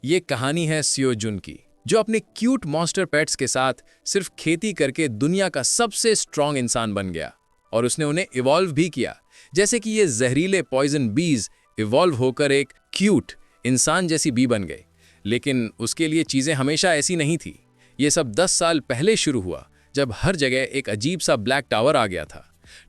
ये कहानी है सियो जुन की, जो अपने क्यूट मॉन्स्टर पेट्स के साथ सिर्फ खेती करके दुनिया का सबसे स्ट्रांग इंसान बन गया। और उसने उन्हें इवॉल्व भी किया, जैसे कि ये जहरीले पॉइजन बीज इवॉल्व होकर एक क्यूट इंसान जैसी बी बन गए। लेकिन उसके लिए चीज़ें हमेशा ऐसी नहीं थी। ये सब 10 साल पहले शुरू हुआ, जब हर जगह एक अजीब सा ब्लैक टावर आ गया था।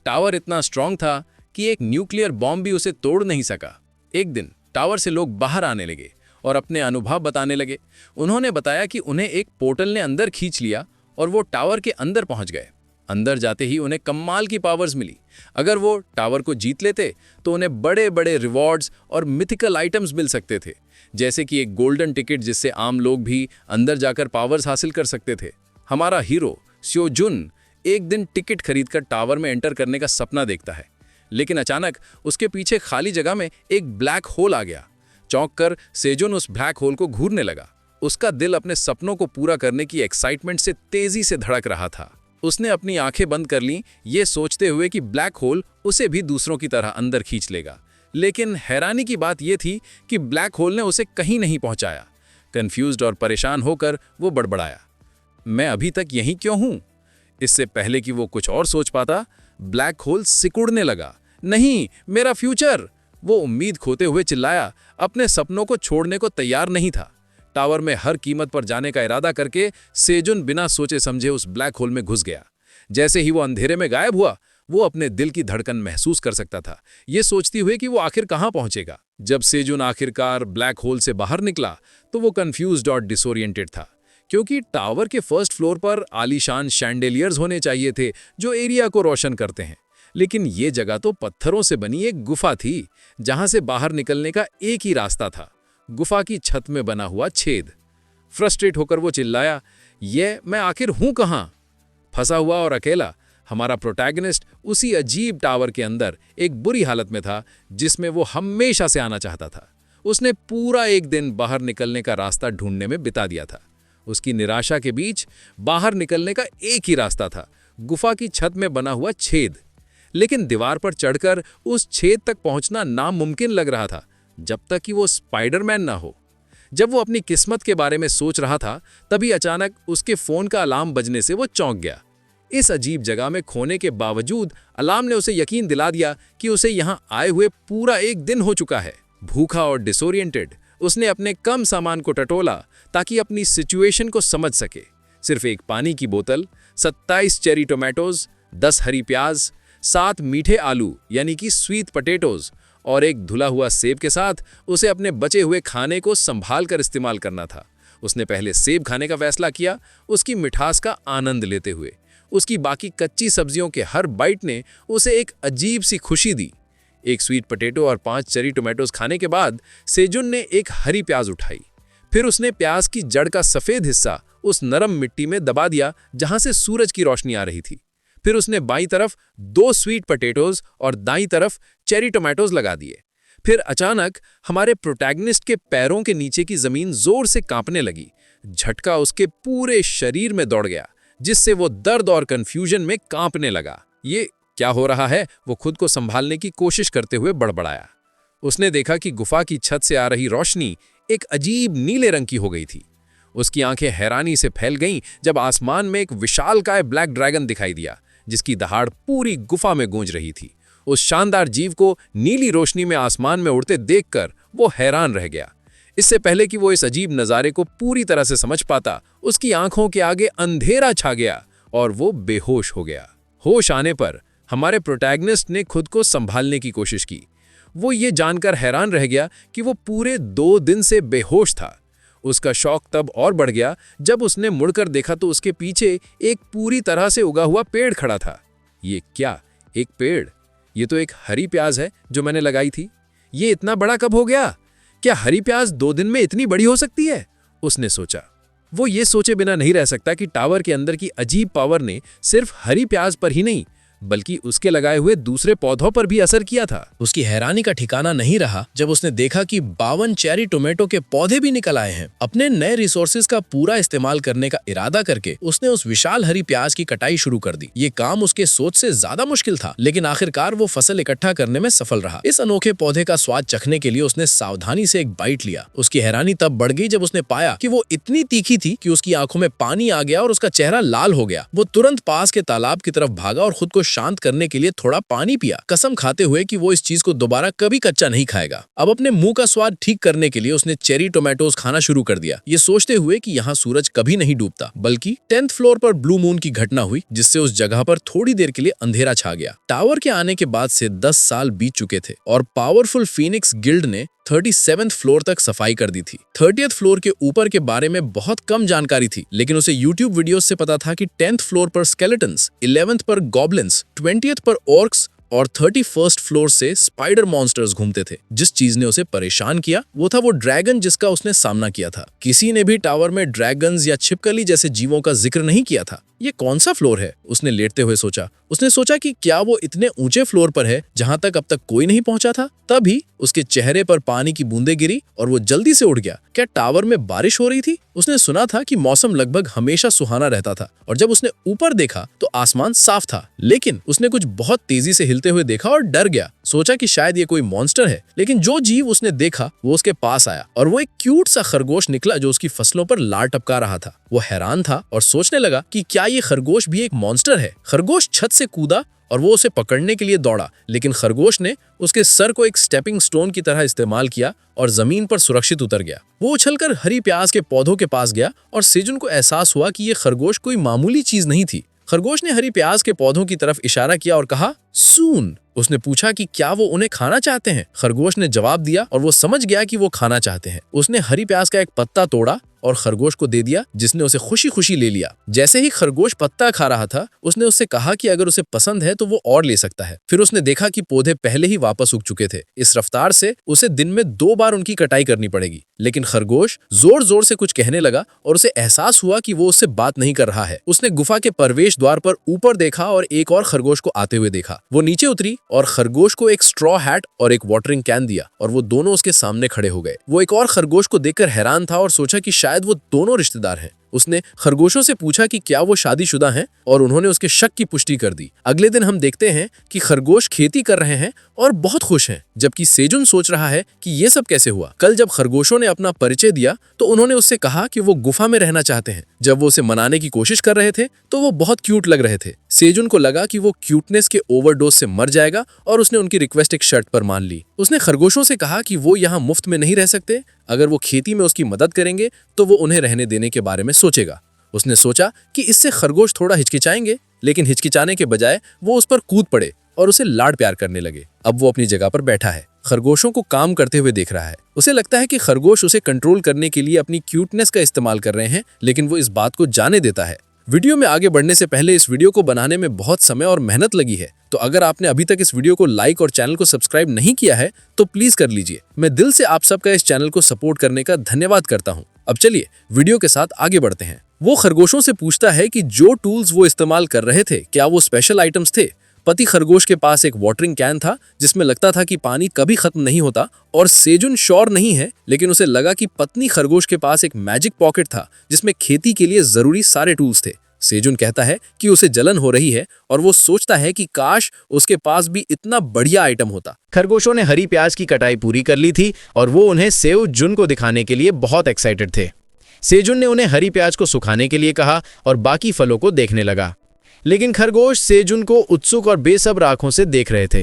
टावर इतना स्ट्रांग था कि एक न्यूक्लियर बॉम्ब भी उसे तोड़ नहीं सका। एक दिन टावर से लोग बाहर आने लगे और अपने अनुभव बताने लगे। उन्होंने बताया कि उन्हें एक पोर्टल ने अंदर खींच लिया और वो टावर के अंदर पहुंच गए। अंदर जाते ही उन्हें कमाल की पावर्स मिली। अगर वो टावर को जीत लेते तो उन्हें बड़े बड़े रिवॉर्ड्स और मिथिकल आइटम्स मिल सकते थे, जैसे कि एक गोल्डन टिकट जिससे आम लोग भी अंदर जाकर पावर्स हासिल कर सकते थे। हमारा हीरो सियो जुन एक दिन टिकट खरीदकर टावर में एंटर करने का सपना देखता है, लेकिन अचानक उसके पीछे खाली जगह में एक ब्लैक होल आ गया। चौंक कर सेजुन उस ब्लैक होल को घूरने लगा। उसका दिल अपने सपनों को पूरा करने की एक्साइटमेंट से तेजी से धड़क रहा था। उसने अपनी आंखें बंद कर लीं, ये सोचते हुए कि ब्लैक होल उसे भी दूसरों की तरह अंदर खींच लेगा। लेकिन हैरानी की बात यह थी कि ब्लैक होल ने उसे कहीं नहीं पहुंचाया। कंफ्यूज्ड और परेशान होकर वो बड़बड़ाया, मैं अभी तक यहीं क्यों हूं? इससे पहले कि वो कुछ और सोच पाता, ब्लैक होल सिकुड़ने लगा। नहीं, मेरा फ्यूचर! वो उम्मीद खोते हुए चिल्लाया। अपने सपनों को छोड़ने को तैयार नहीं था। टावर में हर कीमत पर जाने का इरादा करके सेजुन बिना सोचे समझे उस ब्लैक होल में घुस गया। जैसे ही वो अंधेरे में गायब हुआ, वो अपने दिल की धड़कन महसूस कर सकता था, ये सोचती हुए कि वो आखिर कहां पहुंचेगा। जब सेजुन आखिरकार ब्लैक होल से बाहर निकला तो वो कंफ्यूज्ड और डिसोरिएंटेड था, क्योंकि टावर के फर्स्ट फ्लोर पर आलीशान शैंडेलियर्स होने चाहिए थे जो एरिया को रोशन करते हैं। लेकिन ये जगह तो पत्थरों से बनी एक गुफा थी, जहां से बाहर निकलने का एक ही रास्ता था, गुफा की छत में बना हुआ छेद। फ्रस्ट्रेट होकर वो चिल्लाया, ये मैं आखिर हूं कहां? फंसा हुआ और अकेला हमारा प्रोटैगनिस्ट उसी अजीब टावर के अंदर एक बुरी हालत में था, जिसमें वो हमेशा से आना चाहता था। उसने पूरा एक दिन बाहर निकलने का रास्ता ढूंढने में बिता दिया था। उसकी निराशा के बीच बाहर निकलने का एक ही रास्ता था, गुफा की छत में बना हुआ छेद। लेकिन दीवार पर चढ़कर उस छेद तक पहुंचना नामुमकिन लग रहा था, जब तक कि वो स्पाइडरमैन ना हो। जब वो अपनी किस्मत के बारे में सोच रहा था, तभी अचानक उसके फोन का अलार्म बजने से वो चौंक गया। इस अजीब जगह में खोने के बावजूद अलार्म ने उसे यकीन दिला दिया कि उसे यहां आए हुए पूरा एक दिन हो चुका है। भूखा और डिसोरिएंटेड, उसने अपने कम सामान को टटोला ताकि अपनी सिचुएशन को समझ सके। सिर्फ एक पानी की बोतल, 27 चेरी टोमेटोज, 10 हरी प्याज, 7 मीठे आलू यानी कि स्वीट पोटैटोज और एक धुला हुआ सेब के साथ उसे अपने बचे हुए खाने को संभाल कर इस्तेमाल करना था। उसने पहले सेब खाने का फैसला किया, उसकी मिठास का आनंद लेते हुए। उसकी बाकी कच्ची सब्जियों के हर बाइट ने उसे एक अजीब सी खुशी दी। एक स्वीट पोटैटो और 5 चेरी टोमेटोज खाने के बाद सेजुन ने एक हरी प्याज उठाई। फिर उसने प्याज की जड़ का सफेद हिस्सा उस नरम मिट्टी में दबा दिया जहां से सूरज की रोशनी आ रही थी। फिर उसने बाईं तरफ 2 स्वीट पोटैटोज और दाईं तरफ चेरी टोमेटोज लगा दिए। फिर अचानक हमारे प्रोटैगनिस्ट के पैरों के नीचे की जमीन जोर से कांपने लगी। झटका उसके पूरे शरीर में दौड़ गया, जिससे वो दर्द और कंफ्यूजन में कांपने लगा। ये क्या हो रहा है? वो खुद को संभालने की कोशिश करते हुए बड़बड़ाया। उसने देखा कि गुफा की छत से आ रही रोशनी एक अजीब नीले रंग की हो गई थी। उसकी आंखें हैरानी से फैल गईं जब आसमान में एक विशालकाय ब्लैक ड्रैगन दिखाई दिया, जिसकी दहाड़ पूरी गुफा में गूंज रही थी। उस शानदार जीव को नीली रोशनी में आसमान में उड़ते देखकर वो हैरान रह गया। इससे पहले कि वो इस अजीब नज़ारे को पूरी तरह से समझ पाता, उसकी आंखों के आगे अंधेरा छा गया और वो बेहोश हो गया। होश आने पर हमारे प्रोटैगनिस्ट ने खुद को संभालने की कोशिश की। वो ये जानकर हैरान रह गया कि वो पूरे 2 दिन से बेहोश था। उसका शौक तब और बढ़ गया जब उसने मुड़कर देखा तो उसके पीछे एक पूरी तरह से उगा हुआ पेड़ खड़ा था। ये क्या? एक पेड़? ये तो एक हरी प्याज है जो मैंने लगाई थी। ये इतना बड़ा कब हो गया? क्या हरी प्याज 2 दिन में इतनी बड़ी हो सकती है? उसने सोचा। वो ये सोचे बिना नहीं रह सकता कि टावर के अंदर की अजीब पावर ने सिर्फ हरी प्याज पर ही नहीं, बल्कि उसके लगाए हुए दूसरे पौधों पर भी असर किया था। उसकी हैरानी का ठिकाना नहीं रहा जब उसने देखा कि 52 चेरी टोमेटो के पौधे भी निकल आए हैं। अपने नए रिसोर्सेज का पूरा इस्तेमाल करने का इरादा करके उसने उस विशाल हरी प्याज की कटाई शुरू कर दी। ये काम उसके सोच से ज्यादा मुश्किल था, लेकिन आखिरकार वो फसल इकट्ठा करने में सफल रहा। इस अनोखे पौधे का स्वाद चखने के लिए उसने सावधानी से एक बाइट लिया। उसकी हैरानी तब बढ़ गई जब उसने पाया कि वो इतनी तीखी थी कि उसकी आंखों में पानी आ गया और उसका चेहरा लाल हो गया। वो तुरंत पास के तालाब की तरफ भागा और खुद को शांत करने के लिए थोड़ा पानी पिया, कसम खाते हुए कि वो इस चीज को दोबारा कभी कच्चा नहीं खाएगा। अब अपने मुंह का स्वाद ठीक करने के लिए उसने चेरी टोमेटोज खाना शुरू कर दिया, ये सोचते हुए कि यहाँ सूरज कभी नहीं डूबता। बल्कि 10th फ्लोर पर ब्लू मून की घटना हुई, जिससे उस जगह पर थोड़ी देर के लिए अंधेरा छा गया। टावर के आने के बाद से 10 साल बीत चुके थे और पावरफुल फीनिक्स गिल्ड ने 37th फ्लोर तक सफाई कर दी थी। 30th फ्लोर के ऊपर के बारे में बहुत कम जानकारी थी, लेकिन उसे YouTube वीडियोस से पता था कि 10th फ्लोर पर स्केलेटन्स, 11th पर गॉब्लिन्स, 20th पर ऑर्क्स और 31st फ्लोर से स्पाइडर मॉन्स्टर्स घूमते थे। जिस चीज ने उसे परेशान किया वो था वो ड्रैगन जिसका उसने सामना किया था। किसी ने भी टावर में ड्रैगन्स या छिपकली जैसे जीवों का जिक्र नहीं किया था। ये कौन सा फ्लोर है? उसने लेटते हुए सोचा। उसने सोचा कि क्या वो इतने ऊंचे फ्लोर पर है जहां तक अब तक कोई नहीं पहुंचा था। तभी उसके चेहरे पर पानी की बूंदें गिरी और वो जल्दी से उठ गया। क्या टावर में बारिश हो रही थी? उसने सुना था कि मौसम लगभग हमेशा सुहाना रहता था और जब उसने ऊपर देखा तो आसमान साफ था, लेकिन उसने कुछ बहुत तेजी से हिलते हुए देखा और डर गया। सोचा कि शायद ये कोई मॉन्स्टर है, लेकिन जो जीव उसने देखा वो उसके पास आया और वो एक क्यूट सा खरगोश निकला जो उसकी फसलों पर लार टपका रहा था। वो हैरान था और सोचने लगा कि क्या ये खरगोश भी एक मॉन्स्टर है। खरगोश छत से कूदा और वो उसे पकड़ने के लिए दौड़ा, लेकिन खरगोश ने उसके सर को एक स्टेपिंग स्टोन की तरह इस्तेमाल किया और जमीन पर सुरक्षित उतर गया। वो उछलकर हरी प्याज के पौधों के पास गया और सेजुन को एहसास हुआ कि ये खरगोश कोई मामूली चीज नहीं थी। खरगोश ने हरी प्याज के पौधों की तरफ इशारा किया और कहा, सून। उसने पूछा कि क्या वो उन्हें खाना चाहते हैं। खरगोश ने जवाब दिया और वो समझ गया कि वो खाना चाहते हैं। उसने हरी प्याज का एक पत्ता तोड़ा और खरगोश को दे दिया, जिसने उसे खुशी खुशी ले लिया। जैसे ही खरगोश पत्ता खा रहा था, उसने उससे कहा कि अगर उसे पसंद है तो वो और ले सकता है। फिर उसने देखा कि पौधे पहले ही वापस उग चुके थे। इस रफ्तार से उसे दिन में 2 बार उनकी कटाई करनी पड़ेगी। लेकिन खरगोश जोर जोर से कुछ कहने लगा और उसे एहसास हुआ कि वो उससे बात नहीं कर रहा है। उसने गुफा के प्रवेश द्वार पर ऊपर देखा और एक और खरगोश को आते हुए देखा। वो नीचे उतरी और खरगोश को एक स्ट्रॉ हैट और एक वाटरिंग कैन दिया और वो दोनों उसके सामने खड़े हो गए। वो एक और खरगोश को देखकर हैरान था और सोचा कि शायद वो दोनों रिश्तेदार हैं। उसने खरगोशों से पूछा कि क्या वो शादीशुदा हैं और उन्होंने उसके शक की पुष्टि कर दी। अगले दिन हम देखते हैं कि खरगोश खेती कर रहे हैं और बहुत खुश हैं, जबकि सेजुन सोच रहा है कि ये सब कैसे हुआ। कल जब खरगोशों ने अपना परिचय दिया तो उन्होंने उससे कहा कि वो गुफा में रहना चाहते हैं। जब वो उसे मनाने की कोशिश कर रहे थे तो वो बहुत क्यूट लग रहे थे। सेजुन को लगा कि वो क्यूटनेस के ओवरडोज से मर जाएगा और उसने उनकी रिक्वेस्ट एक शर्त पर मान ली। उसने खरगोशों से कहा कि वो यहाँ मुफ्त में नहीं रह सकते। अगर वो खेती में उसकी मदद करेंगे तो वो उन्हें रहने देने के बारे में सोचेगा। उसने सोचा कि इससे खरगोश थोड़ा हिचकिचाएंगे, लेकिन हिचकिचाने के बजाय वो उस पर कूद पड़े और उसे लाड प्यार करने लगे। अब वो अपनी जगह पर बैठा है, खरगोशों को काम करते हुए देख रहा है। उसे लगता है कि खरगोश उसे कंट्रोल करने के लिए अपनी क्यूटनेस का इस्तेमाल कर रहे हैं, लेकिन वो इस बात को जाने देता है। वीडियो में आगे बढ़ने से पहले इस वीडियो को बनाने में बहुत समय और मेहनत लगी है, तो अगर आपने अभी तक इस वीडियो को लाइक और चैनल को सब्सक्राइब नहीं किया है तो प्लीज कर लीजिए। मैं दिल से आप सबका इस चैनल को सपोर्ट करने का धन्यवाद करता हूँ। अब चलिए वीडियो के साथ आगे बढ़ते हैं। वो खरगोशों से पूछता है कि जो टूल्स वो इस्तेमाल कर रहे थे क्या वो स्पेशल आइटम्स थे। पति खरगोश के पास एक वाटरिंग कैन था जिसमें लगता था कि पानी कभी खत्म नहीं होता, और सेजुन श्योर नहीं है, लेकिन उसे लगा कि पत्नी खरगोश के पास एक मैजिक पॉकेट था जिसमें खेती के लिए जरूरी सारे टूल्स थे। सेजुन कहता है कि उसे जलन हो रही है और वो सोचता है कि काश उसके पास भी इतना बढ़िया आइटम होता। खरगोशों ने हरी प्याज की कटाई पूरी कर ली थी और वो उन्हें सेव जुन को दिखाने के लिए बहुत एक्साइटेड थे। सेजुन ने उन्हें हरी प्याज को सुखाने के लिए कहा और बाकी फलों को देखने लगा, लेकिन खरगोश सेजुन को उत्सुक और बेसब्र आंखों से देख रहे थे।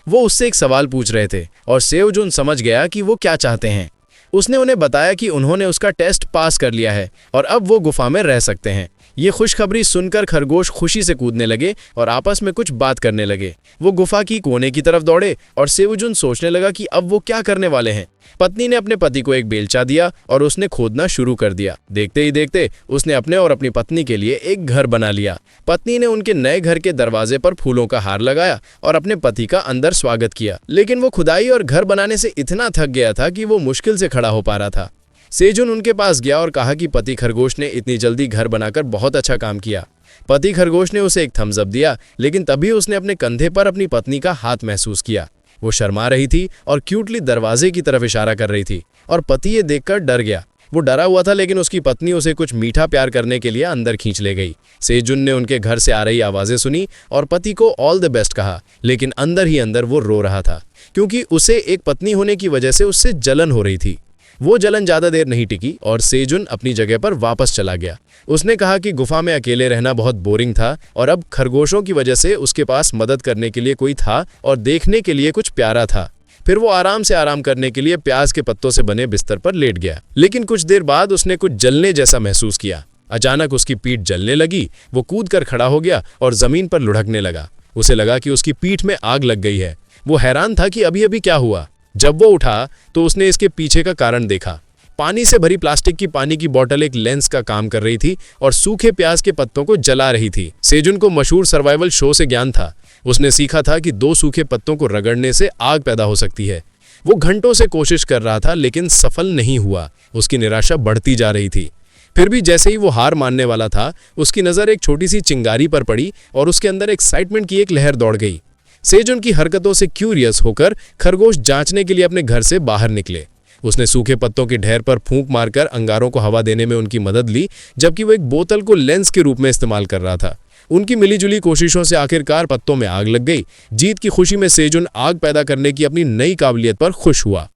वो उससे एक सवाल पूछ रहे थे और सेजुन समझ गया कि वो क्या चाहते हैं। उसने उन्हें बताया कि उन्होंने उसका टेस्ट पास कर लिया है और अब वो गुफा में रह सकते हैं। ये खुशखबरी सुनकर खरगोश खुशी से कूदने लगे और आपस में कुछ बात करने लगे। वो गुफा की कोने की तरफ दौड़े और सेजुन सोचने लगा कि अब वो क्या करने वाले हैं। पत्नी ने अपने पति को एक बेलचा दिया और उसने खोदना शुरू कर दिया। देखते ही देखते उसने अपने और अपनी पत्नी के लिए एक घर बना लिया। पत्नी ने उनके नए घर के दरवाजे पर फूलों का हार लगाया और अपने पति का अंदर स्वागत किया, लेकिन वो खुदाई और घर बनाने से इतना थक गया था कि वो मुश्किल से खड़ा हो पा रहा था। सेजुन उनके पास गया और कहा कि पति खरगोश ने इतनी जल्दी घर बनाकर बहुत अच्छा काम किया। पति खरगोश ने उसे एक थम्स अप दिया, लेकिन तभी उसने अपने कंधे पर अपनी पत्नी का हाथ महसूस किया। वो शर्मा रही थी और क्यूटली दरवाजे की तरफ इशारा कर रही थी और पति ये देखकर डर गया। वो डरा हुआ था, लेकिन उसकी पत्नी उसे कुछ मीठा प्यार करने के लिए अंदर खींच ले गई। सेजुन ने उनके घर से आ रही आवाजें सुनी और पति को ऑल द बेस्ट कहा, लेकिन अंदर ही अंदर वो रो रहा था, क्योंकि उसे एक पत्नी होने की वजह से उससे जलन हो रही थी। वो जलन ज्यादा देर नहीं टिकी और सेजुन अपनी जगह पर वापस चला गया। उसने कहा कि गुफा में अकेले रहना बहुत बोरिंग था और अब खरगोशों की वजह से उसके पास मदद करने के लिए कोई था और देखने के लिए कुछ प्यारा था। फिर वो आराम करने के लिए प्याज के पत्तों से बने बिस्तर पर लेट गया। लेकिन कुछ देर बाद उसने कुछ जलने जैसा महसूस किया। अचानक उसकी पीठ जलने लगी। वो कूद कर खड़ा हो गया और जमीन पर लुढ़कने लगा। उसे लगा कि उसकी पीठ में आग लग गई है। वो हैरान था कि अभी अभी क्या हुआ। जब वो उठा तो उसने इसके पीछे का कारण देखा। पानी से भरी प्लास्टिक की पानी की बोतल एक लेंस का काम कर रही थी और सूखे प्याज के पत्तों को जला रही थी। सेजुन को मशहूर सर्वाइवल शो से ज्ञान था। उसने सीखा था कि 2 सूखे पत्तों को रगड़ने से आग पैदा हो सकती है। वो घंटों से कोशिश कर रहा था, लेकिन सफल नहीं हुआ। उसकी निराशा बढ़ती जा रही थी। फिर भी जैसे ही वो हार मानने वाला था, उसकी नज़र एक छोटी सी चिंगारी पर पड़ी और उसके अंदर एक्साइटमेंट की एक लहर दौड़ गई। सेजुन की हरकतों से क्यूरियस होकर खरगोश जांचने के लिए अपने घर से बाहर निकले। उसने सूखे पत्तों के ढेर पर फूंक मारकर अंगारों को हवा देने में उनकी मदद ली, जबकि वो एक बोतल को लेंस के रूप में इस्तेमाल कर रहा था। उनकी मिलीजुली कोशिशों से आखिरकार पत्तों में आग लग गई। जीत की खुशी में सेजुन आग पैदा करने की अपनी नई काबिलियत पर खुश हुआ।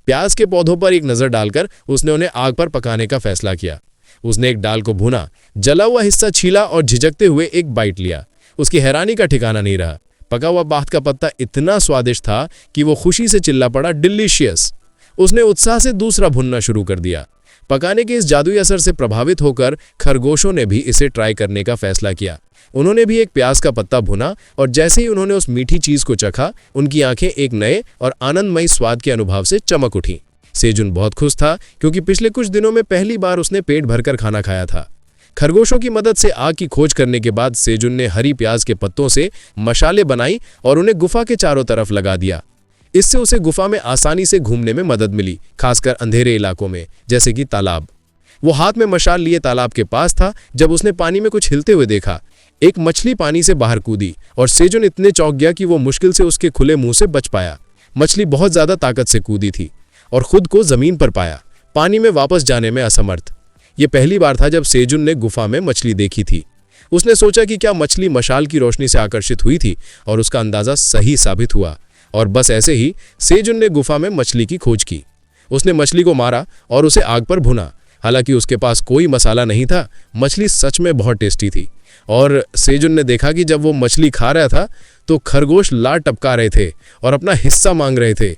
प्याज के पौधों पर एक नज़र डालकर उसने उन्हें आग पर पकाने का फैसला किया। उसने एक डाल को भुना, जला हुआ हिस्सा छीला और झिझकते हुए एक बाइट लिया। उसकी हैरानी का ठिकाना नहीं रहा। पका हुआ बात का पत्ता इतना स्वादिष्ट था कि वो खुशी से चिल्ला पड़ा, डिलीशियस। उसने उत्साह से दूसरा भुनना शुरू कर दिया। पकाने के इस जादुई असर से प्रभावित होकर खरगोशों ने भी इसे ट्राई करने का फैसला किया। उन्होंने भी एक प्याज का पत्ता भुना और जैसे ही उन्होंने उस मीठी चीज को चखा, उनकी आंखें एक नए और आनंदमयी स्वाद के अनुभव से चमक उठी। सेजुन बहुत खुश था, क्योंकि पिछले कुछ दिनों में पहली बार उसने पेट भरकर खाना खाया था। खरगोशों की मदद से आग की खोज करने के बाद सेजुन ने हरी प्याज के पत्तों से मशाले बनाई और उन्हें गुफा के चारों तरफ लगा दिया। इससे उसे गुफा में आसानी से घूमने में मदद मिली, खासकर अंधेरे इलाकों में, जैसे कि तालाब। वो हाथ में मशाल लिए तालाब के पास था जब उसने पानी में कुछ हिलते हुए देखा। एक मछली पानी से बाहर कूदी और सेजुन इतने चौंक गया कि वो मुश्किल से उसके खुले मुंह से बच पाया। मछली बहुत ज्यादा ताकत से कूदी थी और खुद को जमीन पर पाया, पानी में वापस जाने में असमर्थ। ये पहली बार था जब सेजुन ने गुफा में मछली देखी थी। उसने सोचा कि क्या मछली मशाल की रोशनी से आकर्षित हुई थी, और उसका अंदाजा सही साबित हुआ। और बस ऐसे ही सेजुन ने गुफा में मछली की खोज की। उसने मछली को मारा और उसे आग पर भुना। हालांकि उसके पास कोई मसाला नहीं था, मछली सच में बहुत टेस्टी थी। और सेजुन ने देखा कि जब वो मछली खा रहा था तो खरगोश लार टपका रहे थे और अपना हिस्सा मांग रहे थे।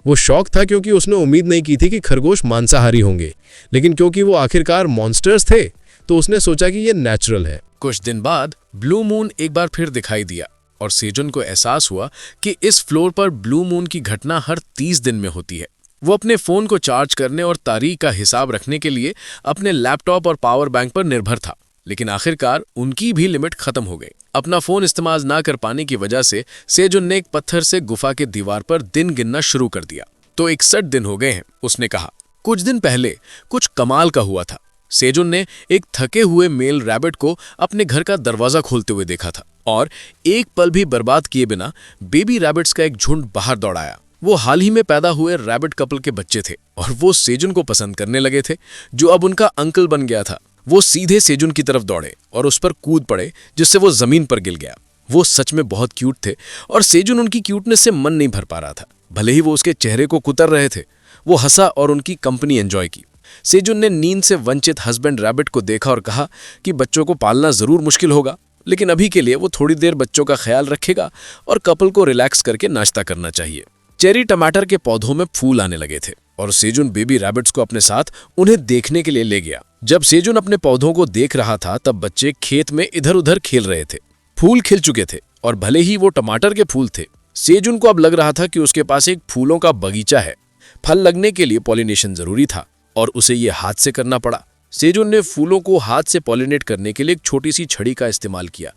वो शौक था, क्योंकि उसने उम्मीद नहीं की थी कि खरगोश मांसाहारी होंगे, लेकिन क्योंकि वो आखिरकार मॉन्स्टर्स थे तो उसने सोचा कि ये नेचुरल है। कुछ दिन बाद ब्लू मून एक बार फिर दिखाई दिया और सेजुन को एहसास हुआ कि इस फ्लोर पर ब्लू मून की घटना हर 30 दिन में होती है। वो अपने फोन को चार्ज करने और तारीख का हिसाब रखने के लिए अपने लैपटॉप और पावर बैंक पर निर्भर था, लेकिन आखिरकार उनकी भी लिमिट खत्म हो गई। अपना फोन इस्तेमाल ना कर पाने की वजह से सेजुन ने एक पत्थर से गुफा के दीवार पर दिन गिनना शुरू कर दिया। तो 61 दिन हो गए हैं, उसने कहा। कुछ दिन पहले कुछ कमाल का हुआ था। सेजुन ने एक थके हुए मेल रैबिट को अपने घर का दरवाजा खोलते हुए देखा था और एक पल भी बर्बाद किए बिना बेबी रैबिट्स का एक झुंड बाहर दौड़ आया। वो हाल ही में पैदा हुए रैबिट कपल के बच्चे थे और वो सेजुन को पसंद करने लगे थे, जो अब उनका अंकल बन गया था। वो सीधे सेजुन की तरफ दौड़े और उस पर कूद पड़े, जिससे वो जमीन पर गिर गया। वो सच में बहुत क्यूट थे और सेजुन उनकी क्यूटनेस से मन नहीं भर पा रहा था। भले ही वो उसके चेहरे को कुतर रहे थे, वो हंसा और उनकी कंपनी एंजॉय की। सेजुन ने नींद से वंचित हस्बैंड रैबिट को देखा और कहा कि बच्चों को पालना जरूर मुश्किल होगा, लेकिन अभी के लिए वो थोड़ी देर बच्चों का ख्याल रखेगा और कपल को रिलैक्स करके नाश्ता करना चाहिए। चेरी टमाटर के पौधों में फूल आने लगे थे और सेजुन बेबी रैबिट्स को अपने साथ उन्हें देखने के लिए ले गया। जब सेजुन अपने पौधों को देख रहा था तब बच्चे खेत में इधर उधर खेल रहे थे। फूल खिल चुके थे और भले ही वो टमाटर के फूल थे, सेजुन को अब लग रहा था कि उसके पास एक फूलों का बगीचा है। फल लगने के लिए पॉलिनेशन जरूरी था और उसे ये हाथ से करना पड़ा। सेजुन ने फूलों को हाथ से पॉलिनेट करने के लिए एक छोटी सी छड़ी का इस्तेमाल किया,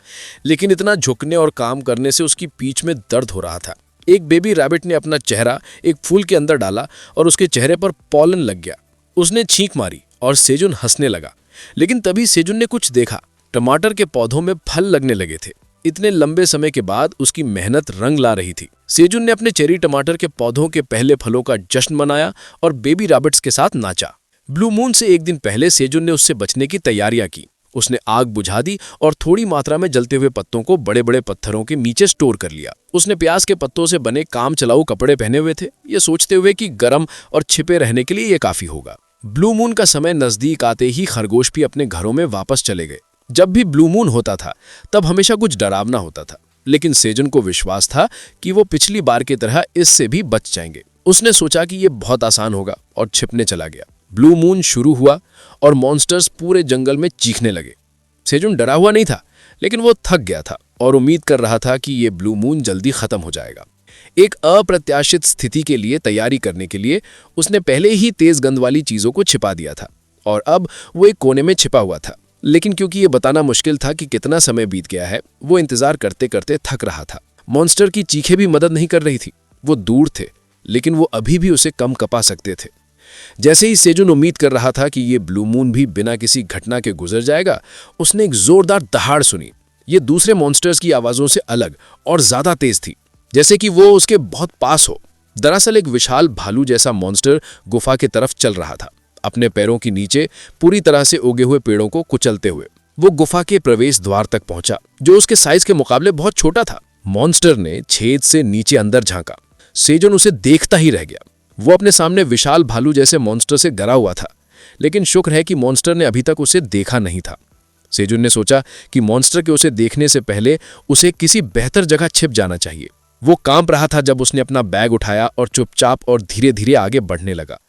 लेकिन इतना झुकने और काम करने से उसकी पीठ में दर्द हो रहा था। एक बेबी रैबिट ने अपना चेहरा एक फूल के अंदर डाला और उसके चेहरे पर पॉलन लग गया। उसने छींक मारी और सेजुन हंसने लगा। लेकिन तभी सेजुन ने कुछ देखा। टमाटर के पौधों में फल लगने लगे थे। इतने लंबे समय के बाद उसकी मेहनत रंग ला रही थी। सेजुन ने अपने चेरी टमाटर के पौधों के पहले फलों का जश्न मनाया और बेबी रैबिट्स के साथ नाचा। ब्लू मून से एक दिन पहले सेजुन ने उससे बचने की तैयारियां की। उसने आग बुझा दी और थोड़ी मात्रा में जलते हुए पत्तों को बड़े बड़े पत्थरों के नीचे स्टोर कर लिया। उसने प्याज के पत्तों से बने काम चलाऊ कपड़े पहने हुए थे, ये सोचते हुए कि गर्म और छिपे रहने के लिए ये काफी होगा। ब्लू मून का समय नजदीक आते ही खरगोश भी अपने घरों में वापस चले गए। जब भी ब्लू मून होता था तब हमेशा कुछ डरावना होता था, लेकिन सेजुन को विश्वास था कि वो पिछली बार की तरह इससे भी बच जाएंगे। उसने सोचा कि ये बहुत आसान होगा और छिपने चला गया। ब्लू मून शुरू हुआ और मॉन्स्टर्स पूरे जंगल में चीखने लगे। सेजुन डरा हुआ नहीं था, लेकिन वो थक गया था और उम्मीद कर रहा था कि ये ब्लू मून जल्दी खत्म हो जाएगा। एक अप्रत्याशित स्थिति के लिए तैयारी करने के लिए उसने पहले ही तेज गंध वाली चीजों को छिपा दिया था और अब वो एक कोने में छिपा हुआ था। लेकिन क्योंकि ये बताना मुश्किल था कि कितना समय बीत गया है, वो इंतजार करते करते थक रहा था। मॉन्स्टर की चीखें भी मदद नहीं कर रही थी। वो दूर थे, लेकिन वो अभी भी उसे कम कपा सकते थे। जैसे ही सेजुन उम्मीद कर रहा था कि ये ब्लू मून भी बिना किसी घटना के गुजर जाएगा, उसने एक जोरदार दहाड़ सुनी। ये दूसरे मॉन्स्टर्स की आवाजों से अलग और ज्यादा तेज थी, जैसे कि वो उसके बहुत पास हो। दरअसल एक विशाल भालू जैसा मॉन्स्टर गुफा की तरफ चल रहा था, अपने पैरों के नीचे पूरी तरह से उगे हुए पेड़ों को कुचलते हुए। वो गुफा के प्रवेश द्वार तक पहुंचा, जो उसके साइज के मुकाबले बहुत छोटा था। मॉन्स्टर ने छेद से नीचे अंदर झांका। सेजुन उसे देखता ही रह गया। वो अपने सामने विशाल भालू जैसे मॉन्स्टर से डरा हुआ था, लेकिन शुक्र है कि मॉन्स्टर ने अभी तक उसे देखा नहीं था। सेजुन ने सोचा कि मॉन्स्टर के उसे देखने से पहले उसे किसी बेहतर जगह छिप जाना चाहिए। वो कांप रहा था जब उसने अपना बैग उठाया और चुपचाप और धीरे धीरे आगे बढ़ने लगा।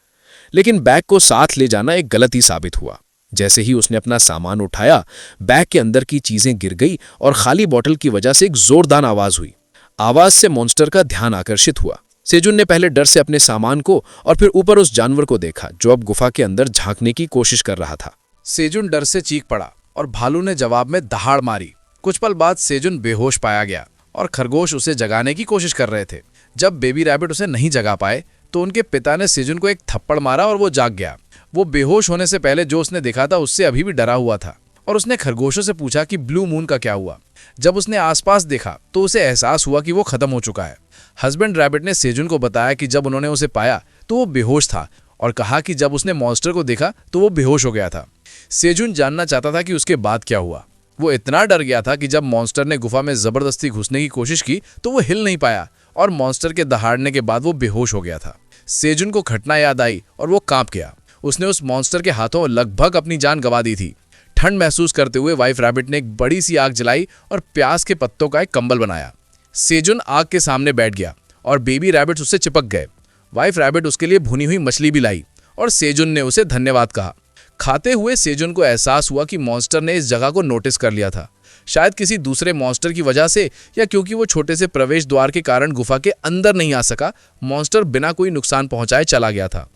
लेकिन बैग को साथ ले जाना एक गलती साबित हुआ। जैसे ही उसने अपना सामान उठाया, बैग के अंदर की चीजें गिर गई और खाली बोतल की वजह से एक जोरदार आवाज हुई। आवाज से मॉन्स्टर का ध्यान आकर्षित हुआ। सेजुन ने पहले डर से अपने सामान को और फिर ऊपर उस जानवर को देखा जो अब गुफा के अंदर झांकने की कोशिश कर रहा था। सेजुन डर से चीख पड़ा और भालू ने जवाब में दहाड़ मारी। कुछ पल बाद सेजुन बेहोश पाया गया और खरगोश उसे जगाने की कोशिश कर रहे थे। जब बेबी रैबिट उसे नहीं जगा पाए तो उनके पिता ने सेजुन को एक थप्पड़ मारा और वो जाग गया। वो बेहोश होने से पहले जो उसने देखा था उससे अभी भी डरा हुआ था और उसने खरगोशों से पूछा कि ब्लू मून का क्या हुआ। जब उसने आसपास देखा तो उसे एहसास हुआ कि वो खत्म हो चुका है। हस्बैंड रैबिट ने सेजुन को बताया कि जब उन्होंने उसे पाया तो वो बेहोश था और कहा कि जब उसने मॉन्स्टर को देखा तो वो बेहोश हो गया था। सेजुन जानना चाहता था कि उसके बाद क्या हुआ। वो इतना डर गया था कि जब मॉन्स्टर ने गुफा में जबरदस्ती घुसने की कोशिश की तो वो हिल नहीं पाया और मॉन्स्टर के दहाड़ने के बाद वो बेहोश हो गया था। सेजुन को घटना याद आई और वो कांप गया। उसने उस मॉन्स्टर के हाथों लगभग अपनी जान गंवा दी थी। ठंड महसूस करते हुए वाइफ रैबिट ने एक बड़ी सी आग जलाई और प्याज के पत्तों का एक कंबल बनाया। सेजुन आग के सामने बैठ गया और बेबी रैबिट उससे चिपक गए। वाइफ रैबिट उसके लिए भुनी हुई मछली भी लाई और सेजुन ने उसे धन्यवाद कहा। खाते हुए सेजुन को एहसास हुआ कि मॉन्स्टर ने इस जगह को नोटिस कर लिया था, शायद किसी दूसरे मॉन्स्टर की वजह से या क्योंकि वो छोटे से प्रवेश द्वार के कारण गुफा के अंदर नहीं आ सका। मॉन्स्टर बिना कोई नुकसान पहुंचाए चला गया था,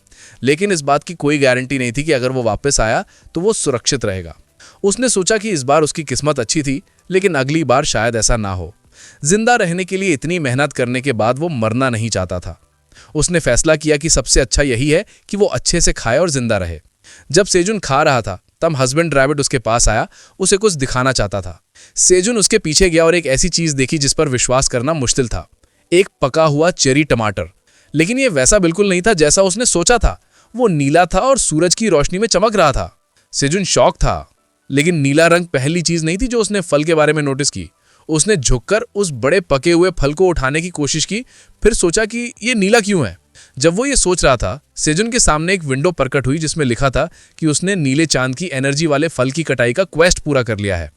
लेकिन इस बात की कोई गारंटी नहीं थी कि अगर वो वापस आया तो वो सुरक्षित रहेगा। उसने सोचा कि इस बार उसकी किस्मत अच्छी थी, लेकिन अगली बार शायद ऐसा ना हो। जिंदा रहने के लिए इतनी मेहनत करने के बाद वो मरना नहीं चाहता था। उसने फैसला किया कि सबसे अच्छा यही है कि वो अच्छे से खाए और जिंदा रहे। जब सेजुन खा रहा था तब हस्बैंड रैबिट उसके पास आया, उसे कुछ दिखाना चाहता था। सेजुन उसके पीछे गया और एक ऐसी चीज देखी जिस पर विश्वास करना मुश्किल था। एक पका हुआ चेरी टमाटर, लेकिन ये वैसा बिल्कुल नहीं था जैसा उसने सोचा था। वो नीला था और सूरज की रोशनी में चमक रहा था। सेजुन शॉक था, लेकिन नीला रंग पहली चीज नहीं थी जो उसने फल के बारे में नोटिस की। उसने झुककर उस बड़े पके हुए फल को उठाने की कोशिश की, फिर सोचा कि ये नीला क्यों है। जब वो ये सोच रहा था, सेजुन के सामने एक विंडो प्रकट हुई जिसमें लिखा था कि उसने नीले चांद की एनर्जी वाले फल की कटाई का क्वेस्ट पूरा कर लिया है।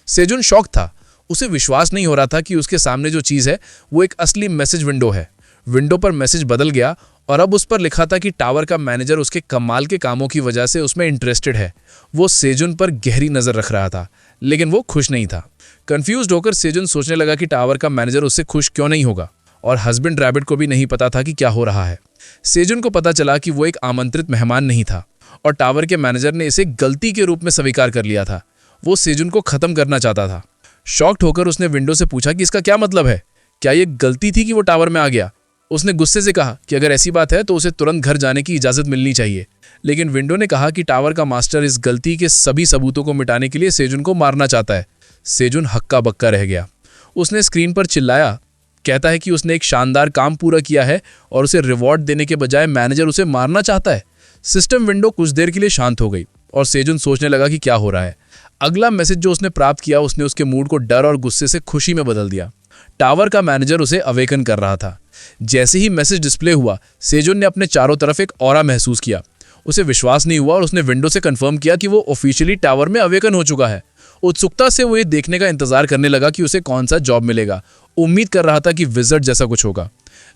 सेजुन शॉक था। उसे विश्वास नहीं हो रहा था कि उसके सामने जो चीज है वो एक असली मैसेज विंडो है। विंडो पर मैसेज बदल गया और अब उस पर लिखा था कि टावर का मैनेजर उसके कमाल के कामों की वजह से उसमें इंटरेस्टेड है। वो सेजुन पर गहरी नजर रख रहा था, लेकिन वो खुश नहीं था। कंफ्यूज्ड होकर सेजुन सोचने लगा कि टावर का मैनेजर उससे खुश क्यों नहीं होगा, और हस्बैंड रैबिट को भी नहीं पता था कि क्या हो रहा है। सेजुन को पता चला कि वो एक आमंत्रित मेहमान नहीं था और टावर के मैनेजर ने इसे गलती के रूप में स्वीकार कर लिया था। वो सेजुन को खत्म करना चाहता था। शॉक्ड होकर उसने विंडो से पूछा कि इसका क्या मतलब है, क्या ये गलती थी कि वो टावर में आ गया। उसने गुस्से से कहा कि अगर ऐसी बात है तो उसे तुरंत घर जाने की इजाजत मिलनी चाहिए। लेकिन विंडो ने कहा कि टावर का मास्टर इस गलती के सभी सबूतों को मिटाने के लिए सेजुन को मारना चाहता है। सेजुन हक्का बक्का रह गया। उसने स्क्रीन पर चिल्लाया, कहता है कि उसने एक शानदार काम पूरा किया है और उसे रिवॉर्ड देने के बजाय मैनेजर उसे मारना चाहता है। सिस्टम विंडो कुछ देर के लिए शांत हो गई और सेजुन सोचने लगा कि क्या हो रहा है। अगला मैसेज जो उसने प्राप्त किया उसने उसके मूड को डर और गुस्से से खुशी में बदल दिया। टावर का मैनेजर उसे अवेकन कर रहा था। जैसे ही मैसेज डिस्प्ले हुआ, सेजुन ने अपने चारों तरफ एक ऑरा महसूस किया। उसे विश्वास नहीं हुआ और उसने विंडो से कंफर्म किया कि वो ऑफिशियली टावर में अवेकन हो चुका है। उत्सुकता से वो ये देखने का इंतजार करने लगा कि उसे कौन सा जॉब मिलेगा। उम्मीद कर रहा था कि विज़र्ड जैसा कुछ होगा,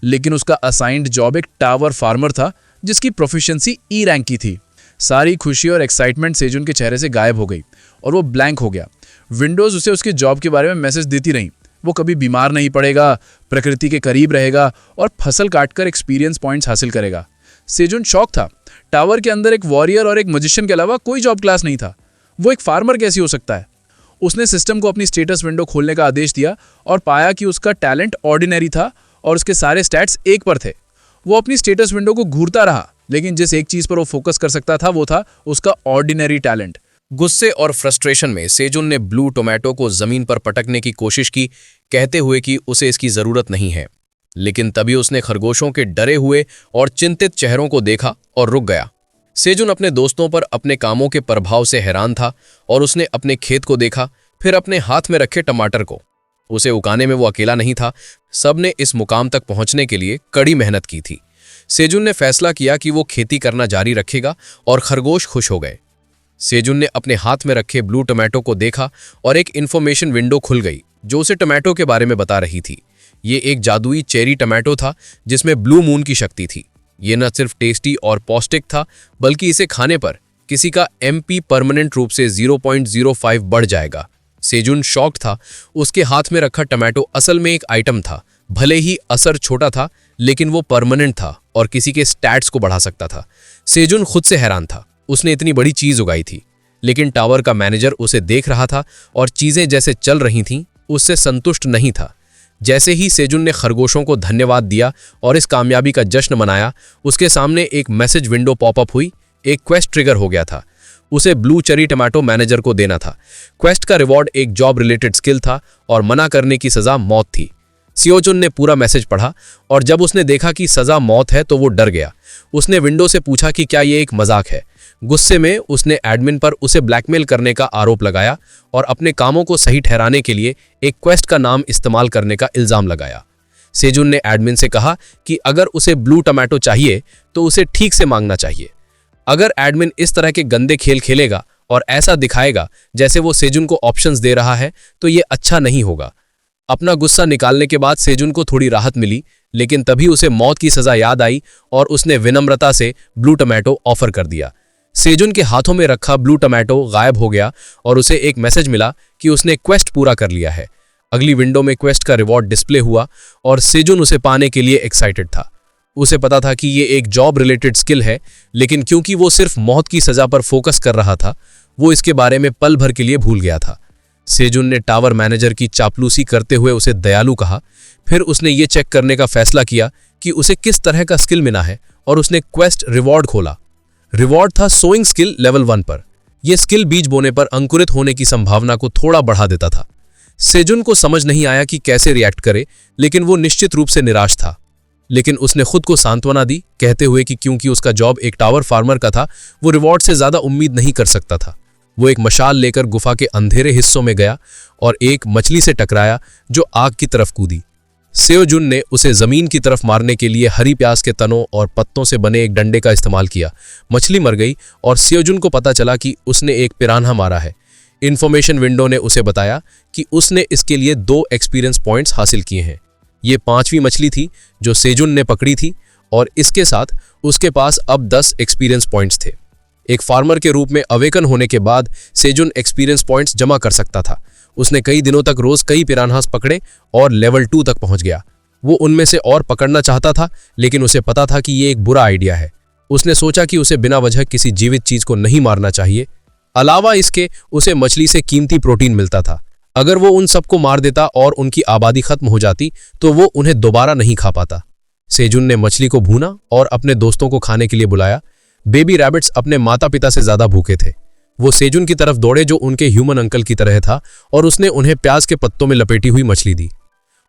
लेकिन उसका असाइंड जॉब एक टावर फार्मर था जिसकी प्रोफिशिएंसी ई रैंक की थी। सारी खुशी और एक्साइटमेंट सेजुन के चेहरे से गायब हो गई और वो ब्लैंक हो गया। विंडोज उसे उसके जॉब के बारे में मैसेज देती रहीं। वो कभी बीमार नहीं पड़ेगा, प्रकृति के करीब रहेगा और फसल काटकर एक्सपीरियंस पॉइंट्स हासिल करेगा। सेजुन शॉक था। टावर के अंदर एक वॉरियर और एक मजिशियन के अलावा कोई जॉब क्लास नहीं था। वो एक फार्मर कैसी हो सकता है? उसने सिस्टम को अपनी स्टेटस विंडो खोलने का आदेश दिया और पाया कि उसका टैलेंट ऑर्डिनरी था और उसके सारे स्टैट्स 1 पर थे। वो अपनी स्टेटस विंडो को घूरता रहा, लेकिन जिस एक चीज पर वो फोकस कर सकता था वो था उसका ऑर्डिनरी टैलेंट। गुस्से और फ्रस्ट्रेशन में सेजुन ने ब्लू टोमेटो को जमीन पर पटकने की कोशिश की, कहते हुए कि उसे इसकी जरूरत नहीं है। लेकिन तभी उसने खरगोशों के डरे हुए और चिंतित चेहरों को देखा और रुक गया। सेजुन अपने दोस्तों पर अपने कामों के प्रभाव से हैरान था और उसने अपने खेत को देखा, फिर अपने हाथ में रखे टमाटर को। उसे उगाने में वो अकेला नहीं था, सबने इस मुकाम तक पहुंचने के लिए कड़ी मेहनत की थी। सेजुन ने फैसला किया कि वो खेती करना जारी रखेगा और खरगोश खुश हो गए। सेजुन ने अपने हाथ में रखे ब्लू टमाटो को देखा और एक इन्फॉर्मेशन विंडो खुल गई जो उसे टमाटो के बारे में बता रही थी। ये एक जादुई चेरी टमाटो था जिसमें ब्लू मून की शक्ति थी। ये न सिर्फ टेस्टी और पौष्टिक था, बल्कि इसे खाने पर किसी का एमपी परमानेंट रूप से 0.05 बढ़ जाएगा। सेजुन शॉक्ड था। उसके हाथ में रखा टमाटो असल में एक आइटम था। भले ही असर छोटा था, लेकिन वो परमानेंट था और किसी के स्टैट्स को बढ़ा सकता था। सेजुन खुद से हैरान था। उसने इतनी बड़ी चीज उगाई थी, लेकिन टावर का मैनेजर उसे देख रहा था और चीजें जैसे चल रही थीं उससे संतुष्ट नहीं था। जैसे ही सेजुन ने खरगोशों को धन्यवाद दिया और इस कामयाबी का जश्न मनाया, उसके सामने एक मैसेज विंडो पॉपअप हुई। एक क्वेस्ट ट्रिगर हो गया था। उसे ब्लू चेरी टमाटो मैनेजर को देना था। क्वेस्ट का रिवॉर्ड एक जॉब रिलेटेड स्किल था और मना करने की सजा मौत थी। सेजुन ने पूरा मैसेज पढ़ा और जब उसने देखा कि सजा मौत है तो वो डर गया। उसने विंडो से पूछा कि क्या ये एक मजाक है। गुस्से में उसने एडमिन पर उसे ब्लैकमेल करने का आरोप लगाया और अपने कामों को सही ठहराने के लिए एक क्वेस्ट का नाम इस्तेमाल करने का इल्जाम लगाया। सेजुन ने एडमिन से कहा कि अगर उसे ब्लू टमाटो चाहिए तो उसे ठीक से मांगना चाहिए। अगर एडमिन इस तरह के गंदे खेल खेलेगा और ऐसा दिखाएगा जैसे वो सेजुन को ऑप्शंस दे रहा है तो ये अच्छा नहीं होगा। अपना गुस्सा निकालने के बाद सेजुन को थोड़ी राहत मिली, लेकिन तभी उसे मौत की सजा याद आई और उसने विनम्रता से ब्लू टमाटो ऑफर कर दिया। सेजुन के हाथों में रखा ब्लू टमाटो गायब हो गया और उसे एक मैसेज मिला कि उसने क्वेस्ट पूरा कर लिया है। अगली विंडो में क्वेस्ट का रिवॉर्ड डिस्प्ले हुआ और सेजुन उसे पाने के लिए एक्साइटेड था। उसे पता था कि ये एक जॉब रिलेटेड स्किल है, लेकिन क्योंकि वो सिर्फ मौत की सजा पर फोकस कर रहा था, वो इसके बारे में पल भर के लिए भूल गया था। सेजुन ने टावर मैनेजर की चापलूसी करते हुए उसे दयालु कहा। फिर उसने ये चेक करने का फैसला किया कि उसे किस तरह का स्किल मिला है और उसने क्वेस्ट रिवॉर्ड खोला। रिवॉर्ड था सोइंग स्किल लेवल 1 पर। यह स्किल बीज बोने पर अंकुरित होने की संभावना को थोड़ा बढ़ा देता था। सेजुन को समझ नहीं आया कि कैसे रिएक्ट करे, लेकिन वो निश्चित रूप से निराश था। लेकिन उसने खुद को सांत्वना दी, कहते हुए कि क्योंकि उसका जॉब एक टावर फार्मर का था, वो रिवॉर्ड से ज्यादा उम्मीद नहीं कर सकता था। वो एक मशाल लेकर गुफा के अंधेरे हिस्सों में गया और एक मछली से टकराया जो आग की तरफ कूदी। सेजुन ने उसे जमीन की तरफ मारने के लिए हरी प्याज के तनों और पत्तों से बने एक डंडे का इस्तेमाल किया। मछली मर गई और सेजुन को पता चला कि उसने एक पिरान्हा मारा है। इन्फॉर्मेशन विंडो ने उसे बताया कि उसने इसके लिए 2 एक्सपीरियंस पॉइंट्स हासिल किए हैं। ये 5वीं मछली थी जो सेजुन ने पकड़ी थी और इसके साथ उसके पास अब 10 एक्सपीरियंस पॉइंट्स थे। एक फार्मर के रूप में अवेकन होने के बाद सेजुन एक्सपीरियंस पॉइंट्स जमा कर सकता था। उसने कई दिनों तक रोज कई पिरान्हास पकड़े और लेवल 2 तक पहुंच गया। वो उनमें से और पकड़ना चाहता था, लेकिन उसे पता था कि ये एक बुरा आइडिया है। उसने सोचा कि उसे बिना वजह किसी जीवित चीज को नहीं मारना चाहिए। अलावा इसके उसे मछली से कीमती प्रोटीन मिलता था। अगर वो उन सबको मार देता और उनकी आबादी खत्म हो जाती तो वो उन्हें दोबारा नहीं खा पाता। सेजुन ने मछली को भूना और अपने दोस्तों को खाने के लिए बुलाया। बेबी रैबिट्स अपने माता पिता से ज्यादा भूखे थे। वो सेजुन की तरफ दौड़े जो उनके ह्यूमन अंकल की तरह था, और उसने उन्हें प्याज के पत्तों में लपेटी हुई मछली दी।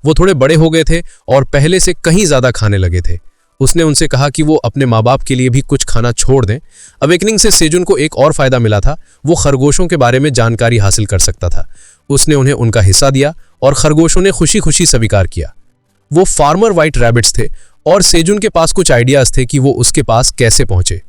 वो थोड़े बड़े हो गए थे और पहले से कहीं ज्यादा खाने लगे थे। उसने उनसे कहा कि वो अपने माँ बाप के लिए भी कुछ खाना छोड़ दें। अवेकनिंग से सेजुन को एक और फायदा मिला था, वो खरगोशों के बारे में जानकारी हासिल कर सकता था। उसने उन्हें उनका हिस्सा दिया और खरगोशों ने खुशी खुशी स्वीकार किया। वो फार्मर व्हाइट रैबिट्स थे और सेजुन के पास कुछ आइडियाज थे कि वो उसके पास कैसे पहुंचे।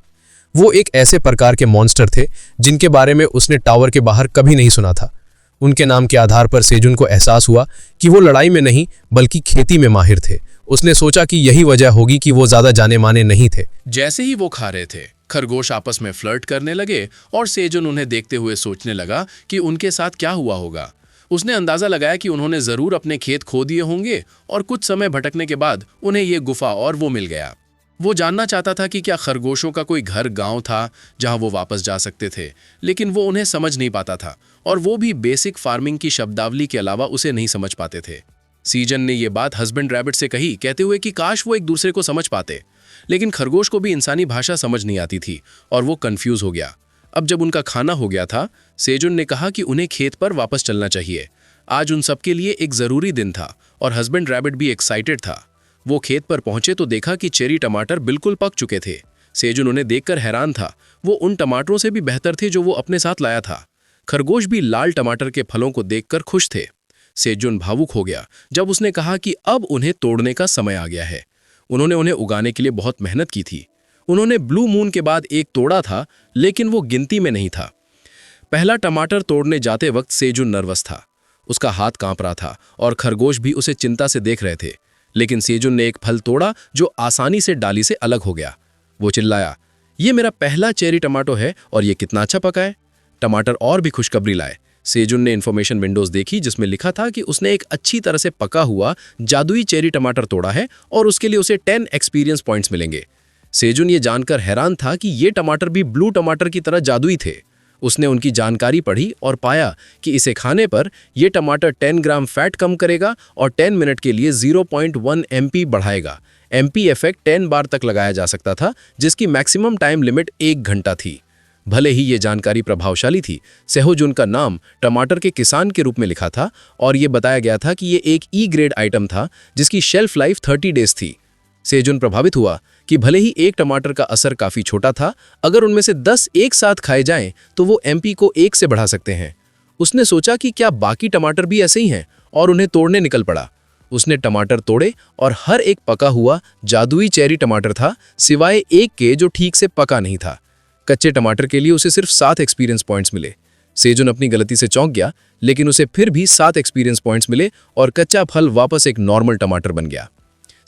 वो एक ऐसे प्रकार के मॉन्स्टर थे जिनके बारे में उसने टावर के बाहर कभी नहीं सुना था। उनके नाम के आधार पर सेजुन को एहसास हुआ कि वो लड़ाई में नहीं बल्कि खेती में माहिर थे। उसने सोचा कि यही वजह होगी कि वो ज्यादा जाने माने नहीं थे। जैसे ही वो खा रहे थे, खरगोश आपस में फ्लर्ट करने लगे और सेजुन उन्हें देखते हुए सोचने लगा कि उनके साथ क्या हुआ होगा। उसने अंदाजा लगाया कि उन्होंने जरूर अपने खेत खो दिए होंगे और कुछ समय भटकने के बाद उन्हें ये गुफा और वो मिल गया। वो जानना चाहता था कि क्या खरगोशों का कोई घर गांव था जहां वो वापस जा सकते थे, लेकिन वो उन्हें समझ नहीं पाता था और वो भी बेसिक फार्मिंग की शब्दावली के अलावा उसे नहीं समझ पाते थे। सीजन ने ये बात हस्बैंड रैबिट से कही, कहते हुए कि काश वो एक दूसरे को समझ पाते, लेकिन खरगोश को भी इंसानी भाषा समझ नहीं आती थी और वो कंफ्यूज हो गया। अब जब उनका खाना हो गया था, सेजुन ने कहा कि उन्हें खेत पर वापस चलना चाहिए। आज उन सबके लिए एक जरूरी दिन था और हस्बैंड रैबिट भी एक्साइटेड था। वो खेत पर पहुंचे तो देखा कि चेरी टमाटर बिल्कुल पक चुके थे। सेजुन उन्हें देखकर हैरान था। वो उन टमाटरों से भी बेहतर थे जो वो अपने साथ लाया था। खरगोश भी लाल टमाटर के फलों को देखकर खुश थे। सेजुन भावुक हो गया जब उसने कहा कि अब उन्हें तोड़ने का समय आ गया है। उन्होंने उन्हें उगाने के लिए बहुत मेहनत की थी। उन्होंने ब्लू मून के बाद एक तोड़ा था, लेकिन वो गिनती में नहीं था। पहला टमाटर तोड़ने जाते वक्त सेजुन नर्वस था। उसका हाथ कांप रहा था और खरगोश भी उसे चिंता से देख रहे थे। लेकिन सेजुन ने एक फल तोड़ा जो आसानी से डाली से अलग हो गया। वो चिल्लाया, ये मेरा पहला चेरी टमाटो है और ये कितना अच्छा पका है। टमाटर और भी खुशखबरी लाए। सेजुन ने इन्फॉर्मेशन विंडोज देखी जिसमें लिखा था कि उसने एक अच्छी तरह से पका हुआ जादुई चेरी टमाटर तोड़ा है और उसके लिए उसे 10 एक्सपीरियंस पॉइंट्स मिलेंगे। सेजुन ये जानकर हैरान था कि ये टमाटर भी ब्लू टमाटर की तरह जादुई थे। उसने उनकी जानकारी पढ़ी और पाया कि इसे खाने पर यह टमाटर 10 ग्राम फैट कम करेगा और 10 मिनट के लिए 0.1 MP बढ़ाएगा। MP इफेक्ट 10 बार तक लगाया जा सकता था, जिसकी मैक्सिमम टाइम लिमिट 1 घंटा थी। भले ही ये जानकारी प्रभावशाली थी, सेहोजुन का नाम टमाटर के किसान के रूप में लिखा था और ये बताया गया था कि ये एक E ग्रेड आइटम था जिसकी शेल्फ लाइफ 30 डेज थी। सेजुन प्रभावित हुआ कि भले ही एक टमाटर का असर काफी छोटा था, अगर उनमें से 10 एक साथ खाए जाएं तो वो MP को 1 से बढ़ा सकते हैं। उसने सोचा कि क्या बाकी टमाटर भी ऐसे ही हैं और उन्हें तोड़ने निकल पड़ा। उसने टमाटर तोड़े और हर एक पका हुआ जादुई चेरी टमाटर था, सिवाय एक के जो ठीक से पका नहीं था। कच्चे टमाटर के लिए उसे सिर्फ 7 एक्सपीरियंस पॉइंट्स मिले। सेजुन अपनी गलती से चौंक गया, लेकिन उसे फिर भी 7 एक्सपीरियंस पॉइंट्स मिले और कच्चा फल वापस एक नॉर्मल टमाटर बन गया।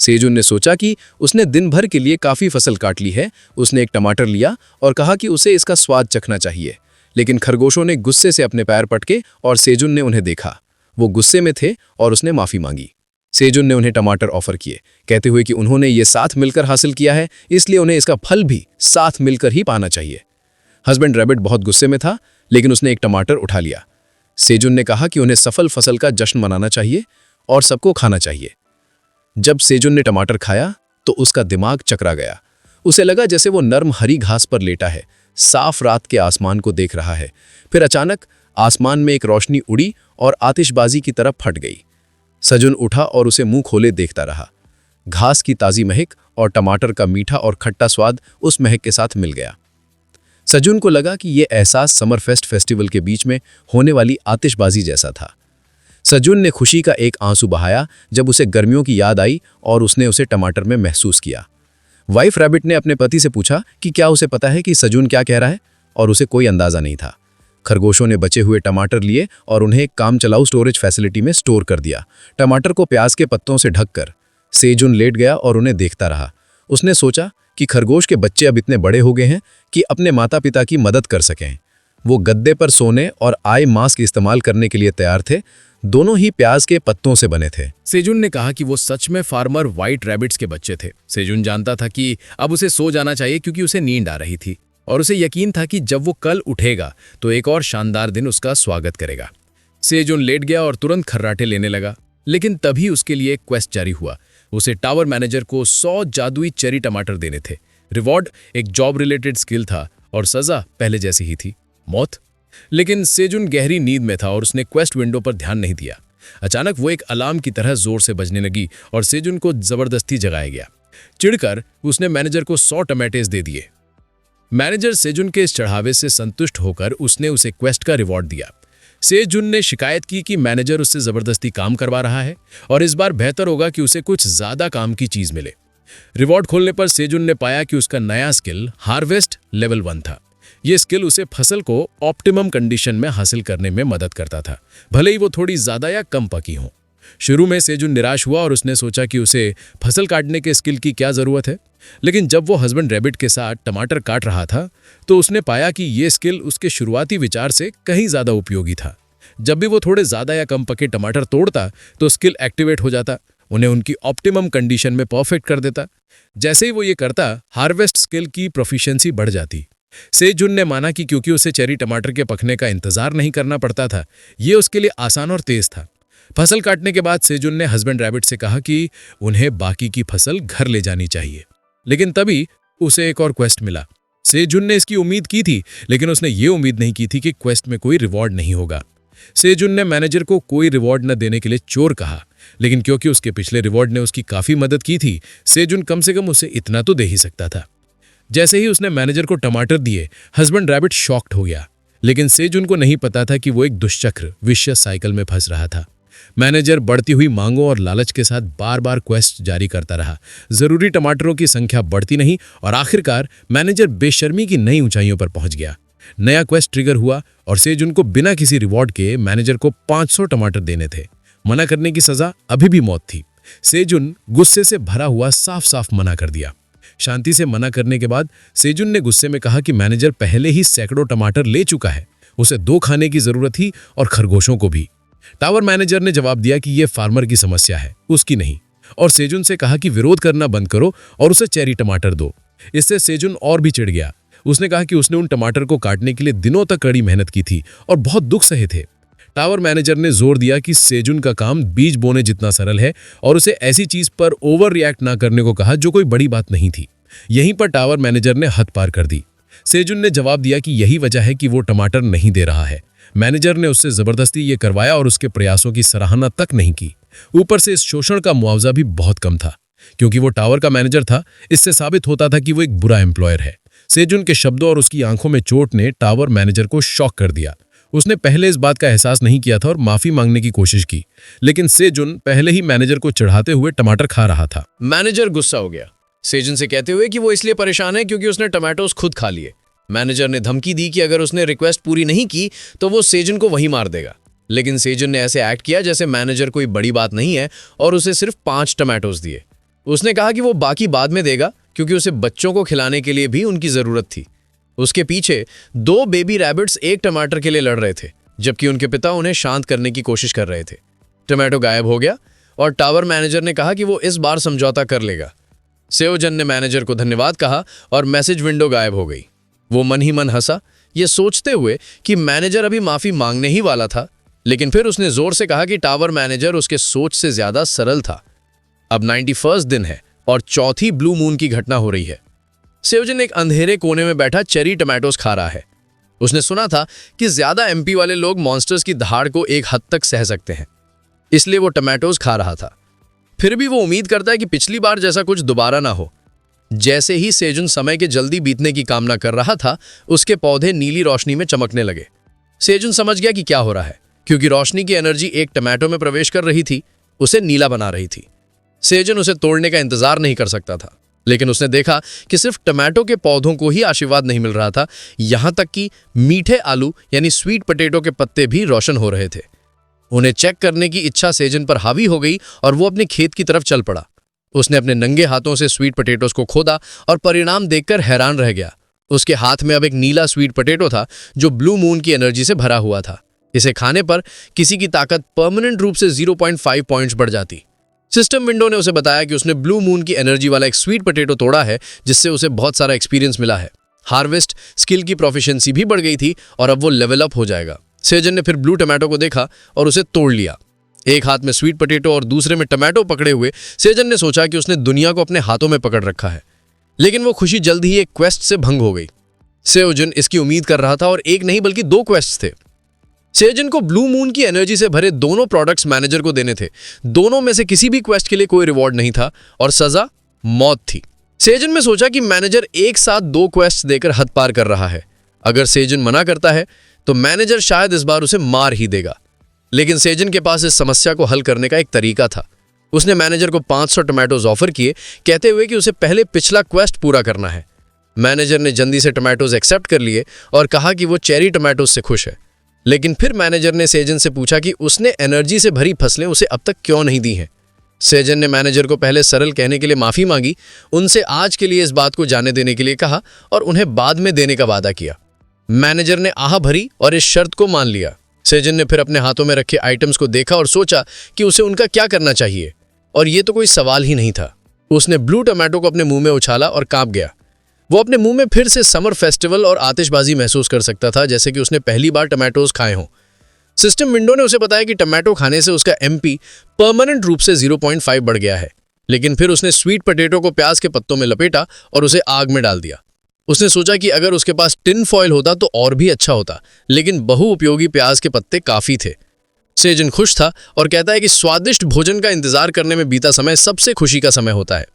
सेजुन ने सोचा कि उसने दिन भर के लिए काफी फसल काट ली है। उसने एक टमाटर लिया और कहा कि उसे इसका स्वाद चखना चाहिए, लेकिन खरगोशों ने गुस्से से अपने पैर पटके और सेजुन ने उन्हें देखा। वो गुस्से में थे और उसने माफी मांगी। सेजुन ने उन्हें टमाटर ऑफर किए, कहते हुए कि उन्होंने ये साथ मिलकर हासिल किया है, इसलिए उन्हें इसका फल भी साथ मिलकर ही पाना चाहिए। हस्बैंड रैबिट बहुत गुस्से में था, लेकिन उसने एक टमाटर उठा लिया। सेजुन ने कहा कि उन्हें सफल फसल का जश्न मनाना चाहिए और सबको खाना चाहिए। जब सेजुन ने टमाटर खाया तो उसका दिमाग चकरा गया। उसे लगा जैसे वो नर्म हरी घास पर लेटा है, साफ रात के आसमान को देख रहा है। फिर अचानक आसमान में एक रोशनी उड़ी और आतिशबाजी की तरफ फट गई। सजुन उठा और उसे मुंह खोले देखता रहा। घास की ताजी महक और टमाटर का मीठा और खट्टा स्वाद उस महक के साथ मिल गया। सजुन को लगा कि यह एहसास समरफेस्ट फेस्टिवल के बीच में होने वाली आतिशबाजी जैसा था। सजुन ने खुशी का एक आंसू बहाया जब उसे गर्मियों की याद आई और उसने उसे टमाटर में महसूस किया। वाइफ रैबिट ने अपने पति से पूछा कि क्या उसे पता है कि सजुन क्या कह रहा है, और उसे कोई अंदाजा नहीं था। खरगोशों ने बचे हुए टमाटर लिए और उन्हें एक काम चलाऊ स्टोरेज फैसिलिटी में स्टोर कर दिया। टमाटर को प्याज के पत्तों से ढककर सेजुन लेट गया और उन्हें देखता रहा। उसने सोचा कि खरगोश के बच्चे अब इतने बड़े हो गए हैं कि अपने माता पिता की मदद कर सकें। वो गद्दे पर सोने और आई मास्क इस्तेमाल करने के लिए तैयार थे। दोनों ही प्याज के पत्तों से बने थे। सेजुन ने कहा कि वो सच में फार्मर व्हाइट रैबिट्स के बच्चे थे। सेजुन जानता था कि अब उसे सो जाना चाहिए क्योंकि उसे नींद आ रही थी और उसे यकीन था कि जब वो कल उठेगा तो एक और शानदार दिन उसका स्वागत करेगा। सेजुन लेट गया और तुरंत खर्राटे लेने लगा, लेकिन तभी उसके लिए एक क्वेस्ट जारी हुआ। उसे टावर मैनेजर को 100 जादुई चेरी टमाटर देने थे। रिवॉर्ड एक जॉब रिलेटेड स्किल था और सजा पहले जैसी ही थी, मौत। लेकिन सेजुन गहरी नींद में था और उसने क्वेस्ट विंडो पर ध्यान नहीं दिया। अचानक वो एक अलार्म की तरह जोर से बजने लगी और सेजुन को जबरदस्ती जगाया गया। चिढ़कर उसने मैनेजर को 100 टमाटेज दे दिए। मैनेजर सेजुन के इस चढ़ावे से संतुष्ट होकर उसने उसे क्वेस्ट का रिवॉर्ड दिया। सेजुन ने शिकायत की कि मैनेजर उससे जबरदस्ती काम करवा रहा है और इस बार बेहतर होगा कि उसे कुछ ज्यादा काम की चीज मिले। रिवॉर्ड खोलने पर सेजुन ने पाया कि उसका नया स्किल हार्वेस्ट लेवल 1 था। यह स्किल उसे फसल को ऑप्टिमम कंडीशन में हासिल करने में मदद करता था, भले ही वो थोड़ी ज्यादा या कम पकी हो। शुरू में सेजुन निराश हुआ और उसने सोचा कि उसे फसल काटने के स्किल की क्या जरूरत है, लेकिन जब वो हस्बैंड रैबिट के साथ टमाटर काट रहा था तो उसने पाया कि ये स्किल उसके शुरुआती विचार से कहीं ज्यादा उपयोगी था। जब भी वो थोड़े ज्यादा या कम पके टमाटर तोड़ता तो स्किल एक्टिवेट हो जाता, उन्हें उनकी ऑप्टिमम कंडीशन में परफेक्ट कर देता। जैसे ही वो ये करता, हार्वेस्ट स्किल की प्रोफिशिएंसी बढ़ जाती। सेजुन ने माना कि क्योंकि उसे चेरी टमाटर के पकने का इंतजार नहीं करना पड़ता था, ये उसके लिए आसान और तेज था। फसल काटने के बाद सेजुन ने हस्बैंड रैबिट से कहा कि उन्हें बाकी की फसल घर ले जानी चाहिए, लेकिन तभी उसे एक और क्वेस्ट मिला। सेजुन ने इसकी उम्मीद की थी, लेकिन उसने ये उम्मीद नहीं की थी कि क्वेस्ट में कोई रिवॉर्ड नहीं होगा। सेजुन ने मैनेजर को कोई रिवॉर्ड न देने के लिए चोर कहा, लेकिन क्योंकि उसके पिछले रिवॉर्ड ने उसकी काफी मदद की थी, सेजुन कम से कम उसे इतना तो दे ही सकता था। जैसे ही उसने मैनेजर को टमाटर दिए, हस्बैंड रैबिट शॉक्ड हो गया, लेकिन सेजुन को नहीं पता था कि वो एक दुष्चक्र विशियस साइकिल में फंस रहा था। मैनेजर बढ़ती हुई मांगों और लालच के साथ बार बार क्वेस्ट जारी करता रहा। जरूरी टमाटरों की संख्या बढ़ती नहीं और आखिरकार मैनेजर बेशर्मी की नई ऊंचाइयों पर पहुंच गया। नया क्वेस्ट ट्रिगर हुआ और सेजुन को बिना किसी रिवॉर्ड के मैनेजर को 500 टमाटर देने थे। मना करने की सजा अभी भी मौत थी। सेजुन गुस्से से भरा हुआ साफ साफ मना कर दिया। शांति से मना करने के बाद सेजुन ने गुस्से में कहा कि मैनेजर पहले ही सैकड़ों टमाटर ले चुका है, उसे 2 खाने की जरूरत थी और खरगोशों को भी। टावर मैनेजर ने जवाब दिया कि यह फार्मर की समस्या है, उसकी नहीं, और सेजुन से कहा कि विरोध करना बंद करो और उसे चेरी टमाटर दो। इससे सेजुन और भी चिढ़ गया। उसने कहा कि उसने उन टमाटर को काटने के लिए दिनों तक कड़ी मेहनत की थी और बहुत दुख सहे थे। टावर मैनेजर ने जोर दिया कि सेजुन का काम बीज बोने जितना सरल है और उसे ऐसी चीज पर ओवर रिएक्ट ना करने को कहा जो कोई बड़ी बात नहीं थी। यहीं पर टावर मैनेजर ने हद पार कर दी। सेजुन ने जवाब दिया कि यही वजह है कि वो टमाटर नहीं दे रहा है। मैनेजर ने उससे जबरदस्ती ये करवाया और उसके प्रयासों की सराहना तक नहीं की। ऊपर से इस शोषण का मुआवजा भी बहुत कम था। क्योंकि वो टावर का मैनेजर था, इससे साबित होता था कि वो एक बुरा एम्प्लॉयर है। सेजुन के शब्दों और उसकी आंखों में चोट ने टावर मैनेजर को शॉक कर दिया। उसने पहले इस बात का एहसास नहीं किया था और माफी मांगने की कोशिश की, लेकिन सेजुन पहले ही मैनेजर को चढ़ाते हुए टमाटर खा रहा था। मैनेजर गुस्सा हो गया, सेजुन से कहते हुए कि वो इसलिए परेशान है क्योंकि उसने टमाटोज खुद खा लिए। मैनेजर ने धमकी दी कि अगर उसने रिक्वेस्ट पूरी नहीं की तो वो सेजुन को वहीं मार देगा, लेकिन सेजुन ने ऐसे एक्ट किया जैसे मैनेजर कोई बड़ी बात नहीं है और उसे सिर्फ 5 टमाटोज दिए। उसने कहा कि वो बाकी बाद में देगा क्योंकि उसे बच्चों को खिलाने के लिए भी उनकी जरूरत थी। उसके पीछे 2 बेबी रैबिट्स एक टमाटर के लिए लड़ रहे थे, जबकि उनके पिता उन्हें शांत करने की कोशिश कर रहे थे। टमाटो गायब हो गया और टावर मैनेजर ने कहा कि वो इस बार समझौता कर लेगा। सेओजन ने मैनेजर को धन्यवाद कहा और मैसेज विंडो गायब हो गई। वो मन ही मन हंसा, ये सोचते हुए कि मैनेजर अभी माफी मांगने ही वाला था, लेकिन फिर उसने जोर से कहा कि टावर मैनेजर उसके सोच से ज्यादा सरल था। अब 91वां दिन है और चौथी ब्लू मून की घटना हो रही है। सेओजन एक अंधेरे कोने में बैठा चेरी टमाटोज खा रहा है। उसने सुना था कि ज्यादा एमपी वाले लोग मॉन्स्टर्स की दहाड़ को एक हद तक सह सकते हैं, इसलिए वो टमाटोज खा रहा था। फिर भी वो उम्मीद करता है कि पिछली बार जैसा कुछ दोबारा ना हो। जैसे ही सेजुन समय के जल्दी बीतने की कामना कर रहा था, उसके पौधे नीली रोशनी में चमकने लगे। सेजुन समझ गया कि क्या हो रहा है, क्योंकि रोशनी की एनर्जी एक टमाटो में प्रवेश कर रही थी, उसे नीला बना रही थी। सेजुन उसे तोड़ने का इंतजार नहीं कर सकता था, लेकिन उसने देखा कि सिर्फ टमाटो के पौधों को ही आशीर्वाद नहीं मिल रहा था, यहां तक कि मीठे आलू यानी स्वीट पोटैटो के पत्ते भी रोशन हो रहे थे। उन्हें चेक करने की इच्छा सेजुन पर हावी हो गई और वो अपने खेत की तरफ चल पड़ा। उसने अपने नंगे हाथों से स्वीट पोटैटोज को खोदा और परिणाम देखकर हैरान रह गया। उसके हाथ में अब एक नीला स्वीट पोटैटो था जो ब्लू मून की एनर्जी से भरा हुआ था। इसे खाने पर किसी की ताकत परमानेंट रूप से 0.5 पॉइंट्स बढ़ जाती। सिस्टम विंडो ने उसे बताया कि उसने ब्लू मून की एनर्जी वाला एक स्वीट पोटैटो तोड़ा है, जिससे उसे बहुत सारा एक्सपीरियंस मिला है। हार्वेस्ट स्किल की प्रोफिशिएंसी भी बढ़ गई थी और अब वो लेवल अप हो जाएगा। सेजन ने फिर ब्लू टमाटो को देखा और उसे तोड़ लिया। एक हाथ में स्वीट पोटैटो और दूसरे में टमाटो पकड़े हुए सेजन ने सोचा कि उसने दुनिया को अपने हाथों में पकड़ रखा है। लेकिन वो खुशी जल्द ही एक क्वेस्ट से भंग हो गई। सेओजुन इसकी उम्मीद कर रहा था और एक नहीं बल्कि 2 क्वेस्ट थे। सेओजुन को ब्लू मून की एनर्जी से भरे दोनों प्रोडक्ट्स मैनेजर को देने थे। दोनों में से किसी भी क्वेस्ट के लिए कोई रिवॉर्ड नहीं था और सजा मौत थी। सेओजुन ने सोचा कि मैनेजर एक साथ 2 क्वेस्ट देकर हद पार कर रहा है। अगर सेओजुन मना करता है तो मैनेजर शायद इस बार उसे मार ही देगा। लेकिन सेओजुन के पास इस समस्या को हल करने का एक तरीका था। उसने मैनेजर को 500 टमाटोज ऑफर किए, कहते हुए कि उसे पहले पिछला क्वेस्ट पूरा करना है। मैनेजर ने जल्दी से टमाटोज एक्सेप्ट कर लिए और कहा कि वो चेरी टमाटोज से खुश है। लेकिन फिर मैनेजर ने सेओजुन से पूछा कि उसने एनर्जी से भरी फसलें उसे अब तक क्यों नहीं दी हैं। सेओजुन ने मैनेजर को पहले सरल कहने के लिए माफ़ी मांगी, उनसे आज के लिए इस बात को जाने देने के लिए कहा और उन्हें बाद में देने का वादा किया। मैनेजर ने आह भरी और इस शर्त को मान लिया। सेओजुन ने फिर अपने हाथों में रखे आइटम्स को देखा और सोचा कि उसे उनका क्या करना चाहिए, और ये तो कोई सवाल ही नहीं था। उसने ब्लू टमाटो को अपने मुंह में उछाला और कांप गया। वो अपने मुंह में फिर से समर फेस्टिवल और आतिशबाजी महसूस कर सकता था, जैसे कि उसने पहली बार टमाटोज खाए हों। सिस्टम विंडो ने उसे बताया कि टमाटो खाने से उसका एमपी परमानेंट रूप से 0.5 बढ़ गया है। लेकिन फिर उसने स्वीट पोटैटो को प्याज के पत्तों में लपेटा और उसे आग में डाल दिया। उसने सोचा कि अगर उसके पास टिन फॉयल होता तो और भी अच्छा होता, लेकिन बहुउपयोगी प्याज के पत्ते काफी थे। सेओजुन खुश था और कहता है कि स्वादिष्ट भोजन का इंतजार करने में बीता समय सबसे खुशी का समय होता है।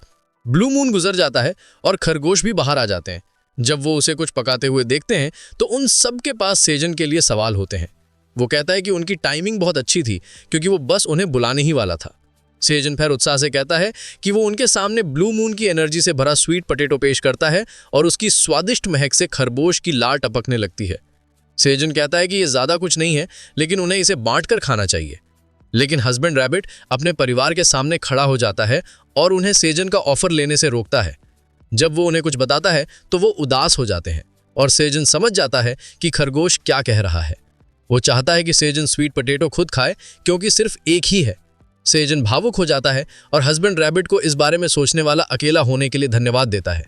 ब्लू मून गुजर जाता है और खरगोश भी बाहर आ जाते हैं। जब वो उसे कुछ पकाते हुए देखते हैं तो उन सब के पास सेओजुन के लिए सवाल होते हैं। वो कहता है कि उनकी टाइमिंग बहुत अच्छी थी क्योंकि वो बस उन्हें बुलाने ही वाला था। सेओजुन फिर उत्साह से कहता है कि वो उनके सामने ब्लू मून की एनर्जी से भरा स्वीट पोटैटो पेश करता है और उसकी स्वादिष्ट महक से खरगोश की लार टपकने लगती है। सेओजुन कहता है कि ये ज़्यादा कुछ नहीं है, लेकिन उन्हें इसे बांटकर खाना चाहिए। लेकिन हस्बैंड रैबिट अपने परिवार के सामने खड़ा हो जाता है और उन्हें सेओजुन का ऑफर लेने से रोकता है। जब वो उन्हें कुछ बताता है तो वो उदास हो जाते हैं और सेओजुन समझ जाता है कि खरगोश क्या कह रहा है। वो चाहता है कि सेओजुन स्वीट पोटैटो खुद खाए क्योंकि सिर्फ एक ही है। सेओजुन भावुक हो जाता है और हस्बैंड रैबिट को इस बारे में सोचने वाला अकेला होने के लिए धन्यवाद देता है।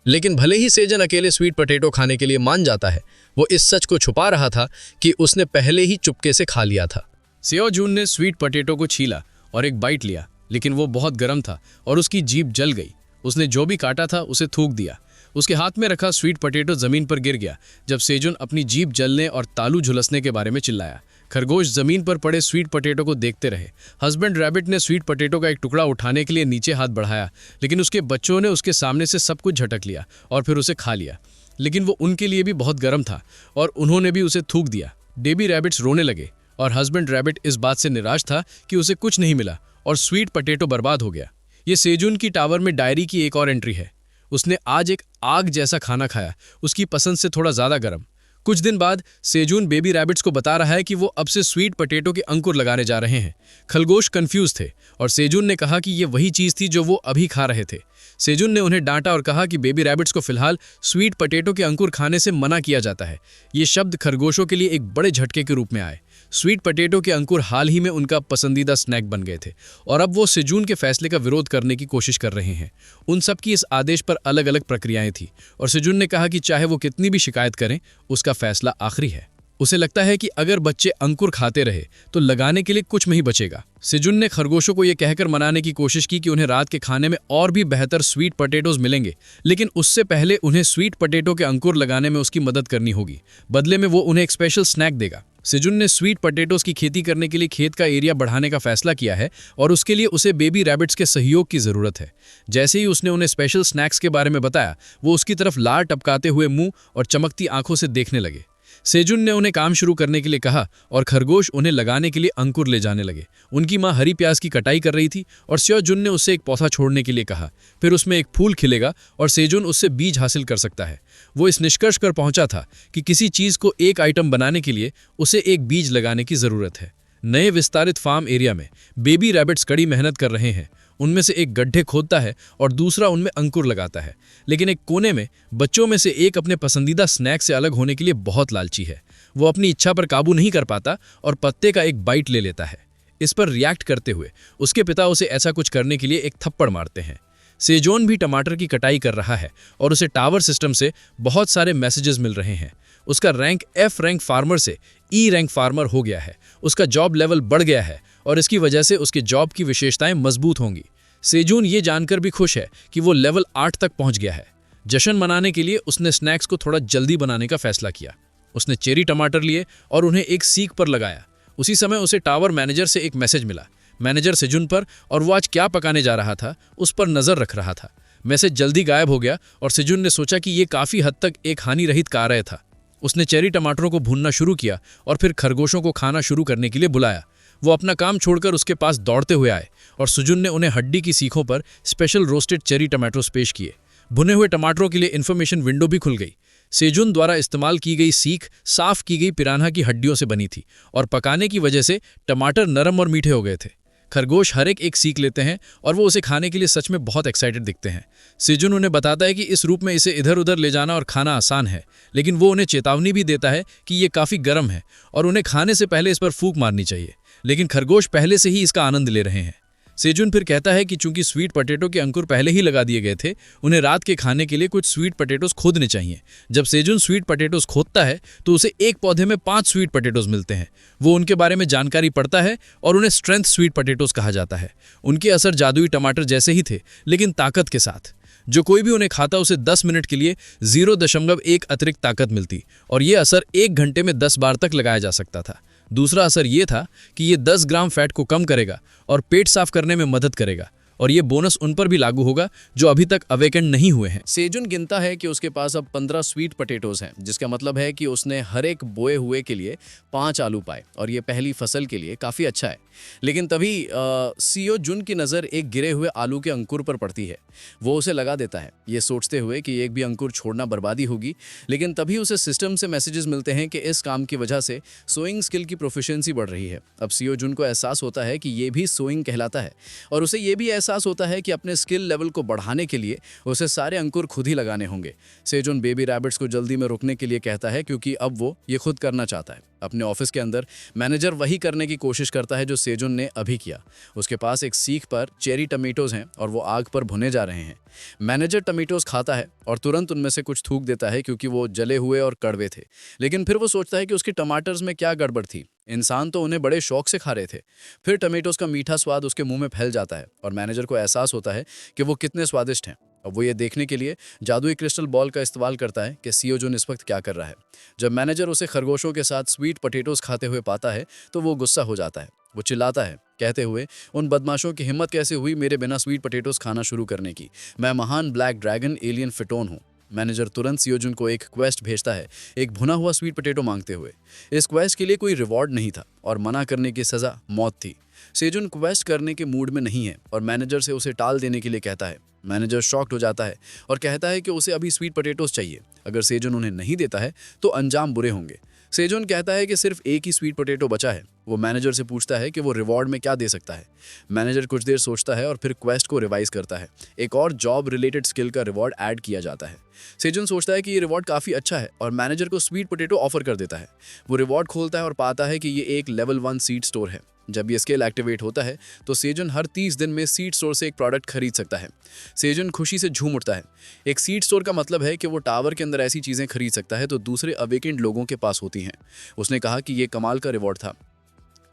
लेकिन भले ही सेओजुन अकेले स्वीट पोटैटो खाने के लिए मान जाता है, वो इस सच को छुपा रहा था कि उसने पहले ही चुपके से खा लिया था। सेओजुन ने स्वीट पोटैटो को छीला और एक बाइट लिया, लेकिन वो बहुत गर्म था और उसकी जीभ जल गई। उसने जो भी काटा था उसे थूक दिया। उसके हाथ में रखा स्वीट पोटैटो जमीन पर गिर गया जब सेओजुन अपनी जीभ जलने और तालू झुलसने के बारे में चिल्लाया। खरगोश जमीन पर पड़े स्वीट पोटैटो को देखते रहे। हस्बैंड रैबिट ने स्वीट पोटैटो का एक टुकड़ा उठाने के लिए नीचे हाथ बढ़ाया, लेकिन उसके बच्चों ने उसके सामने से सब कुछ झटक लिया और फिर उसे खा लिया। लेकिन वो उनके लिए भी बहुत गर्म था और उन्होंने भी उसे थूक दिया। बेबी रैबिट्स रोने लगे और हस्बैंड रैबिट इस बात से निराश था कि उसे कुछ नहीं मिला और स्वीट पोटैटो बर्बाद हो गया। ये सेओजुन की टावर में डायरी की एक और एंट्री है। उसने आज एक आग जैसा खाना खाया, उसकी पसंद से थोड़ा ज़्यादा गर्म। कुछ दिन बाद सेओजुन बेबी रैबिट्स को बता रहा है कि वो अब से स्वीट पोटैटो के अंकुर लगाने जा रहे हैं। खरगोश कंफ्यूज थे और सेओजुन ने कहा कि ये वही चीज़ थी जो वो अभी खा रहे थे। सेओजुन ने उन्हें डांटा और कहा कि बेबी रैबिट्स को फिलहाल स्वीट पोटैटो के अंकुर खाने से मना किया जाता है। ये शब्द खरगोशों के लिए एक बड़े झटके के रूप में आए। स्वीट पोटैटो के अंकुर हाल ही में उनका पसंदीदा स्नैक बन गए थे और अब वो सेओजुन के फैसले का विरोध करने की कोशिश कर रहे हैं। उन सब की इस आदेश पर अलग अलग प्रक्रियाएं थी और सेओजुन ने कहा कि चाहे वो कितनी भी शिकायत करें, उसका फैसला आखिरी है। उसे लगता है कि अगर बच्चे अंकुर खाते रहे तो लगाने के लिए कुछ नहीं बचेगा। सेओजुन ने खरगोशों को यह कहकर मनाने की कोशिश की कि उन्हें रात के खाने में और भी बेहतर स्वीट पोटैटोज मिलेंगे, लेकिन उससे पहले उन्हें स्वीट पोटैटो के अंकुर लगाने में उसकी मदद करनी होगी। बदले में वो उन्हें एक स्पेशल स्नैक देगा। सेओजुन ने स्वीट पोटैटोज की खेती करने के लिए खेत का एरिया बढ़ाने का फैसला किया है और उसके लिए उसे बेबी रैबिट्स के सहयोग की ज़रूरत है। जैसे ही उसने उन्हें स्पेशल स्नैक्स के बारे में बताया, वो उसकी तरफ लार टपकाते हुए मुंह और चमकती आंखों से देखने लगे। सेओजुन ने उन्हें काम शुरू करने के लिए कहा और खरगोश उन्हें लगाने के लिए अंकुर ले जाने लगे। उनकी माँ हरी प्याज की कटाई कर रही थी और सेओजुन ने उससे एक पौधा छोड़ने के लिए कहा। फिर उसमें एक फूल खिलेगा और सेओजुन उससे बीज हासिल कर सकता है। वो इस निष्कर्ष पर पहुंचा था कि किसी चीज़ को एक आइटम बनाने के लिए उसे एक बीज लगाने की ज़रूरत है। नए विस्तारित फार्म एरिया में बेबी रैबिट्स कड़ी मेहनत कर रहे हैं। उनमें से एक गड्ढे खोदता है और दूसरा उनमें अंकुर लगाता है, लेकिन एक कोने में बच्चों में से एक अपने पसंदीदा स्नैक से अलग होने के लिए बहुत लालची है। वो अपनी इच्छा पर काबू नहीं कर पाता और पत्ते का एक बाइट ले लेता है। इस पर रिएक्ट करते हुए उसके पिता उसे ऐसा कुछ करने के लिए एक थप्पड़ मारते हैं। सेओजुन भी टमाटर की कटाई कर रहा है और उसे टावर सिस्टम से बहुत सारे मैसेजेस मिल रहे हैं। उसका रैंक F रैंक फार्मर से E रैंक फार्मर हो गया है। उसका जॉब लेवल बढ़ गया है और इसकी वजह से उसके जॉब की विशेषताएं मजबूत होंगी। सेओजुन ये जानकर भी खुश है कि वो लेवल 8 तक पहुंच गया है। जश्न मनाने के लिए उसने स्नैक्स को थोड़ा जल्दी बनाने का फैसला किया। उसने चेरी टमाटर लिए और उन्हें एक सीख पर लगाया। उसी समय उसे टावर मैनेजर से एक मैसेज मिला। मैनेजर सेजुन पर, और वो आज क्या पकाने जा रहा था उस पर नजर रख रहा था। मैसेज जल्दी गायब हो गया और सेजुन ने सोचा कि ये काफी हद तक एक हानि रहित कार्य था। उसने चेरी टमाटरों को भूनना शुरू किया और फिर खरगोशों को खाना शुरू करने के लिए बुलाया। वो अपना काम छोड़कर उसके पास दौड़ते हुए आए और सुजुन ने उन्हें हड्डी की सीखों पर स्पेशल रोस्टेड चेरी टमाटोस पेश किए। भुने हुए टमाटरों के लिए इन्फॉर्मेशन विंडो भी खुल गई। सेजुन द्वारा इस्तेमाल की गई सीख साफ की गई पिरान्हा की हड्डियों से बनी थी और पकाने की वजह से टमाटर नरम और मीठे हो गए थे। खरगोश हर एक सीख लेते हैं और वो उसे खाने के लिए सच में बहुत एक्साइटेड दिखते हैं। सेजुन उन्हें बताता है कि इस रूप में इसे इधर उधर ले जाना और खाना आसान है, लेकिन वो उन्हें चेतावनी भी देता है कि ये काफ़ी गर्म है और उन्हें खाने से पहले इस पर फूंक मारनी चाहिए। लेकिन खरगोश पहले से ही इसका आनंद ले रहे हैं। सेजुन फिर कहता है कि चूंकि स्वीट पोटैटो के अंकुर पहले ही लगा दिए गए थे, उन्हें रात के खाने के लिए कुछ स्वीट पोटैटोस खोदने चाहिए। जब सेजुन स्वीट पोटैटोस खोदता है तो उसे एक पौधे में 5 स्वीट पोटैटोस मिलते हैं। वो उनके बारे में जानकारी पढ़ता है और उन्हें स्ट्रेंथ स्वीट पोटैटोस कहा जाता है। उनके असर जादुई टमाटर जैसे ही थे, लेकिन ताकत के साथ। जो कोई भी उन्हें खाता उसे 10 मिनट के लिए 0.1 अतिरिक्त ताकत मिलती और ये असर 1 घंटे में 10 बार तक लगाया जा सकता था। दूसरा असर ये था कि ये 10 ग्राम फैट को कम करेगा और पेट साफ करने में मदद करेगा, और ये बोनस उन पर भी लागू होगा जो अभी तक अवेकन नहीं हुए हैं। सेजुन गिनता है कि उसके पास अब 15 स्वीट पोटैटोस हैं, जिसका मतलब है कि उसने हर एक बोए हुए के लिए 5 आलू पाए और ये पहली फसल के लिए काफ़ी अच्छा है। लेकिन तभी सीओ जुन की नज़र एक गिरे हुए आलू के अंकुर पर पड़ती है। वो उसे लगा देता है, ये सोचते हुए कि एक भी अंकुर छोड़ना बर्बादी होगी। लेकिन तभी उसे सिस्टम से मैसेजेस मिलते हैं कि इस काम की वजह से सोइंग स्किल की प्रोफिशिएंसी बढ़ रही है। अब सीओ जुन को एहसास होता है कि ये भी सोइंग कहलाता है और उसे ये भी एहसास होता है कि अपने स्किल लेवल को बढ़ाने के लिए उसे सारे अंकुर खुद ही लगाने होंगे। सेजुन बेबी रैबिट्स को जल्दी में रुकने के लिए कहता है क्योंकि अब वो ये खुद करना चाहता है। अपने ऑफिस के अंदर मैनेजर वही करने की कोशिश करता है जो सेजुन ने अभी किया। उसके पास एक सीख पर चेरी टमेटोज हैं और वो आग पर भुने जा रहे हैं। मैनेजर टमेटोज खाता है और तुरंत उनमें से कुछ थूक देता है क्योंकि वो जले हुए और कड़वे थे। लेकिन फिर वो सोचता है कि उसके टमाटर्स में क्या गड़बड़ थी। इंसान तो उन्हें बड़े शौक से खा रहे थे। फिर टमेटोज का मीठा स्वाद उसके मुंह में फैल जाता है और मैनेजर को एहसास होता है कि वो कितने स्वादिष्ट हैं। अब वो ये देखने के लिए जादुई क्रिस्टल बॉल का इस्तेमाल करता है कि सीओ जुन इस वक्त क्या कर रहा है। जब मैनेजर उसे खरगोशों के साथ स्वीट पोटैटोज खाते हुए पाता है तो वो गुस्सा हो जाता है। वो चिल्लाता है कहते हुए, उन बदमाशों की हिम्मत कैसे हुई मेरे बिना स्वीट पोटैटोज खाना शुरू करने की। मैं महान ब्लैक ड्रैगन एलियन फिटोन हूँ। मैनेजर तुरंत सीओ जुन को एक क्वेस्ट भेजता है, एक भुना हुआ स्वीट पोटैटो मांगते हुए। इस क्वेस्ट के लिए कोई रिवॉर्ड नहीं था और मना करने की सज़ा मौत थी। सेजुन क्वेस्ट करने के मूड में नहीं है और मैनेजर से उसे टाल देने के लिए कहता है। मैनेजर शॉक्ड हो जाता है और कहता है कि उसे अभी स्वीट पोटैटोज चाहिए। अगर सेजुन उन्हें नहीं देता है तो अंजाम बुरे होंगे। सेजुन कहता है कि सिर्फ एक ही स्वीट पोटैटो बचा है। वो मैनेजर से पूछता है कि वो रिवॉर्ड में क्या दे सकता है। मैनेजर कुछ देर सोचता है और फिर क्वेस्ट को रिवाइज करता है। एक और जॉब रिलेटेड स्किल का रिवॉर्ड ऐड किया जाता है। सेजुन सोचता है कि ये रिवॉर्ड काफ़ी अच्छा है और मैनेजर को स्वीट पोटैटो ऑफर कर देता है। वो रिवॉर्ड खोलता है और पाता है कि ये एक लेवल 1 सीड स्टोर है। जब ये स्केल एक्टिवेट होता है तो सेजुन हर 30 दिन में सीड स्टोर से एक प्रोडक्ट खरीद सकता है। सेजुन खुशी से झूम उठता है। एक सीड स्टोर का मतलब है कि वो टावर के अंदर ऐसी चीज़ें खरीद सकता है तो दूसरे अवेकेंड लोगों के पास होती हैं। उसने कहा कि ये कमाल का रिवॉर्ड था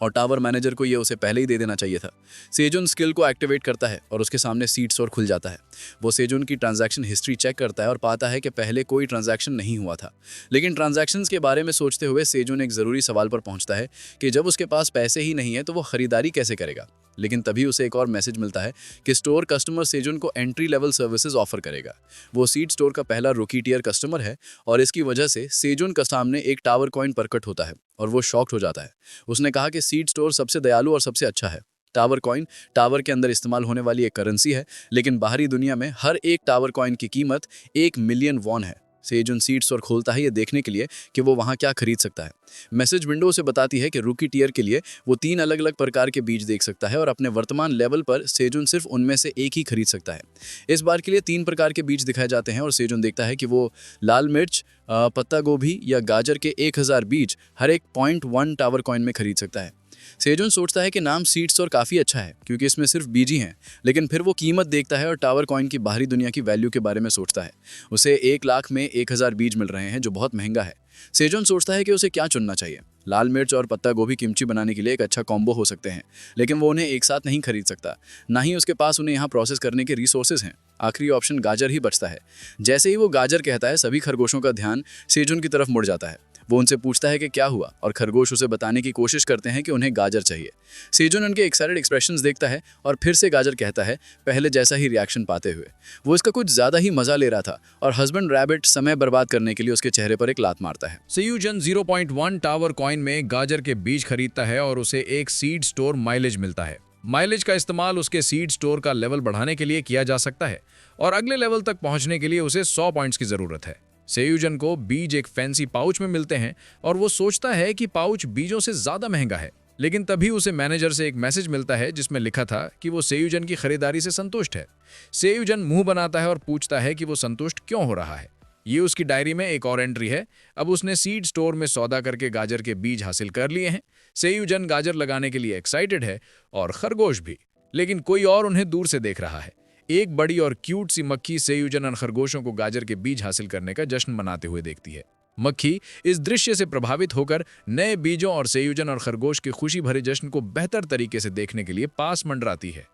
और टावर मैनेजर को ये उसे पहले ही दे देना चाहिए था। सेजुन स्किल को एक्टिवेट करता है और उसके सामने सीड स्टोर खुल जाता है। वो सेजुन की ट्रांजैक्शन हिस्ट्री चेक करता है और पाता है कि पहले कोई ट्रांजैक्शन नहीं हुआ था। लेकिन ट्रांजैक्शंस के बारे में सोचते हुए सेजुन एक ज़रूरी सवाल पर पहुंचता है कि जब उसके पास पैसे ही नहीं है तो वो खरीदारी कैसे करेगा। लेकिन तभी उसे एक और मैसेज मिलता है कि स्टोर कस्टमर सेजुन को एंट्री लेवल सर्विसेज ऑफर करेगा। वो सीड स्टोर का पहला रुकी टियर कस्टमर है और इसकी वजह से सेजुन का सामने एक टावर कॉइन प्रकट होता है और वो शॉक्ड हो जाता है। उसने कहा कि सीड स्टोर सबसे दयालु और सबसे अच्छा है। टावर कॉइन टावर के अंदर इस्तेमाल होने वाली एक करेंसी है, लेकिन बाहरी दुनिया में हर एक टावर कॉइन की कीमत 1 मिलियन वॉन है। सेजुन सीड स्टोर खोलता है ये देखने के लिए कि वो वहाँ क्या खरीद सकता है। मैसेज विंडो उसे बताती है कि रुकी टियर के लिए वो 3 अलग अलग प्रकार के बीज देख सकता है और अपने वर्तमान लेवल पर सेजुन सिर्फ उनमें से एक ही खरीद सकता है। इस बार के लिए 3 प्रकार के बीज दिखाए जाते हैं और सेजुन देखता है कि वो लाल मिर्च, पत्ता गोभी या गाजर के 1000 बीज हर एक 0.1 टावर कॉइन में खरीद सकता है। सेजुन सोचता है कि नाम सीड स्टोर काफ़ी अच्छा है क्योंकि इसमें सिर्फ बीज ही हैं, लेकिन फिर वो कीमत देखता है और टावर कॉइन की बाहरी दुनिया की वैल्यू के बारे में सोचता है। उसे 1 लाख में 1000 बीज मिल रहे हैं जो बहुत महंगा है। सेजुन सोचता है कि उसे क्या चुनना चाहिए, लाल मिर्च और पत्ता गोभी किमची बनाने के लिए एक अच्छा कॉम्बो हो सकते हैं, लेकिन वो उन्हें एक साथ नहीं खरीद सकता, ना ही उसके पास उन्हें यहाँ प्रोसेस करने के रिसोर्सेज हैं। आखिरी ऑप्शन गाजर ही बचता है। जैसे ही वो गाजर कहता है, सभी खरगोशों का ध्यान सेजुन की तरफ मुड़ जाता है। वो उनसे पूछता है कि क्या हुआ, और खरगोश उसे बताने की कोशिश करते हैं कि उन्हें गाजर चाहिए। सेजुन उनके एक्साइटेड एक्सप्रेशंस देखता है और फिर से गाजर कहता है, पहले जैसा ही रिएक्शन पाते हुए। वो इसका कुछ ज़्यादा ही मज़ा ले रहा था और हस्बैंड रैबिट समय बर्बाद करने के लिए उसके चेहरे पर एक लात मारता है। सेयुजन 0.1 टावर कॉइन में गाजर के बीज खरीदता है और उसे एक सीड स्टोर माइलेज मिलता है। माइलेज का इस्तेमाल उसके सीड स्टोर का लेवल बढ़ाने के लिए किया जा सकता है और अगले लेवल तक पहुंचने के लिए उसे 100 पॉइंट्स की जरूरत है। सेयुजन को बीज एक फैंसी पाउच में मिलते हैं और वो सोचता है कि पाउच बीजों से ज्यादा महंगा है, लेकिन तभी उसे मैनेजर से एक मैसेज मिलता है जिसमें लिखा था कि वो सेयुजन की खरीदारी से संतुष्ट है। सेयुजन मुंह बनाता है और पूछता है कि वो संतुष्ट क्यों हो रहा है। ये उसकी डायरी में एक और एंट्री है। अब उसने सीड स्टोर में सौदा करके गाजर के बीज हासिल कर लिए हैं। सेयुजन गाजर लगाने के लिए एक्साइटेड है और खरगोश भी, लेकिन कोई और उन्हें दूर से देख रहा है। एक बड़ी और क्यूट सी मक्खी सेयुजन और खरगोशों को गाजर के बीज हासिल करने का जश्न मनाते हुए देखती है। मक्खी इस दृश्य से प्रभावित होकर नए बीजों और सेयुजन और खरगोश के खुशी भरे जश्न को बेहतर तरीके से देखने के लिए पास मंडराती है।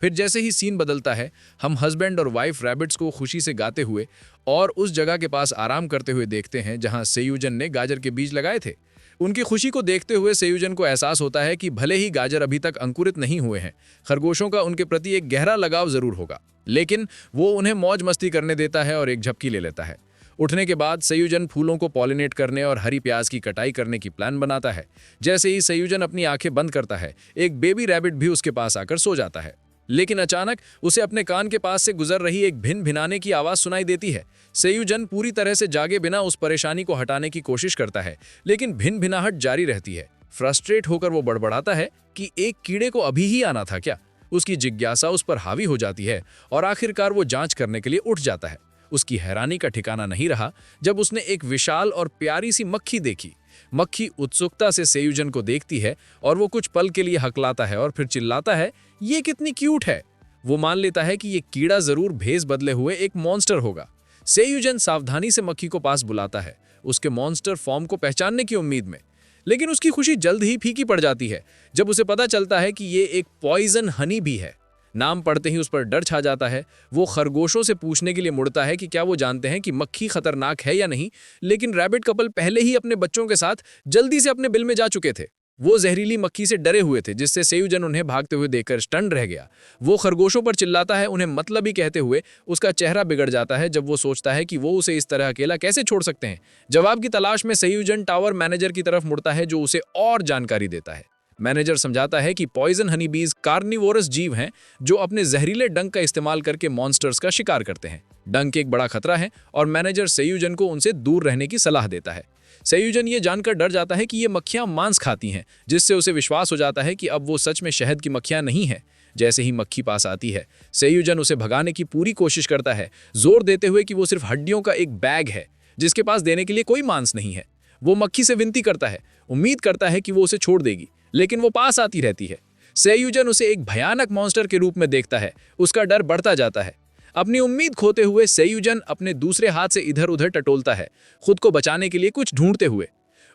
फिर जैसे ही सीन बदलता है, हम हस्बैंड और वाइफ रैबिट्स को खुशी से गाते हुए और उस जगह के पास आराम करते हुए देखते हैं जहां सेयुजन ने गाजर के बीज लगाए थे। उनकी खुशी को देखते हुए सेयुजन को एहसास होता है कि भले ही गाजर अभी तक अंकुरित नहीं हुए हैं, खरगोशों का उनके प्रति एक गहरा लगाव जरूर होगा, लेकिन वो उन्हें मौज मस्ती करने देता है और एक झपकी ले लेता है। उठने के बाद सेयुजन फूलों को पॉलिनेट करने और हरी प्याज की कटाई करने की प्लान बनाता है। जैसे ही सेयुजन अपनी आंखें बंद करता है, एक बेबी रैबिट भी उसके पास आकर सो जाता है, लेकिन अचानक उसे अपने कान के पास से गुजर रही एक भिन भिनाने की आवाज सुनाई देती है। सेयुजन पूरी तरह से जागे बिना उस परेशानी को हटाने की कोशिश करता है, लेकिन भिन भिनाहट जारी रहती है। फ्रस्ट्रेट होकर वो बड़बड़ाता है कि एक कीड़े को अभी ही आना था क्या। उसकी जिज्ञासा उस पर हावी हो जाती है और आखिरकार वो जांच करने के लिए उठ जाता है। उसकी हैरानी का ठिकाना नहीं रहा जब उसने एक विशाल और प्यारी सी मक्खी देखी। मक्खी उत्सुकता से सेयुजन को देखती है और वो कुछ पल के लिए हकलाता है और फिर चिल्लाता है, ये कितनी क्यूट है। वो मान लेता है कि ये कीड़ा जरूर भेस बदले हुए एक मॉन्स्टर होगा। सेयुजन सावधानी से मक्खी को पास बुलाता है, उसके मॉन्स्टर फॉर्म को पहचानने की उम्मीद में, लेकिन उसकी खुशी जल्द ही फीकी पड़ जाती है जब उसे पता चलता है कि ये एक पॉइजन हनी बी है। नाम पढ़ते ही उस पर डर छा जाता है। वो खरगोशों से पूछने के लिए मुड़ता है कि क्या वो जानते हैं कि मक्खी खतरनाक है या नहीं, लेकिन रैबिट कपल पहले ही अपने बच्चों के साथ जल्दी से अपने बिल में जा चुके थे। वो जहरीली मक्खी से डरे हुए थे, जिससे सेयुजन उन्हें भागते हुए देखकर स्टन रह गया। वो खरगोशों पर चिल्लाता है, उन्हें मतलबी कहते हुए। उसका चेहरा बिगड़ जाता है जब वो सोचता है कि वो उसे इस तरह अकेला कैसे छोड़ सकते हैं। जवाब की तलाश में सेयुजन टावर मैनेजर की तरफ मुड़ता है, जो उसे और जानकारी देता है। मैनेजर समझाता है कि पॉइजन हनी बीज कार्निवोरस जीव हैं जो अपने जहरीले डंक का इस्तेमाल करके मॉन्स्टर्स का शिकार करते हैं। डंक एक बड़ा खतरा है और मैनेजर सेयुजन को उनसे दूर रहने की सलाह देता है। सेयुजन ये जानकर डर जाता है कि ये मक्खियां मांस खाती हैं, जिससे उसे विश्वास हो जाता है कि अब वो सच में शहद की मक्खियां नहीं हैं। जैसे ही मक्खी पास आती है, सेयुजन उसे भगाने की पूरी कोशिश करता है, जोर देते हुए कि वो सिर्फ हड्डियों का एक बैग है जिसके पास देने के लिए कोई मांस नहीं है। वो मक्खी से विनती करता है, उम्मीद करता है कि वो उसे छोड़ देगी, लेकिन वो पास आती रहती है। सेयुजन उसे एक भयानक मॉन्स्टर के रूप में देखता है। उसका डर बढ़ता जाता है। अपनी उम्मीद खोते हुए सेयुजन अपने दूसरे हाथ से इधर उधर टटोलता है, खुद को बचाने के लिए कुछ ढूंढते हुए।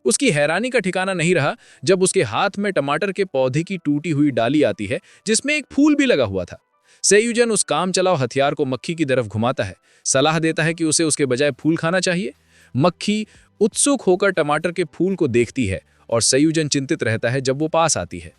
उसकी हैरानी का ठिकाना नहीं रहा जब उसके हाथ में टमाटर के पौधे की टूटी हुई डाली आती है, जिसमें एक फूल भी लगा हुआ था। सेयुजन उस काम चलाओ हथियार को मक्खी की तरफ घुमाता है, सलाह देता है कि उसे उसके बजाय फूल खाना चाहिए। मक्खी उत्सुक होकर टमाटर के फूल को देखती है और सेयुजन चिंतित रहता है जब वो पास आती है।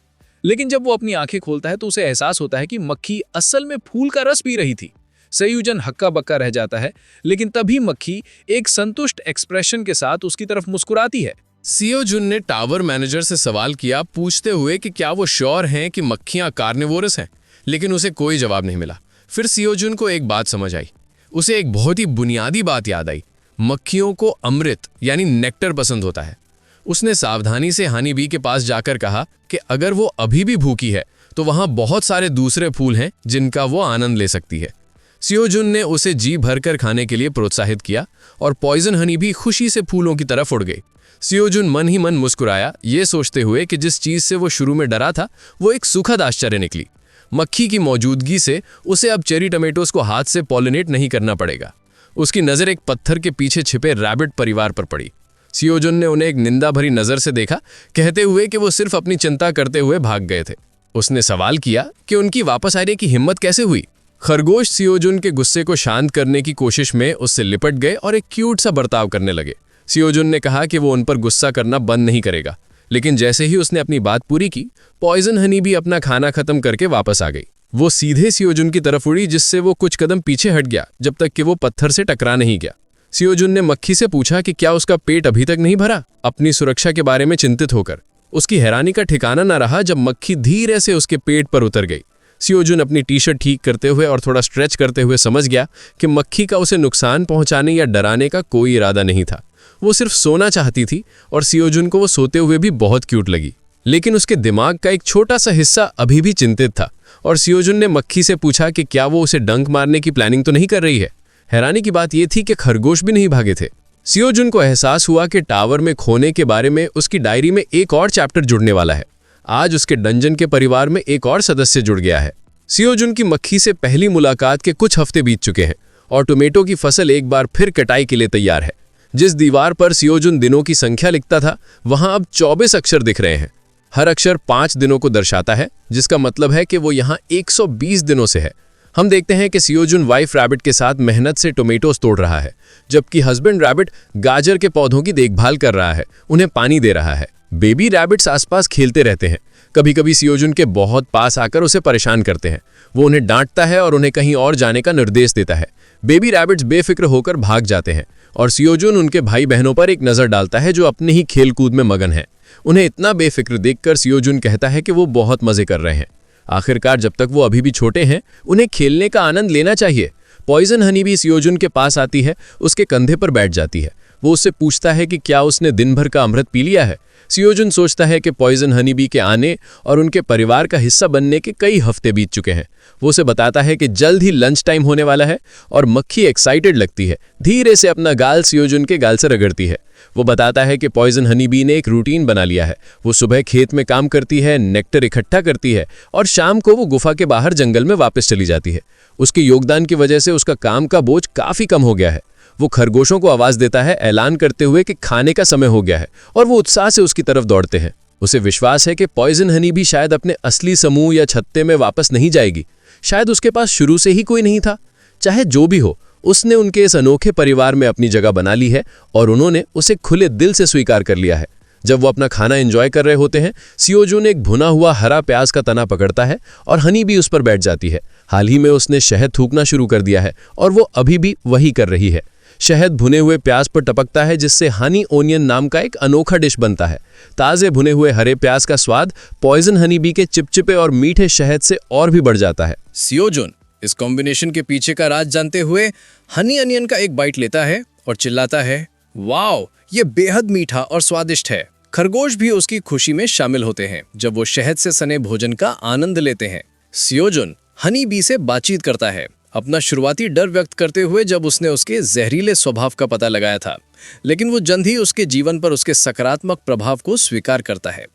लेकिन जब वो अपनी आंखें खोलता है तो उसे एहसास होता है कि मक्खी असल में फूल का रस पी रही थी। सेयुजन हक्का बक्का रह जाता है, लेकिन तभी मक्खी एक संतुष्ट एक्सप्रेशन के साथ उसकी तरफ मुस्कुराती है। सेयुजन ने टावर मैनेजर से सवाल किया, पूछते हुए कि क्या वो श्योर हैं कि मक्खियां कार्निवोरस हैं, लेकिन उसे कोई जवाब नहीं मिला। फिर सेयुजन को एक बात समझ आई। उसे एक बहुत ही बुनियादी बात याद आई। मक्खियों को अमृत यानी नेक्टर पसंद होता है। उसने सावधानी से हनी बी के पास जाकर कहा कि अगर वो अभी भी भूखी है तो वहां बहुत सारे दूसरे फूल हैं जिनका वो आनंद ले सकती है। सेयुजन ने उसे जी भरकर खाने के लिए प्रोत्साहित किया और पॉइजन हनी भी खुशी से फूलों की तरफ उड़ गई। सेयुजन मन ही मन मुस्कुराया, ये सोचते हुए कि जिस चीज से वो शुरू में डरा था वो एक सुखद आश्चर्य निकली। मक्खी की मौजूदगी से उसे अब चेरी टमेटोज को हाथ से पॉलिनेट नहीं करना पड़ेगा। उसकी नज़र एक पत्थर के पीछे छिपे रैबिट परिवार पर पड़ी। सियोजुन ने उन्हें एक निंदा भरी नजर से देखा, कहते हुए कि वो सिर्फ अपनी चिंता करते हुए भाग गए थे। उसने सवाल किया कि उनकी वापस आने की हिम्मत कैसे हुई। खरगोश सियोजुन के गुस्से को शांत करने की कोशिश में उससे लिपट गए और एक क्यूट सा बर्ताव करने लगे। सियोजुन ने कहा कि वो उन पर गुस्सा करना बंद नहीं करेगा, लेकिन जैसे ही उसने अपनी बात पूरी की, पॉइजन हनी भी अपना खाना खत्म करके वापस आ गई। वो सीधे सियोजुन की तरफ उड़ी, जिससे वो कुछ कदम पीछे हट गया जब तक कि वो पत्थर से टकरा नहीं गया। सियोजुन ने मक्खी से पूछा कि क्या उसका पेट अभी तक नहीं भरा। अपनी सुरक्षा के बारे में चिंतित होकर उसकी हैरानी का ठिकाना न रहा जब मक्खी धीरे से उसके पेट पर उतर गई। सियोजुन अपनी टी शर्ट ठीक करते हुए और थोड़ा स्ट्रेच करते हुए समझ गया कि मक्खी का उसे नुकसान पहुंचाने या डराने का कोई इरादा नहीं था। वो सिर्फ सोना चाहती थी और सियोजुन को वो सोते हुए भी बहुत क्यूट लगी। लेकिन उसके दिमाग का एक छोटा सा हिस्सा अभी भी चिंतित था और सियोजुन ने मक्खी से पूछा कि क्या वो उसे डंक मारने की प्लानिंग तो नहीं कर रही है। हैरानी की बात यह थी कि खरगोश भी नहीं भागे थे। सियोजुन को एहसास हुआ कि टावर में खोने के बारे में उसकी डायरी में एक और चैप्टर जुड़ने वाला है। आज उसके डंजन के परिवार में एक और सदस्य जुड़ गया है। सियोजुन की मक्खी से पहली मुलाकात के कुछ हफ्ते बीत चुके हैं और टोमेटो की फसल एक बार फिर कटाई के लिए तैयार है। जिस दीवार पर सियोजुन दिनों की संख्या लिखता था, वहां अब 24 अक्षर दिख रहे हैं। हर अक्षर 5 दिनों को दर्शाता है, जिसका मतलब है कि वो यहाँ 120 दिनों से है। हम देखते हैं कि सियोजुन वाइफ रैबिट के साथ मेहनत से टोमेटोस तोड़ रहा है, जबकि हस्बैंड रैबिट गाजर के पौधों की देखभाल कर रहा है, उन्हें पानी दे रहा है। बेबी रैबिट्स आसपास खेलते रहते हैं। कभी कभी सियोजुन के बहुत पास आकर उसे परेशान करते हैं। वो उन्हें डांटता है और उन्हें कहीं और जाने का निर्देश देता है। बेबी रैबिट्स बेफिक्र होकर भाग जाते हैं और सियोजुन उनके भाई बहनों पर एक नज़र डालता है जो अपने ही खेल कूद में मगन है। उन्हें इतना बेफिक्र देखकर सियोजुन कहता है कि वो बहुत मजे कर रहे हैं। आखिरकार जब तक वो अभी भी छोटे हैं, उन्हें खेलने का आनंद लेना चाहिए। पॉइजन हनी भी सियोजुन के पास आती है, उसके कंधे पर बैठ जाती है। वो उससे पूछता है कि क्या उसने दिन भर का अमृत पी लिया है। सियोजुन सोचता है कि पॉइजन हनी बी के आने और उनके परिवार का हिस्सा बनने के कई हफ्ते बीत चुके हैं। वो उसे बताता है कि जल्द ही लंच टाइम होने वाला है और मक्खी एक्साइटेड लगती है। धीरे से अपना गाल सियोजुन के गाल से रगड़ती है। वो बताता है कि पॉइजन हनी बी ने एक रूटीन बना लिया है। वो सुबह खेत में काम करती है, नेक्टर इकट्ठा करती है और शाम को वो गुफा के बाहर जंगल में वापस चली जाती है। उसके योगदान की वजह से उसका काम का बोझ काफी कम हो गया है। वो खरगोशों को आवाज देता है, ऐलान करते हुए कि खाने का समय हो गया है, और वो उत्साह से उसकी तरफ दौड़ते हैं। उसे विश्वास है कि पॉइजन हनी भी शायद अपने असली समूह या छत्ते में वापस नहीं जाएगी। शायद उसके पास शुरू से ही कोई नहीं था। चाहे जो भी हो, उसने उनके इस अनोखे परिवार में अपनी जगह बना ली है और उन्होंने उसे खुले दिल से स्वीकार कर लिया है। जब वो अपना खाना एंजॉय कर रहे होते हैं, सियोजुन एक भुना हुआ हरा प्याज का तना पकड़ता है और हनी भी उस पर बैठ जाती है। हाल ही में उसने शहद थूकना शुरू कर दिया है और वो अभी भी वही कर रही है। शहद भुने हुए प्याज पर टपकता है, जिससे हनी ओनियन नाम का एक अनोखा डिश बनता है। ताजे भुने हुए हरे प्याज का स्वाद पॉइजन हनी बी के चिपचिपे और मीठे शहद से और भी बढ़ जाता है। सियोजुन इस कॉम्बिनेशन के पीछे का राज जानते हुए हनी अनियन का एक बाइट लेता है और चिल्लाता है, वाओ, ये बेहद मीठा और स्वादिष्ट है। खरगोश भी उसकी खुशी में शामिल होते हैं जब वो शहद से सने भोजन का आनंद लेते हैं। सियोजुन हनी बी से बातचीत करता है, अपना शुरुआती डर व्यक्त करते हुए जब उसने उसके जहरीले स्वभाव का पता लगाया था, लेकिन वो जल्द ही उसके जीवन पर उसके सकारात्मक प्रभाव को स्वीकार करता है।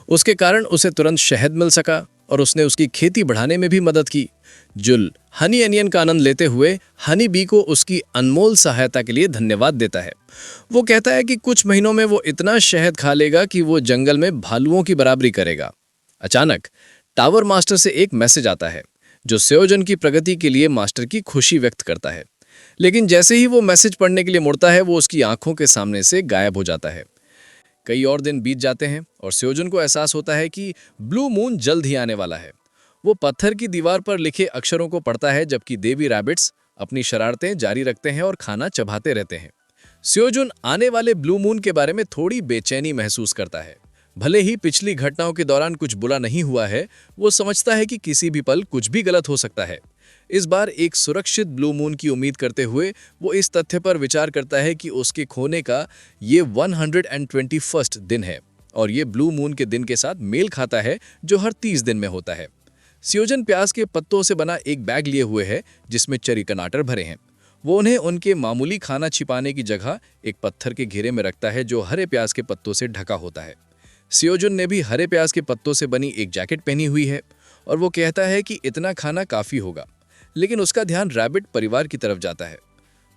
उसके कारण उसे तुरंत शहद मिल सका और उसने उसकी खेती बढ़ाने में भी मदद की। जुल हनी अनियन का आनंद लेते हुए हनी बी को उसकी अनमोल सहायता के लिए धन्यवाद देता है। वो कहता है कि कुछ महीनों में वो इतना शहद खा लेगा कि वो जंगल में भालुओं की बराबरी करेगा। अचानक टावर मास्टर से एक मैसेज आता है जो सियोजुन की प्रगति के लिए मास्टर की खुशी व्यक्त करता है, लेकिन जैसे ही वो मैसेज पढ़ने के लिए मुड़ता है, वो उसकी आंखों के सामने से गायब हो जाता है। कई और दिन बीत जाते हैं और सियोजुन को एहसास होता है कि ब्लू मून जल्द ही आने वाला है। वो पत्थर की दीवार पर लिखे अक्षरों को पढ़ता है, जबकि देवी रैबिट्स अपनी शरारतें जारी रखते हैं और खाना चबाते रहते हैं। सियोजुन आने वाले ब्लू मून के बारे में थोड़ी बेचैनी महसूस करता है। भले ही पिछली घटनाओं के दौरान कुछ बुरा नहीं हुआ है, वो समझता है कि किसी भी पल कुछ भी गलत हो सकता है। इस बार एक सुरक्षित ब्लू मून की उम्मीद करते हुए वो इस तथ्य पर विचार करता है कि उसके खोने का ये 121वां दिन है और ये ब्लू मून के दिन के साथ मेल खाता है जो हर 30 दिन में होता है। सियोजुन प्याज के पत्तों से बना एक बैग लिए हुए है जिसमें चेरी टमाटर भरे हैं। वो उन्हें उनके मामूली खाना छिपाने की जगह एक पत्थर के घेरे में रखता है जो हरे प्याज के पत्तों से ढका होता है। सियोजुन ने भी हरे प्याज के पत्तों से बनी एक जैकेट पहनी हुई है और वो कहता है कि इतना खाना काफी होगा, लेकिन उसका ध्यान रैबिट परिवार की तरफ जाता है।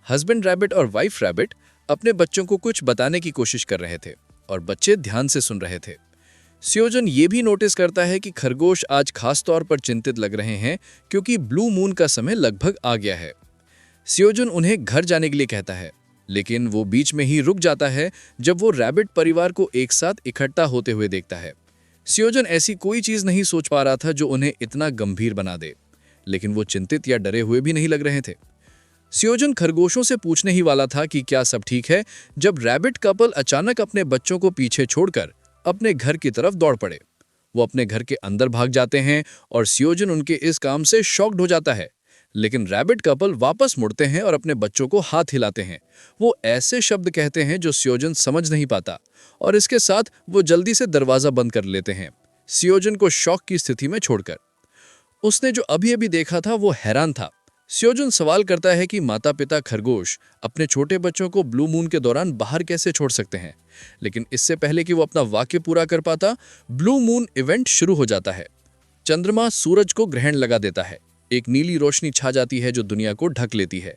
हस्बैंड रैबिट और वाइफ रैबिट अपने बच्चों को कुछ बताने की कोशिश कर रहे थे और बच्चे ध्यान से सुन रहे थे। सेओजुन ये भी नोटिस करता है कि खरगोश आज खास तौर पर चिंतित लग रहे हैं क्योंकि ब्लू मून का समय लगभग आ गया है। सेओजुन उन्हें घर जाने के लिए कहता है, लेकिन वो बीच में ही रुक जाता है जब वो रैबिट परिवार को एक साथ इकट्ठा होते हुए देखता है। सेओजुन ऐसी कोई चीज नहीं सोच पा रहा था जो उन्हें इतना गंभीर बना दे, लेकिन वो चिंतित या डरे हुए भी नहीं लग रहे थे। सेओजुन खरगोशों से पूछने ही वाला था कि क्या सब ठीक है, जब रैबिट कपल अचानक अपने बच्चों को पीछे छोड़कर अपने घर की तरफ दौड़ पड़े। वो अपने घर के अंदर भाग जाते हैं और सेओजुन उनके इस काम से शॉक्ड हो जाता है। लेकिन रैबिट कपल वापस मुड़ते हैं और अपने बच्चों को हाथ हिलाते हैं। वो ऐसे शब्द कहते हैं जो सेओजुन समझ नहीं पाता और इसके साथ वो जल्दी से दरवाजा बंद कर लेते हैं, सेओजुन को शॉक की स्थिति में छोड़कर। उसने जो अभी अभी देखा था वो हैरान था। सेओजुन सवाल करता है कि माता पिता खरगोश अपने छोटे बच्चों को ब्लू मून के दौरान बाहर कैसे छोड़ सकते हैं, लेकिन इससे पहले कि वो अपना वाक्य पूरा कर पाता, ब्लू मून इवेंट शुरू हो जाता है। चंद्रमा सूरज को ग्रहण लगा देता है। एक नीली रोशनी छा जाती है जो दुनिया को ढक लेती है।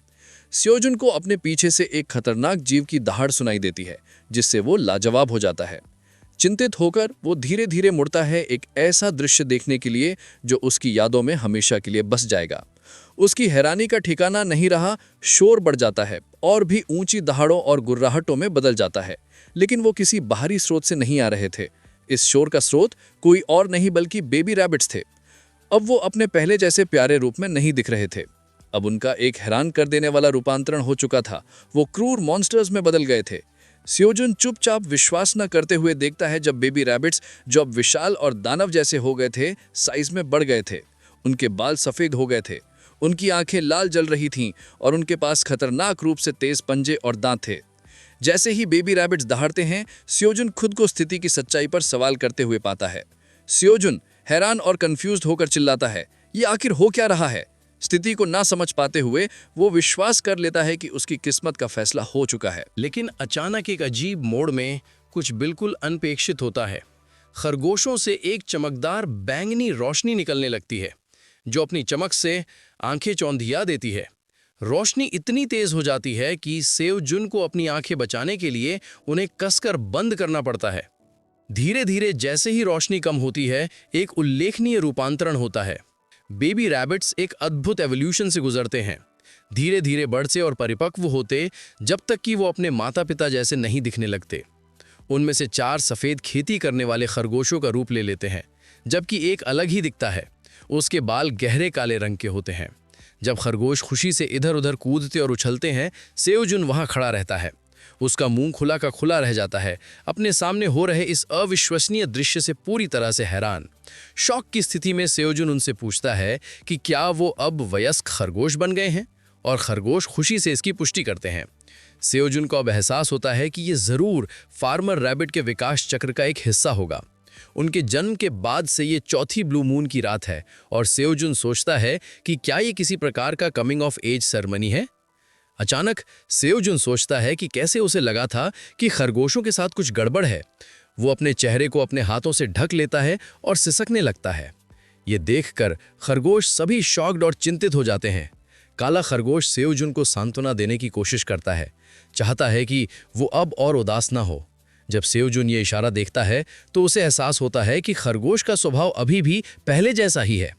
सेओजुन को अपने पीछे से एक खतरनाक जीव की दहाड़ सुनाई देती है, जिससे वो लाजवाब हो जाता है। चिंतित होकर वो धीरे धीरे मुड़ता है, एक ऐसा दृश्य देखने के लिए जो उसकी यादों में हमेशा के लिए बस जाएगा। उसकी हैरानी का ठिकाना नहीं रहा, शोर बढ़ जाता है और भी ऊंची दहाड़ों और गुर्राहटों में बदल जाता है, लेकिन वो किसी बाहरी स्रोत से नहीं आ रहे थे। इस शोर का स्रोत कोई और नहीं बल्कि बेबी रैबिट्स थे। अब वो अपने पहले जैसे प्यारे रूप में नहीं दिख रहे थे। अब उनका एक हैरान कर देने वाला रूपांतरण हो चुका था। वो क्रूर मॉन्स्टर्स में बदल गए थे। सेओजुन चुपचाप विश्वास न करते हुए देखता है जब बेबी रैबिट्स, जो अब विशाल और दानव जैसे हो गए थे, साइज में बढ़ गए थे। उनके बाल सफेद हो गए थे, उनकी आंखें लाल जल रही थीं और उनके पास खतरनाक रूप से तेज पंजे और दांत थे। जैसे ही बेबी रैबिट्स दहाड़ते हैं, सेओजुन खुद को स्थिति की सच्चाई पर सवाल करते हुए पाता है। सेओजुन हैरान और कंफ्यूज्ड होकर चिल्लाता है, ये आखिर हो क्या रहा है? स्थिति को ना समझ पाते हुए वो विश्वास कर लेता है कि उसकी किस्मत का फैसला हो चुका है। लेकिन अचानक एक अजीब मोड़ में कुछ बिल्कुल अनपेक्षित होता है। खरगोशों से एक चमकदार बैंगनी रोशनी निकलने लगती है, जो अपनी चमक से आंखें चौंधिया देती है। रोशनी इतनी तेज हो जाती है कि सेओजुन को अपनी आंखें बचाने के लिए उन्हें कसकर बंद करना पड़ता है। धीरे धीरे जैसे ही रोशनी कम होती है, एक उल्लेखनीय रूपांतरण होता है। बेबी रैबिट्स एक अद्भुत एवोल्यूशन से गुजरते हैं, धीरे धीरे बढ़ते और परिपक्व होते, जब तक कि वो अपने माता पिता जैसे नहीं दिखने लगते। उनमें से 4 सफ़ेद खेती करने वाले खरगोशों का रूप ले लेते हैं, जबकि एक अलग ही दिखता है। उसके बाल गहरे काले रंग के होते हैं। जब खरगोश खुशी से इधर उधर कूदते और उछलते हैं, सेओजुन वहाँ खड़ा रहता है। उसका मुंह खुला का खुला रह जाता है, अपने सामने हो रहे इस अविश्वसनीय दृश्य से पूरी तरह से हैरान। शॉक की स्थिति में सेओजुन उनसे पूछता है कि क्या वो अब वयस्क खरगोश बन गए हैं, और खरगोश खुशी से इसकी पुष्टि करते हैं। सेओजुन को अब एहसास होता है कि ये ज़रूर फार्मर रैबिट के विकास चक्र का एक हिस्सा होगा। उनके जन्म के बाद से ये चौथी ब्लू मून की रात है, और सेओजुन सोचता है कि क्या ये किसी प्रकार का कमिंग ऑफ एज सेरेमनी है। अचानक सेओजुन सोचता है कि कैसे उसे लगा था कि खरगोशों के साथ कुछ गड़बड़ है। वो अपने चेहरे को अपने हाथों से ढक लेता है और सिसकने लगता है। ये देखकर खरगोश सभी शॉक्ड और चिंतित हो जाते हैं। काला खरगोश सेओजुन को सांत्वना देने की कोशिश करता है, चाहता है कि वो अब और उदास ना हो। जब सेओजुन ये इशारा देखता है तो उसे एहसास होता है कि खरगोश का स्वभाव अभी भी पहले जैसा ही है।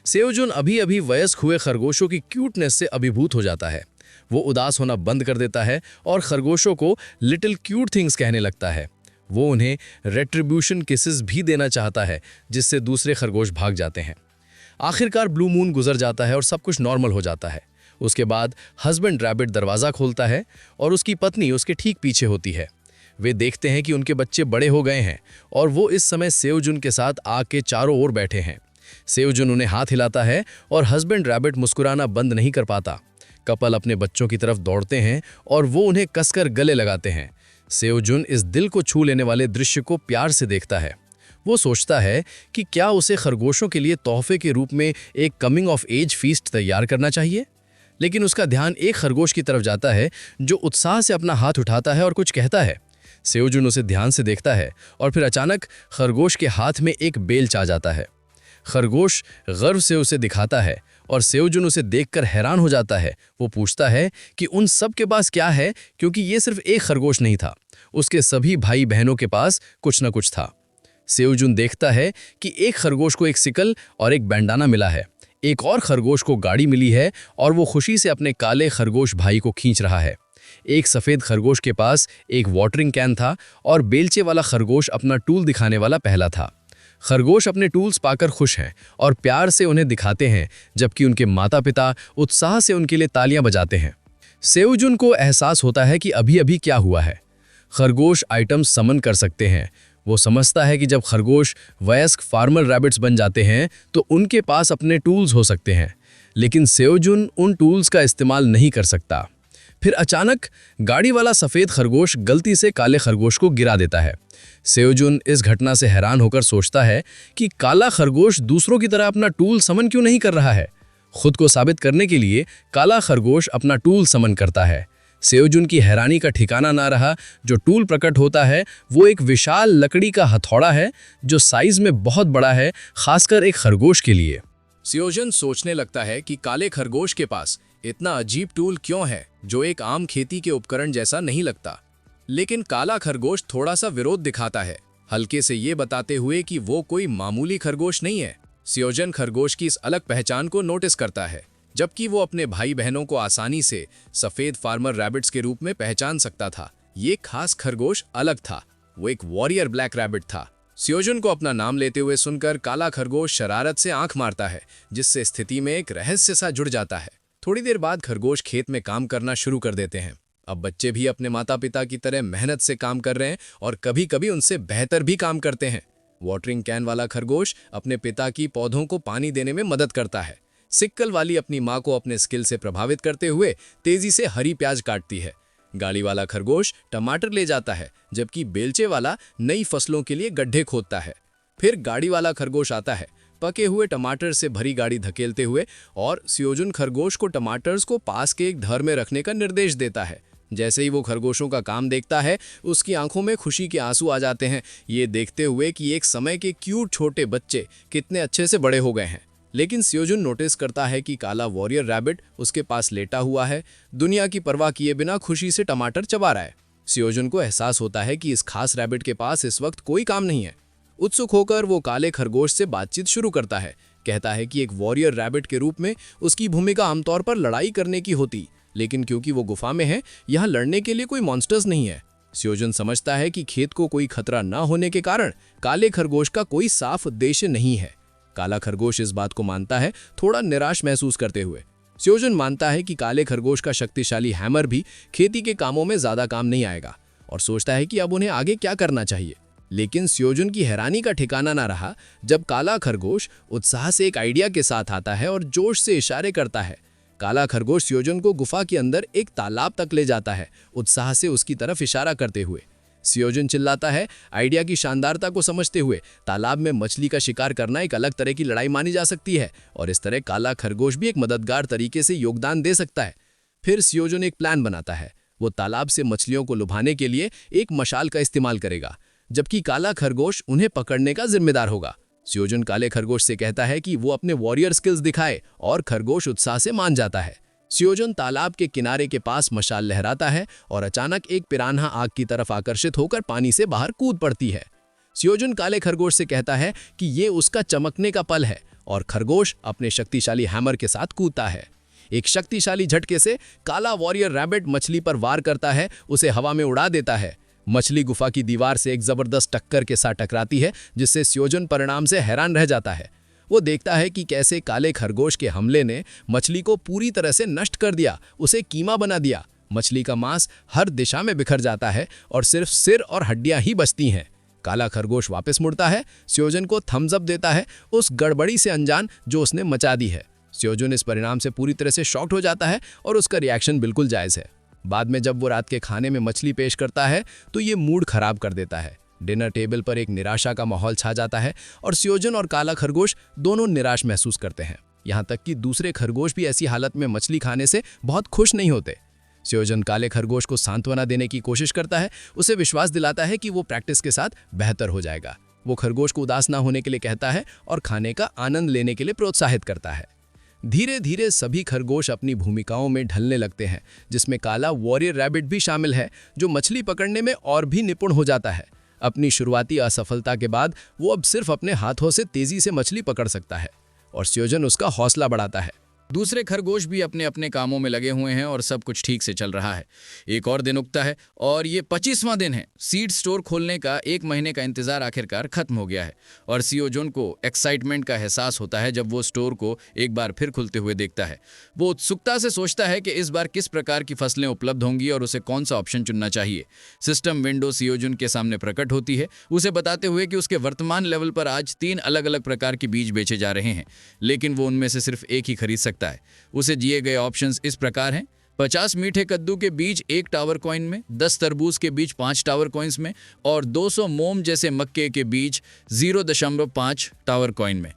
सेओजुन अभी अभी वयस्क हुए खरगोशों की क्यूटनेस से अभिभूत हो जाता है। वो उदास होना बंद कर देता है और खरगोशों को लिटिल क्यूट थिंग्स कहने लगता है। वो उन्हें रेट्रिब्यूशन किसेस भी देना चाहता है, जिससे दूसरे खरगोश भाग जाते हैं। आखिरकार ब्लू मून गुजर जाता है और सब कुछ नॉर्मल हो जाता है। उसके बाद हस्बैंड रैबिट दरवाज़ा खोलता है और उसकी पत्नी उसके ठीक पीछे होती है। वे देखते हैं कि उनके बच्चे बड़े हो गए हैं और वो इस समय सेओजुन के साथ आग के चारों ओर बैठे हैं। सेओजुन उन्हें हाथ हिलाता है और हस्बैंड रैबिट मुस्कुराना बंद नहीं कर पाता। कपल अपने बच्चों की तरफ दौड़ते हैं और वो उन्हें कसकर गले लगाते हैं। सेओजुन इस दिल को छू लेने वाले दृश्य को प्यार से देखता है। वो सोचता है कि क्या उसे खरगोशों के लिए तोहफे के रूप में एक कमिंग ऑफ एज फीस्ट तैयार करना चाहिए। लेकिन उसका ध्यान एक खरगोश की तरफ जाता है जो उत्साह से अपना हाथ उठाता है और कुछ कहता है। सेओजुन उसे ध्यान से देखता है और फिर अचानक खरगोश के हाथ में एक बेल आ जाता है। खरगोश गर्व से उसे दिखाता है और सेओजुन उसे देखकर हैरान हो जाता है। वो पूछता है कि उन सब के पास क्या है, क्योंकि ये सिर्फ एक खरगोश नहीं था, उसके सभी भाई बहनों के पास कुछ न कुछ था। सेओजुन देखता है कि एक खरगोश को एक सिकल और एक बैंडाना मिला है, एक और खरगोश को गाड़ी मिली है और वो खुशी से अपने काले खरगोश भाई को खींच रहा है। एक सफ़ेद खरगोश के पास एक वाटरिंग कैन था और बेलचे वाला खरगोश अपना टूल दिखाने वाला पहला था। खरगोश अपने टूल्स पाकर खुश हैं और प्यार से उन्हें दिखाते हैं, जबकि उनके माता पिता उत्साह से उनके लिए तालियां बजाते हैं। सेओजुन को एहसास होता है कि अभी अभी क्या हुआ है। खरगोश आइटम्स समन कर सकते हैं। वो समझता है कि जब खरगोश वयस्क फार्मर रैबिट्स बन जाते हैं तो उनके पास अपने टूल्स हो सकते हैं, लेकिन सेओजुन उन टूल्स का इस्तेमाल नहीं कर सकता। फिर अचानक गाड़ी वाला सफ़ेद खरगोश गलती से काले खरगोश को गिरा देता है। सेओजुन इस घटना से हैरान होकर सोचता है कि काला खरगोश दूसरों की तरह अपना टूल समन क्यों नहीं कर रहा है। खुद को साबित करने के लिए काला खरगोश अपना टूल समन करता है। सेओजुन की हैरानी का ठिकाना ना रहा। जो टूल प्रकट होता है वो एक विशाल लकड़ी का हथौड़ा है जो साइज में बहुत बड़ा है, खासकर एक खरगोश के लिए। सेओजुन सोचने लगता है कि काले खरगोश के पास इतना अजीब टूल क्यों है जो एक आम खेती के उपकरण जैसा नहीं लगता। लेकिन काला खरगोश थोड़ा सा विरोध दिखाता है, हल्के से ये बताते हुए कि वो कोई मामूली खरगोश नहीं है। सेओजुन खरगोश की इस अलग पहचान को नोटिस करता है, जबकि वो अपने भाई बहनों को आसानी से सफ़ेद फार्मर रैबिट्स के रूप में पहचान सकता था। ये खास खरगोश अलग था, वो एक वॉरियर ब्लैक रैबिट था। सेओजुन को अपना नाम लेते हुए सुनकर काला खरगोश शरारत से आंख मारता है, जिससे स्थिति में एक रहस्य सा जुड़ जाता है। थोड़ी देर बाद खरगोश खेत में काम करना शुरू कर देते हैं। अब बच्चे भी अपने माता पिता की तरह मेहनत से काम कर रहे हैं और कभी कभी उनसे बेहतर भी काम करते हैं। वाटरिंग कैन वाला खरगोश अपने पिता की पौधों को पानी देने में मदद करता है। सिक्कल वाली अपनी माँ को अपने स्किल से प्रभावित करते हुए तेजी से हरी प्याज काटती है। गाड़ी वाला खरगोश टमाटर ले जाता है, जबकि बेलचे वाला नई फसलों के लिए गड्ढे खोदता है। फिर गाड़ी वाला खरगोश आता है, पके हुए टमाटर से भरी गाड़ी धकेलते हुए, और सेओजुन खरगोश को टमाटर्स को पास के एक धर में रखने का निर्देश देता है। जैसे ही वो खरगोशों का काम देखता है, उसकी आंखों में खुशी के आंसू आ जाते हैं, ये देखते हुए कि एक समय के क्यूट छोटे बच्चे कितने अच्छे से बड़े हो गए हैं। लेकिन सेओजुन नोटिस करता है कि काला वॉरियर रैबिट उसके पास लेटा हुआ है, दुनिया की परवाह किए बिना खुशी से टमाटर चबा रहा है। सेओजुन को एहसास होता है कि इस खास रैबिट के पास इस वक्त कोई काम नहीं है। उत्सुक होकर वो काले खरगोश से बातचीत शुरू करता है। कहता है कि एक वॉरियर रैबिट के रूप में उसकी भूमिका आमतौर पर लड़ाई करने की होती, लेकिन क्योंकि वो गुफा में है, यहाँ लड़ने के लिए कोई मॉन्स्टर्स नहीं है। सेओजुन समझता है कि खेत को कोई खतरा न होने के कारण काले खरगोश का कोई साफ उद्देश्य नहीं है। काला खरगोश इस बात को मानता है, थोड़ा निराश महसूस करते हुए। सेओजुन मानता है कि काले खरगोश का शक्तिशाली हैमर भी खेती के कामों में ज्यादा काम नहीं आएगा और सोचता है कि अब उन्हें आगे क्या करना चाहिए। लेकिन सेओजुन की हैरानी का ठिकाना ना रहा जब काला खरगोश उत्साह से एक आइडिया के साथ आता है और जोश से इशारे करता है। काला खरगोश सेओजुन को गुफा के अंदर एक तालाब तक ले जाता है, उत्साह से उसकी तरफ इशारा करते हुए। सेओजुन चिल्लाता है, आइडिया की शानदारता को समझते हुए तालाब में मछली का शिकार करना एक अलग तरह की लड़ाई मानी जा सकती है और इस तरह काला खरगोश भी एक मददगार तरीके से योगदान दे सकता है। फिर सेओजुन एक प्लान बनाता है। वो तालाब से मछलियों को लुभाने के लिए एक मशाल का इस्तेमाल करेगा, जबकि काला खरगोश उन्हें पकड़ने का जिम्मेदार होगा। सेओजुन काले खरगोश से कहता है कि वो अपने वॉरियर स्किल्स दिखाए और खरगोश उत्साह से मान जाता है। सेओजुन तालाब के किनारे के पास मशाल लहराता है और अचानक एक पिरान्हा आग की तरफ आकर्षित होकर पानी से बाहर कूद पड़ती है। सेओजुन काले खरगोश से कहता है कि ये उसका चमकने का पल है और खरगोश अपने शक्तिशाली हैमर के साथ कूदता है। एक शक्तिशाली झटके से काला वॉरियर रैबिट मछली पर वार करता है, उसे हवा में उड़ा देता है। मछली गुफा की दीवार से एक जबरदस्त टक्कर के साथ टकराती है, जिससे सेओजुन परिणाम से हैरान रह जाता है। वो देखता है कि कैसे काले खरगोश के हमले ने मछली को पूरी तरह से नष्ट कर दिया, उसे कीमा बना दिया। मछली का मांस हर दिशा में बिखर जाता है और सिर्फ सिर और हड्डियां ही बचती हैं। काला खरगोश वापस मुड़ता है, सेओजुन को थम्स अप देता है उस गड़बड़ी से अनजान जो उसने मचा दी है। सेओजुन इस परिणाम से पूरी तरह से शॉक्ड हो जाता है और उसका रिएक्शन बिल्कुल जायज़ है। बाद में जब वो रात के खाने में मछली पेश करता है तो ये मूड खराब कर देता है। डिनर टेबल पर एक निराशा का माहौल छा जाता है और सेओजुन और काला खरगोश दोनों निराश महसूस करते हैं। यहाँ तक कि दूसरे खरगोश भी ऐसी हालत में मछली खाने से बहुत खुश नहीं होते। सेओजुन काले खरगोश को सांत्वना देने की कोशिश करता है, उसे विश्वास दिलाता है कि वो प्रैक्टिस के साथ बेहतर हो जाएगा। वो खरगोश को उदास ना होने के लिए कहता है और खाने का आनंद लेने के लिए प्रोत्साहित करता है। धीरे धीरे सभी खरगोश अपनी भूमिकाओं में ढलने लगते हैं, जिसमें काला वॉरियर रैबिट भी शामिल है, जो मछली पकड़ने में और भी निपुण हो जाता है। अपनी शुरुआती असफलता के बाद वो अब सिर्फ अपने हाथों से तेजी से मछली पकड़ सकता है और स्योजन उसका हौसला बढ़ाता है। दूसरे खरगोश भी अपने अपने कामों में लगे हुए हैं और सब कुछ ठीक से चल रहा है। एक और दिन उगता है और ये 25वां दिन है। सीड स्टोर खोलने का 1 महीने का इंतजार आखिरकार खत्म हो गया है और सीओ जोन को एक्साइटमेंट का एहसास होता है जब वो स्टोर को एक बार फिर खुलते हुए देखता है। वो उत्सुकता से सोचता है कि इस बार किस प्रकार की फसलें उपलब्ध होंगी और उसे कौन सा ऑप्शन चुनना चाहिए। सिस्टम विंडो सीओ जोन के सामने प्रकट होती है, उसे बताते हुए कि उसके वर्तमान लेवल पर आज 3 अलग अलग प्रकार के बीज बेचे जा रहे हैं, लेकिन वो उनमें से सिर्फ एक ही खरीद सकता है। उसे दिए गए ऑप्शंस इस प्रकार हैं: 50 मीठे कद्दू के बीज 1 टावर कॉइन में, 10 तरबूज के बीज 5 टावर कॉइन्स में और 200 मोम जैसे मक्के के बीज 0.5 टावर कॉइन में।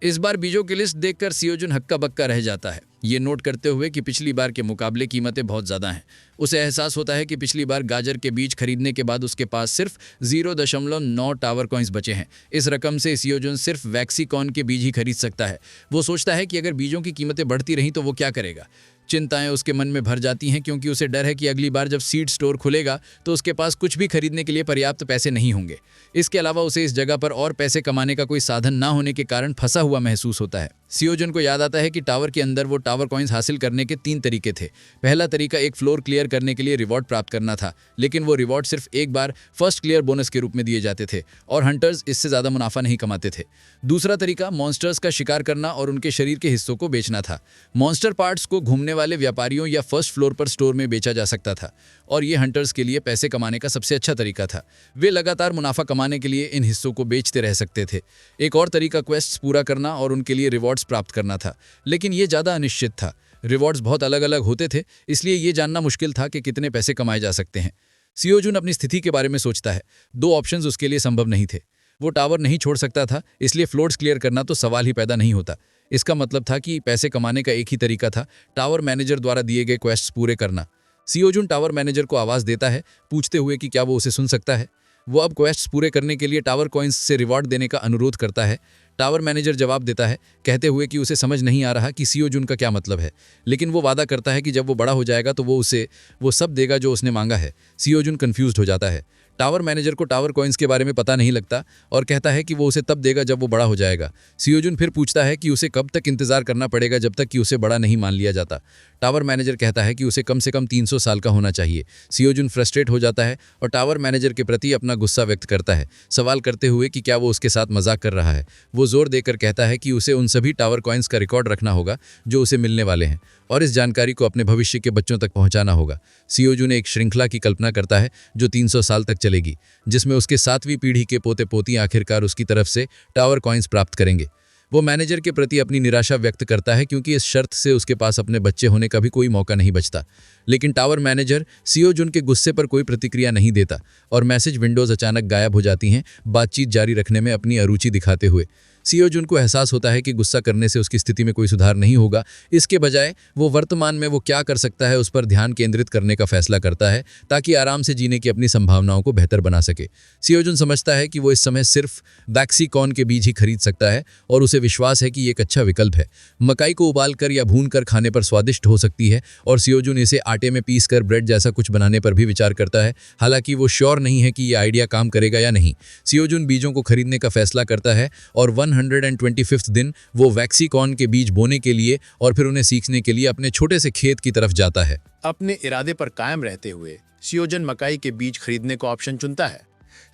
इस बार बीजों की लिस्ट देखकर सीओ जोन हक्का बक्का रह जाता है, ये नोट करते हुए कि पिछली बार के मुकाबले कीमतें बहुत ज़्यादा हैं। उसे एहसास होता है कि पिछली बार गाजर के बीज खरीदने के बाद उसके पास सिर्फ 0.9 टावर कॉइन्स बचे हैं। इस रकम से सीओ जोन सिर्फ वैक्सीकॉन के बीज ही खरीद सकता है। वो सोचता है कि अगर बीजों की कीमतें बढ़ती रहीं तो वो क्या करेगा। चिंताएं उसके मन में भर जाती हैं, क्योंकि उसे डर है कि अगली बार जब सीड स्टोर खुलेगा तो उसके पास कुछ भी खरीदने के लिए पर्याप्त पैसे नहीं होंगे। इसके अलावा उसे इस जगह पर और पैसे कमाने का कोई साधन ना होने के कारण फंसा हुआ महसूस होता है। सीओ जोन को याद आता है कि टावर के अंदर वो टावर कॉइन्स हासिल करने के 3 तरीके थे। पहला तरीका एक फ्लोर क्लियर करने के लिए रिवॉर्ड प्राप्त करना था, लेकिन वो रिवॉर्ड सिर्फ एक बार फर्स्ट क्लियर बोनस के रूप में दिए जाते थे और हंटर्स इससे ज़्यादा मुनाफा नहीं कमाते थे। दूसरा तरीका मॉन्स्टर्स का शिकार करना और उनके शरीर के हिस्सों को बेचना था। मॉन्स्टर पार्ट्स को घूमने वाले व्यापारियों या फर्स्ट फ्लोर पर स्टोर में बेचा जा सकता था और ये हंटर्स के लिए पैसे कमाने का सबसे अच्छा तरीका था। वे लगातार मुनाफा कमाने के लिए इन हिस्सों को बेचते रह सकते थे। एक और तरीका क्वेस्ट्स पूरा करना और उनके लिए रिवॉर्ड्स प्राप्त करना था, लेकिन ये ज़्यादा अनिश्चित था। रिवॉर्ड्स बहुत अलग अलग होते थे, इसलिए ये जानना मुश्किल था कि कितने पैसे कमाए जा सकते हैं। सीओ जोन अपनी स्थिति के बारे में सोचता है। 2 ऑप्शंस उसके लिए संभव नहीं थे। वो टावर नहीं छोड़ सकता था, इसलिए फ्लोर्स क्लियर करना तो सवाल ही पैदा नहीं होता। इसका मतलब था कि पैसे कमाने का एक ही तरीका था, टावर मैनेजर द्वारा दिए गए क्वेस्ट्स पूरे करना। सीओ जोन टावर मैनेजर को आवाज़ देता है, पूछते हुए कि क्या वो उसे सुन सकता है। वो अब क्वेस्ट्स पूरे करने के लिए टावर कॉइन्स से रिवॉर्ड देने का अनुरोध करता है। टावर मैनेजर जवाब देता है, कहते हुए कि उसे समझ नहीं आ रहा कि सीओ जोन का क्या मतलब है, लेकिन वो वादा करता है कि जब वो बड़ा हो जाएगा तो वो उसे वो सब देगा जो उसने मांगा है। सीओ जोन कन्फ्यूज्ड हो जाता है। टावर मैनेजर को टावर कॉइन्स के बारे में पता नहीं लगता और कहता है कि वो उसे तब देगा जब वो बड़ा हो जाएगा। सीओ जोन फिर पूछता है कि उसे कब तक इंतजार करना पड़ेगा जब तक कि उसे बड़ा नहीं मान लिया जाता। टावर मैनेजर कहता है कि उसे कम से कम 300 साल का होना चाहिए। सीओ जोन फ्रस्ट्रेट हो जाता है और टावर मैनेजर के प्रति अपना गुस्सा व्यक्त करता है, सवाल करते हुए कि क्या वो उसके साथ मजाक कर रहा है। वो जोर देकर कहता है कि उसे उन सभी टावर कॉइन्स का रिकॉर्ड रखना होगा जो उसे मिलने वाले हैं और इस जानकारी को अपने भविष्य के बच्चों तक पहुंचाना होगा। सीओ जोन एक श्रृंखला की कल्पना करता है जो 300 साल तक चलेगी, जिसमें उसके 7वीं पीढ़ी के पोते पोती आखिरकार उसकी तरफ से टावर कॉइन्स प्राप्त करेंगे। वो मैनेजर के प्रति अपनी निराशा व्यक्त करता है, क्योंकि इस शर्त से उसके पास अपने बच्चे होने का भी कोई मौका नहीं बचता। लेकिन टावर मैनेजर सीओ जोन के गुस्से पर कोई प्रतिक्रिया नहीं देता और मैसेज विंडोज अचानक गायब हो जाती हैं, बातचीत जारी रखने में अपनी अरुचि दिखाते हुए। सीओ जोन को एहसास होता है कि गुस्सा करने से उसकी स्थिति में कोई सुधार नहीं होगा। इसके बजाय वो वर्तमान में वो क्या कर सकता है उस पर ध्यान केंद्रित करने का फैसला करता है, ताकि आराम से जीने की अपनी संभावनाओं को बेहतर बना सके। सीओ जोन समझता है कि वो इस समय सिर्फ वैक्सीकॉन के बीज ही खरीद सकता है और उसे विश्वास है कि ये एक अच्छा विकल्प है। मकाई को उबालकर या भूनकर खाने पर स्वादिष्ट हो सकती है और सीओ जोन इसे आटे में पीसकर ब्रेड जैसा कुछ बनाने पर भी विचार करता है, हालांकि वो श्योर नहीं है कि ये आइडिया काम करेगा या नहीं। सीओ जोन बीजों को खरीदने का फैसला करता है और 125वें दिन वो वैक्सीकॉन के बीज बोने के लिए और फिर उन्हें सीखने के लिए अपने छोटे से खेत की तरफ जाता है। अपने इरादे पर कायम रहते हुए सीओ जोन मकाई के बीज खरीदने को ऑप्शन चुनता है।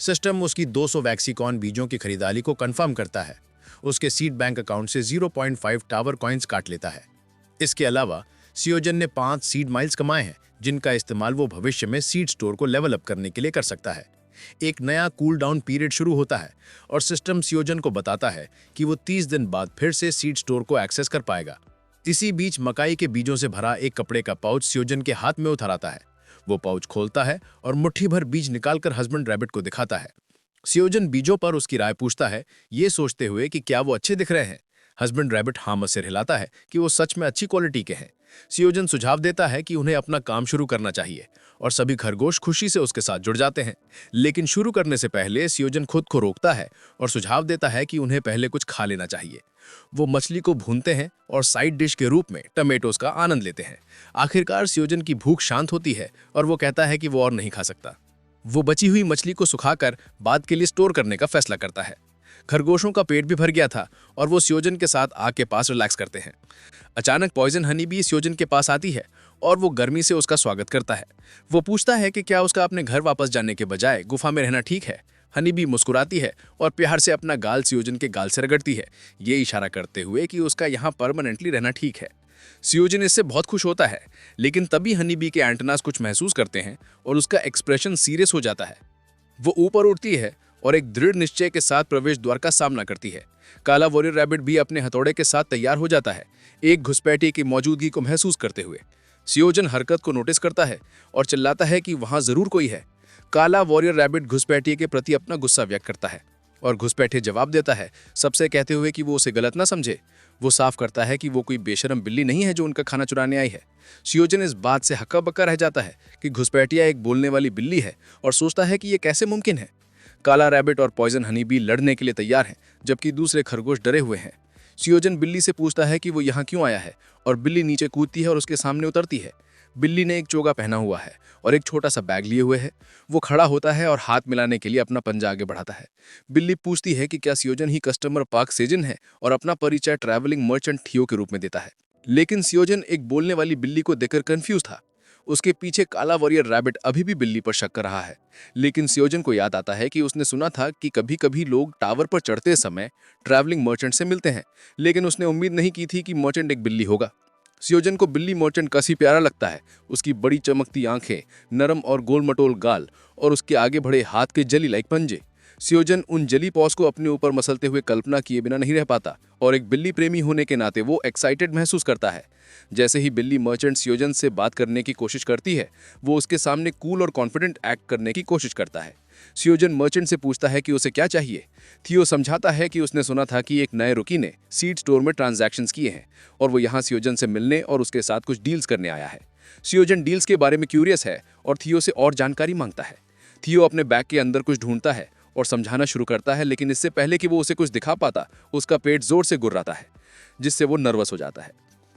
सिस्टम उसकी 200 वैक्सीकॉन बीजों की खरीदारी को कंफर्म करता है। उसके सीड बैंक अकाउंट से 0.5 टावर कॉइन्स काट लेता है। इसके अलावा सीओ जोन ने 5 सीड माइल्स कमाए हैं, जिनका इस्तेमाल वो भविष्य में सीड स्टोर को लेवल अप करने के लिए कर सकता है। एक नया कूल डाउन पीरियड शुरू होता है और सिस्टम सीओ जोन को बताता है कि वो 30 दिन बाद फिर से सीड स्टोर को एक्सेस कर पाएगा। इसी बीच मकाई के बीजों से भरा एक कपड़े का पाउच सीओ जोन के हाथ में उतर आता है। वो पाउच खोलता है और मुट्ठी भर बीज निकालकर हस्बैंड रैबिट को दिखाता है। सीओ जोन बीजों पर उसकी राय पूछता है, ये सोचते हुए कि क्या वो अच्छे दिख रहे हैं। हस्बैंड रैबिट हाँ में सिर हिलाता है कि वो सच में अच्छी क्वालिटी के हैं। सीओ जोन सुझाव देता है कि उन्हें अपना काम शुरू करना चाहिए और सभी खरगोश खुशी से उसके साथ जुड़ जाते हैं। लेकिन शुरू करने से पहले सियोजन खुद को रोकता है और सुझाव देता है कि उन्हें पहले कुछ खा लेना चाहिए। वो मछली को भूनते हैं और साइड डिश के रूप में टमेटोस का आनंद लेते हैं। आखिरकार सियोजन की भूख शांत होती है और वो कहता है कि वो और नहीं खा सकता। वो बची हुई मछली को सुखाकर बाद के लिए स्टोर करने का फैसला करता है। खरगोशों का पेट भी भर गया था और वो सियोजन के साथ आग के पास रिलैक्स करते हैं। अचानक पॉइजन हनी भी सियोजन के पास आती है और वो गर्मी से उसका स्वागत करता है। वो पूछता है कि क्या उसका अपने घर वापस जाने के बजाय गुफा में रहना ठीक है। हनी भी मुस्कुराती है और प्यार से अपना गाल सियोजन के गाल से रगड़ती है, ये इशारा करते हुए कि उसका यहाँ परमानेंटली रहना ठीक है। सियोजन इससे बहुत खुश होता है, लेकिन तभी हनी बी के एंटेनास कुछ महसूस करते हैं और उसका एक्सप्रेशन सीरियस हो जाता है। वो ऊपर उठती है और एक दृढ़ निश्चय के साथ प्रवेश द्वार का सामना करती है। काला वॉरियर रैबिट भी अपने हथौड़े के साथ तैयार हो जाता है, एक घुसपैठी की मौजूदगी को महसूस करते हुए। सियोजन हरकत को नोटिस करता है और चिल्लाता है कि वहां जरूर कोई है। काला वॉरियर रैबिट घुसपैठी के प्रति अपना गुस्सा व्यक्त करता है और घुसपैठे जवाब देता है, सबसे कहते हुए कि वो उसे गलत ना समझे। वो साफ करता है कि वो कोई बेशरम बिल्ली नहीं है जो उनका खाना चुराने आई है। सियोजन इस बात से हक्का बक्का रह जाता है कि घुसपैठिया एक बोलने वाली बिल्ली है और सोचता है कि ये कैसे मुमकिन है। काला रैबिट और पॉइजन हनी बी लड़ने के लिए तैयार हैं, जबकि दूसरे खरगोश डरे हुए हैं। सियोजन बिल्ली से पूछता है कि वो यहाँ क्यों आया है और बिल्ली नीचे कूदती है और उसके सामने उतरती है। बिल्ली ने एक चोगा पहना हुआ है और एक छोटा सा बैग लिए हुए है। वो खड़ा होता है और हाथ मिलाने के लिए अपना पंजा आगे बढ़ाता है। बिल्ली पूछती है कि क्या सियोजन ही कस्टमर पार्क सेजन है और अपना परिचय ट्रैवलिंग मर्चेंट थियो के रूप में देता है। लेकिन सियोजन एक बोलने वाली बिल्ली को देखकर कंफ्यूज था। उसके पीछे काला वॉरियर रैबिट अभी भी बिल्ली पर शक कर रहा है। लेकिन सियोजन को याद आता है कि उसने सुना था कि कभी कभी लोग टावर पर चढ़ते समय ट्रैवलिंग मर्चेंट से मिलते हैं, लेकिन उसने उम्मीद नहीं की थी कि मर्चेंट एक बिल्ली होगा। सियोजन को बिल्ली मर्चेंट काफी प्यारा लगता है। उसकी बड़ी चमकती आंखें, नरम और गोल-मटोल गाल और उसके आगे बढ़े हाथ के जली लाइक पंजे। सियोजन उन जली पॉस को अपने ऊपर मसलते हुए कल्पना किए बिना नहीं रह पाता और एक बिल्ली प्रेमी होने के नाते वो एक्साइटेड महसूस करता है। जैसे ही बिल्ली मर्चेंट सियोजन से बात करने की कोशिश करती है, वो उसके सामने कूल और कॉन्फिडेंट एक्ट करने की कोशिश करता है। सियोजन मर्चेंट से पूछता है कि उसे क्या चाहिए। थियो समझाता है कि उसने सुना था कि एक नए रुकी ने सीड स्टोर में ट्रांजैक्शंस किए हैं और वो यहाँ सियोजन से मिलने और उसके साथ कुछ डील्स करने आया है। सियोजन डील्स के बारे में क्यूरियस है और थियो से और जानकारी मांगता है। थियो अपने बैग के अंदर कुछ ढूंढता है और समझाना शुरू करता है, लेकिन इससे पहले कि वो उसे कुछ दिखा पाता, उसका पेट जोर से गुर्राता है, जिससे वो नर्वस हो जाता है।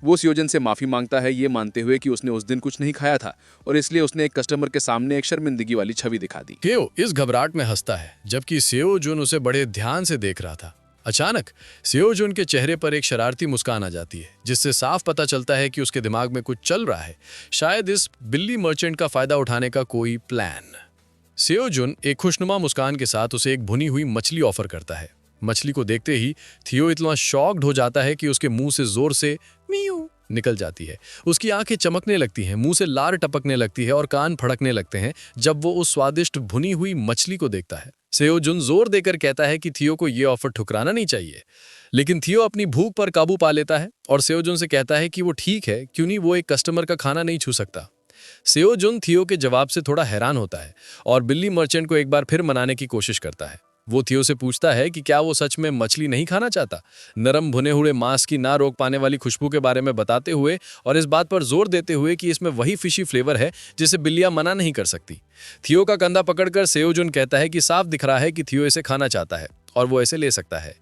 वो सियोजन से माफी मांगता है, ये मानते हुए कि उसने उस दिन कुछ नहीं खाया था और इसलिए उसने एक कस्टमर के सामने एक शर्मिंदगी वाली छवि दिखा दी। थियो इस घबराहट में हंसता है, जबकि सेओजुन उसे बड़े ध्यान से देख रहा था। अचानक सेओजुन के चेहरे पर एक शरारती मुस्कान आ जाती है, जिससे साफ पता चलता है कि उसके दिमाग में कुछ चल रहा है, शायद इस बिल्ली मर्चेंट का फायदा उठाने का कोई प्लान। सेओजुन एक खुशनुमा मुस्कान के साथ उसे एक भुनी हुई मछली ऑफर करता है। मछली को देखते ही थियो इतना शॉक्ड हो जाता है कि उसके मुंह से जोर से मीयू निकल जाती है। उसकी आंखें चमकने लगती हैं, मुंह से लार टपकने लगती है और कान फड़कने लगते हैं जब वो उस स्वादिष्ट भुनी हुई मछली को देखता है। सेओजुन जोर देकर कहता है कि थियो को ये ऑफर ठुकराना नहीं चाहिए, लेकिन थियो अपनी भूख पर काबू पा लेता है और सेओजुन से कहता है कि वो ठीक है, क्यों नहीं वो एक कस्टमर का खाना नहीं छू सकता। सेओजुन थियो के जवाब से थोड़ा हैरान होता है और बिल्ली मर्चेंट को एक बार फिर मनाने की कोशिश करता है। वो थियो से पूछता है कि क्या वो सच में मछली नहीं खाना चाहता, नरम भुने हुए मांस की ना रोक पाने वाली खुशबू के बारे में बताते हुए और इस बात पर जोर देते हुए कि इसमें वही फिशी फ्लेवर है जिसे बिल्लियां मना नहीं कर सकती। थियो का कंधा पकड़कर सेओजुन कहता है कि साफ दिख रहा है कि थियो इसे खाना चाहता है और वो इसे ले सकता है।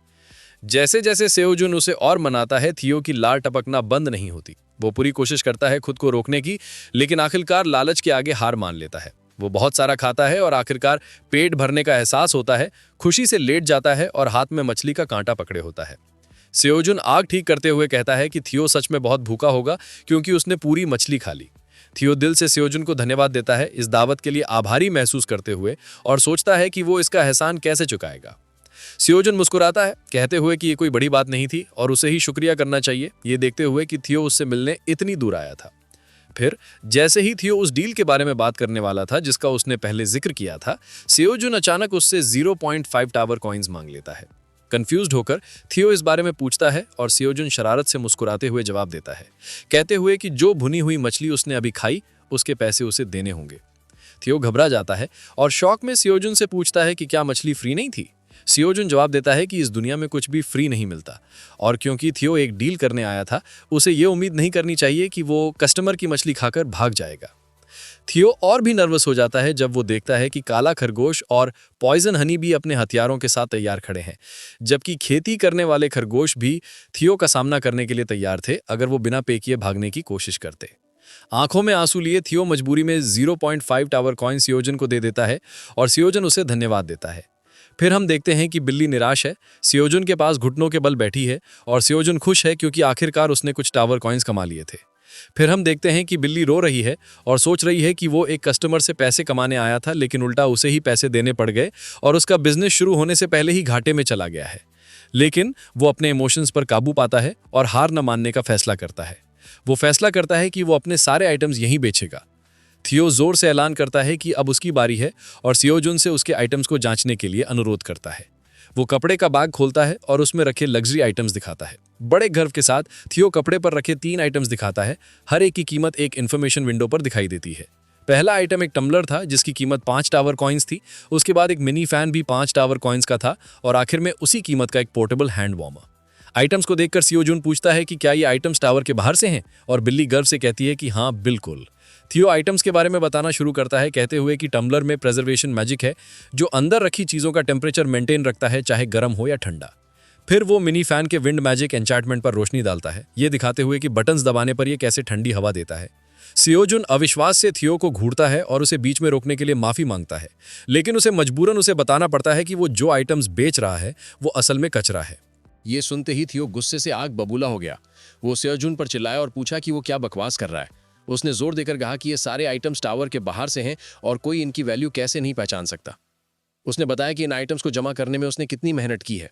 जैसे जैसे सेओजुन उसे और मनाता है, थियो की लार टपकना बंद नहीं होती। वो पूरी कोशिश करता है खुद को रोकने की, लेकिन आखिरकार लालच के आगे हार मान लेता है। वो बहुत सारा खाता है और आखिरकार पेट भरने का एहसास होता है, खुशी से लेट जाता है और हाथ में मछली का कांटा पकड़े होता है। सेओजुन आग ठीक करते हुए कहता है कि थियो सच में बहुत भूखा होगा क्योंकि उसने पूरी मछली खा ली। थियो दिल से सेओजुन को धन्यवाद देता है, इस दावत के लिए आभारी महसूस करते हुए, और सोचता है कि वो इसका एहसान कैसे चुकाएगा। सेओजुन मुस्कुराता है, कहते हुए कि ये कोई बड़ी बात नहीं थी और उसे ही शुक्रिया करना चाहिए, ये देखते हुए कि थियो उससे मिलने इतनी दूर आया था। फिर जैसे ही थियो उस डील के बारे में बात करने वाला था जिसका उसने पहले जिक्र किया था, सेओजुन अचानक उससे 0.5 टावर कॉइन्स मांग लेता है। कंफ्यूज्ड होकर थियो इस बारे में पूछता है और सेओजुन शरारत से मुस्कुराते हुए जवाब देता है, कहते हुए कि जो भुनी हुई मछली उसने अभी खाई उसके पैसे उसे देने होंगे। थियो घबरा जाता है और शौक में सेओजुन से पूछता है कि क्या मछली फ्री नहीं थी। सेओजुन जवाब देता है कि इस दुनिया में कुछ भी फ्री नहीं मिलता और क्योंकि थियो एक डील करने आया था, उसे ये उम्मीद नहीं करनी चाहिए कि वो कस्टमर की मछली खाकर भाग जाएगा। थियो और भी नर्वस हो जाता है जब वो देखता है कि काला खरगोश और पॉइजन हनी भी अपने हथियारों के साथ तैयार खड़े हैं, जबकि खेती करने वाले खरगोश भी थियो का सामना करने के लिए तैयार थे अगर वो बिना पे किए भागने की कोशिश करते। आंखों में आंसू लिए थियो मजबूरी में 0.5 टावर कॉइन सियोजन को दे देता है और सियोजन उसे धन्यवाद देता है। फिर हम देखते हैं कि बिल्ली निराश है, सियोजन के पास घुटनों के बल बैठी है और सियोजन खुश है क्योंकि आखिरकार उसने कुछ टावर कॉइन्स कमा लिए थे। फिर हम देखते हैं कि बिल्ली रो रही है और सोच रही है कि वो एक कस्टमर से पैसे कमाने आया था लेकिन उल्टा उसे ही पैसे देने पड़ गए और उसका बिजनेस शुरू होने से पहले ही घाटे में चला गया है। लेकिन वो अपने इमोशंस पर काबू पाता है और हार न मानने का फैसला करता है। वो फैसला करता है कि वो अपने सारे आइटम्स यहीं बेचेगा। थियो जोर से ऐलान करता है कि अब उसकी बारी है और सियोजुन से उसके आइटम्स को जांचने के लिए अनुरोध करता है। वो कपड़े का बैग खोलता है और उसमें रखे लग्जरी आइटम्स दिखाता है। बड़े गर्व के साथ थियो कपड़े पर रखे 3 आइटम्स दिखाता है। हर एक की कीमत एक इन्फॉर्मेशन विंडो पर दिखाई देती है। पहला आइटम एक टम्बलर था जिसकी कीमत 5 टावर कॉइन्स थी। उसके बाद एक मिनी फैन भी 5 टावर कॉइन्स का था और आखिर में उसी कीमत का एक पोर्टेबल हैंड वार्मर। आइटम्स को देखकर सियोजुन पूछता है कि क्या ये आइटम्स टावर के बाहर से हैं और बिल्ली गर्व से कहती है कि हाँ बिल्कुल। थियो आइटम्स के बारे में बताना शुरू करता है कहते हुए कि टम्बलर में प्रिजर्वेशन मैजिक है जो अंदर रखी चीज़ों का टेम्परेचर मेंटेन रखता है चाहे गर्म हो या ठंडा। फिर वो मिनी फैन के विंड मैजिक एन्चार्टमेंट पर रोशनी डालता है, ये दिखाते हुए कि बटन्स दबाने पर ये कैसे ठंडी हवा देता है। सियोजुन अविश्वास से थियो को घूरता है और उसे बीच में रोकने के लिए माफ़ी मांगता है, लेकिन उसे मजबूरन उसे बताना पड़ता है कि वो जो आइटम्स बेच रहा है वो असल में कचरा है। ये सुनते ही थियो गुस्से से आग बबूला हो गया। वो सियोजुन पर चिल्लाया और पूछा कि वो क्या बकवास कर रहा है। उसने जोर देकर कहा कि ये सारे आइटम्स टावर के बाहर से हैं और कोई इनकी वैल्यू कैसे नहीं पहचान सकता। उसने बताया कि इन आइटम्स को जमा करने में उसने कितनी मेहनत की है।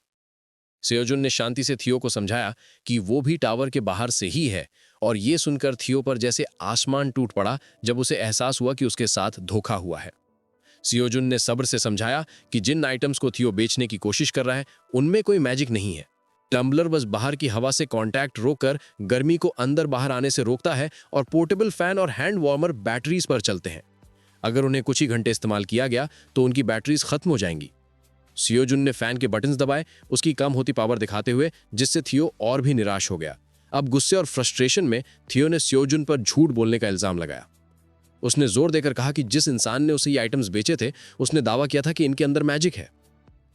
सियोजुन ने शांति से थियो को समझाया कि वो भी टावर के बाहर से ही है और ये सुनकर थियो पर जैसे आसमान टूट पड़ा जब उसे एहसास हुआ कि उसके साथ धोखा हुआ है। सियोजुन ने सब्र से समझाया कि जिन आइटम्स को थियो बेचने की कोशिश कर रहा है उनमें कोई मैजिक नहीं है। टम्बलर बस बाहर की हवा से कांटेक्ट रोककर गर्मी को अंदर बाहर आने से रोकता है और पोर्टेबल फैन और हैंड वार्मर बैटरीज पर चलते हैं। अगर उन्हें कुछ ही घंटे इस्तेमाल किया गया तो उनकी बैटरीज खत्म हो जाएंगी। सियोजुन ने फैन के बटन्स दबाए उसकी कम होती पावर दिखाते हुए, जिससे थियो और भी निराश हो गया। अब गुस्से और फ्रस्ट्रेशन में थियो ने सियोजुन पर झूठ बोलने का इल्जाम लगाया। उसने जोर देकर कहा कि जिस इंसान ने उसे ये आइटम्स बेचे थे उसने दावा किया था कि इनके अंदर मैजिक है,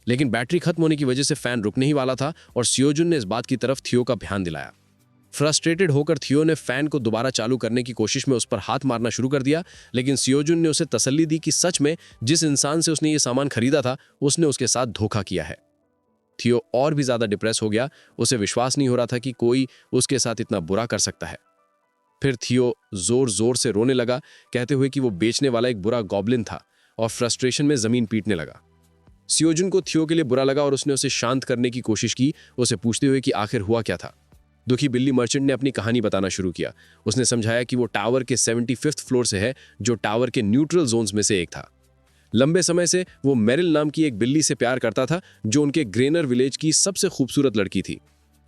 लेकिन बैटरी खत्म होने की वजह से फैन रुकने ही वाला था और सियोजुन ने इस बात की तरफ थियो का ध्यान दिलाया। फ्रस्ट्रेटेड होकर थियो ने फैन को दोबारा चालू करने की कोशिश में उस पर हाथ मारना शुरू कर दिया, लेकिन सियोजुन ने उसे तसल्ली दी कि सच में जिस इंसान से उसने ये सामान खरीदा था उसने उसके साथ धोखा किया है। थियो और भी ज्यादा डिप्रेस हो गया। उसे विश्वास नहीं हो रहा था कि कोई उसके साथ इतना बुरा कर सकता है। फिर थियो जोर जोर से रोने लगा, कहते हुए कि वो बेचने वाला एक बुरा गॉब्लिन था और फ्रस्ट्रेशन में जमीन पीटने लगा। सियोजुन को थियो के लिए बुरा लगा और उसने उसे शांत करने की कोशिश की, उसे पूछते हुए कि आखिर हुआ क्या था। दुखी बिल्ली मर्चेंट ने अपनी कहानी बताना शुरू किया। उसने समझाया कि वो टावर के 75th फ्लोर से है जो टावर के न्यूट्रल जोन्स में से एक था। लंबे समय से वो मेरिल नाम की एक बिल्ली से प्यार करता था जो उनके ग्रेनर विलेज की सबसे खूबसूरत लड़की थी।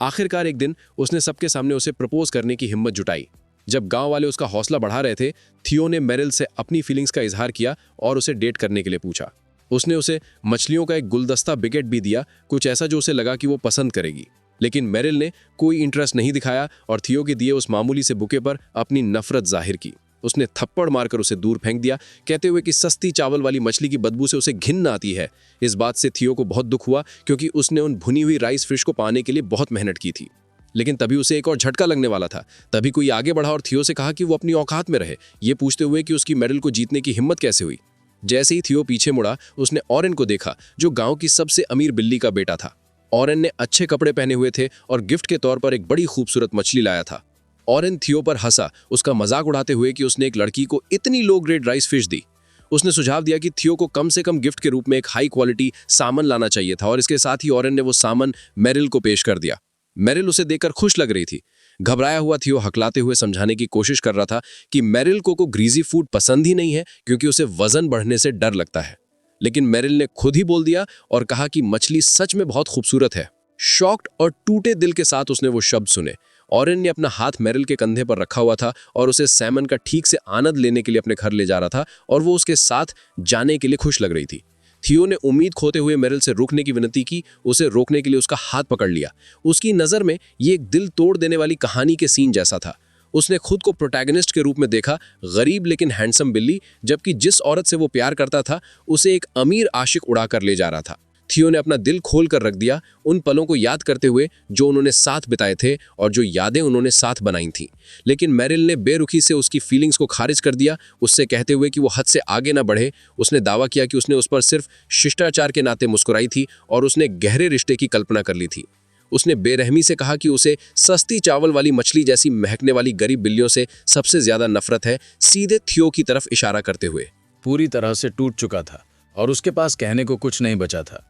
आखिरकार एक दिन उसने सबके सामने उसे प्रपोज करने की हिम्मत जुटाई। जब गांव वाले उसका हौसला बढ़ा रहे थे, थियो ने मेरिल से अपनी फीलिंग्स का इजहार किया और उसे डेट करने के लिए पूछा। उसने उसे मछलियों का एक गुलदस्ता बिकेट भी दिया, कुछ ऐसा जो उसे लगा कि वो पसंद करेगी, लेकिन मेरिल ने कोई इंटरेस्ट नहीं दिखाया और थियो के दिए उस मामूली से बुके पर अपनी नफरत जाहिर की। उसने थप्पड़ मारकर उसे दूर फेंक दिया, कहते हुए कि सस्ती चावल वाली मछली की बदबू से उसे घिन आती है। इस बात से थियो को बहुत दुख हुआ क्योंकि उसने उन भुनी हुई राइस फिश को पाने के लिए बहुत मेहनत की थी। लेकिन तभी उसे एक और झटका लगने वाला था। तभी कोई आगे बढ़ा और थियो से कहा कि वो अपनी औकात में रहे, ये पूछते हुए कि उसकी मेडल को जीतने की हिम्मत कैसे हुई। जैसे ही थियो पीछे मुड़ा, उसने ऑरेन को देखा जो गांव की सबसे अमीर बिल्ली का बेटा था। ऑरेन ने अच्छे कपड़े पहने हुए थे और गिफ्ट के तौर पर एक बड़ी खूबसूरत मछली लाया था। ऑरेन थियो पर हंसा, उसका मजाक उड़ाते हुए कि उसने एक लड़की को इतनी लो ग्रेड राइस फिश दी। उसने सुझाव दिया कि थियो को कम से कम गिफ्ट के रूप में एक हाई क्वालिटी सामन लाना चाहिए था और इसके साथ ही ऑरेन ने वो सामन मेरिल को पेश कर दिया। मेरिल उसे देखकर खुश लग रही थी। घबराया हुआ थियो हकलाते हुए समझाने की कोशिश कर रहा था कि मेरिल को ग्रीजी फूड पसंद ही नहीं है क्योंकि उसे वजन बढ़ने से डर लगता है। लेकिन मेरिल ने खुद ही बोल दिया और कहा कि मछली सच में बहुत खूबसूरत है। शॉक्ड और टूटे दिल के साथ उसने वो शब्द सुने। ऑरेन ने अपना हाथ मेरिल के कंधे पर रखा हुआ था और उसे सैमन का ठीक से आनंद लेने के लिए अपने घर ले जा रहा था और वो उसके साथ जाने के लिए खुश लग रही थी। थियो ने उम्मीद खोते हुए मेरिल से रुकने की विनती की। उसे रोकने के लिए उसका हाथ पकड़ लिया। उसकी नज़र में ये एक दिल तोड़ देने वाली कहानी के सीन जैसा था। उसने खुद को प्रोटैगनिस्ट के रूप में देखा, गरीब लेकिन हैंडसम बिल्ली, जबकि जिस औरत से वो प्यार करता था उसे एक अमीर आशिक उड़ाकर ले जा रहा था। थियो ने अपना दिल खोल कर रख दिया, उन पलों को याद करते हुए जो उन्होंने साथ बिताए थे और जो यादें उन्होंने साथ बनाई थीं। लेकिन मैरिल ने बेरुखी से उसकी फीलिंग्स को खारिज कर दिया, उससे कहते हुए कि वो हद से आगे ना बढ़े। उसने दावा किया कि उसने उस पर सिर्फ शिष्टाचार के नाते मुस्कुराई थी और उसने गहरे रिश्ते की कल्पना कर ली थी। उसने बेरहमी से कहा कि उसे सस्ती चावल वाली मछली जैसी महकने वाली गरीब बिल्लियों से सबसे ज्यादा नफरत है, सीधे थियो की तरफ इशारा करते हुए। पूरी तरह से टूट चुका था और उसके पास कहने को कुछ नहीं बचा था।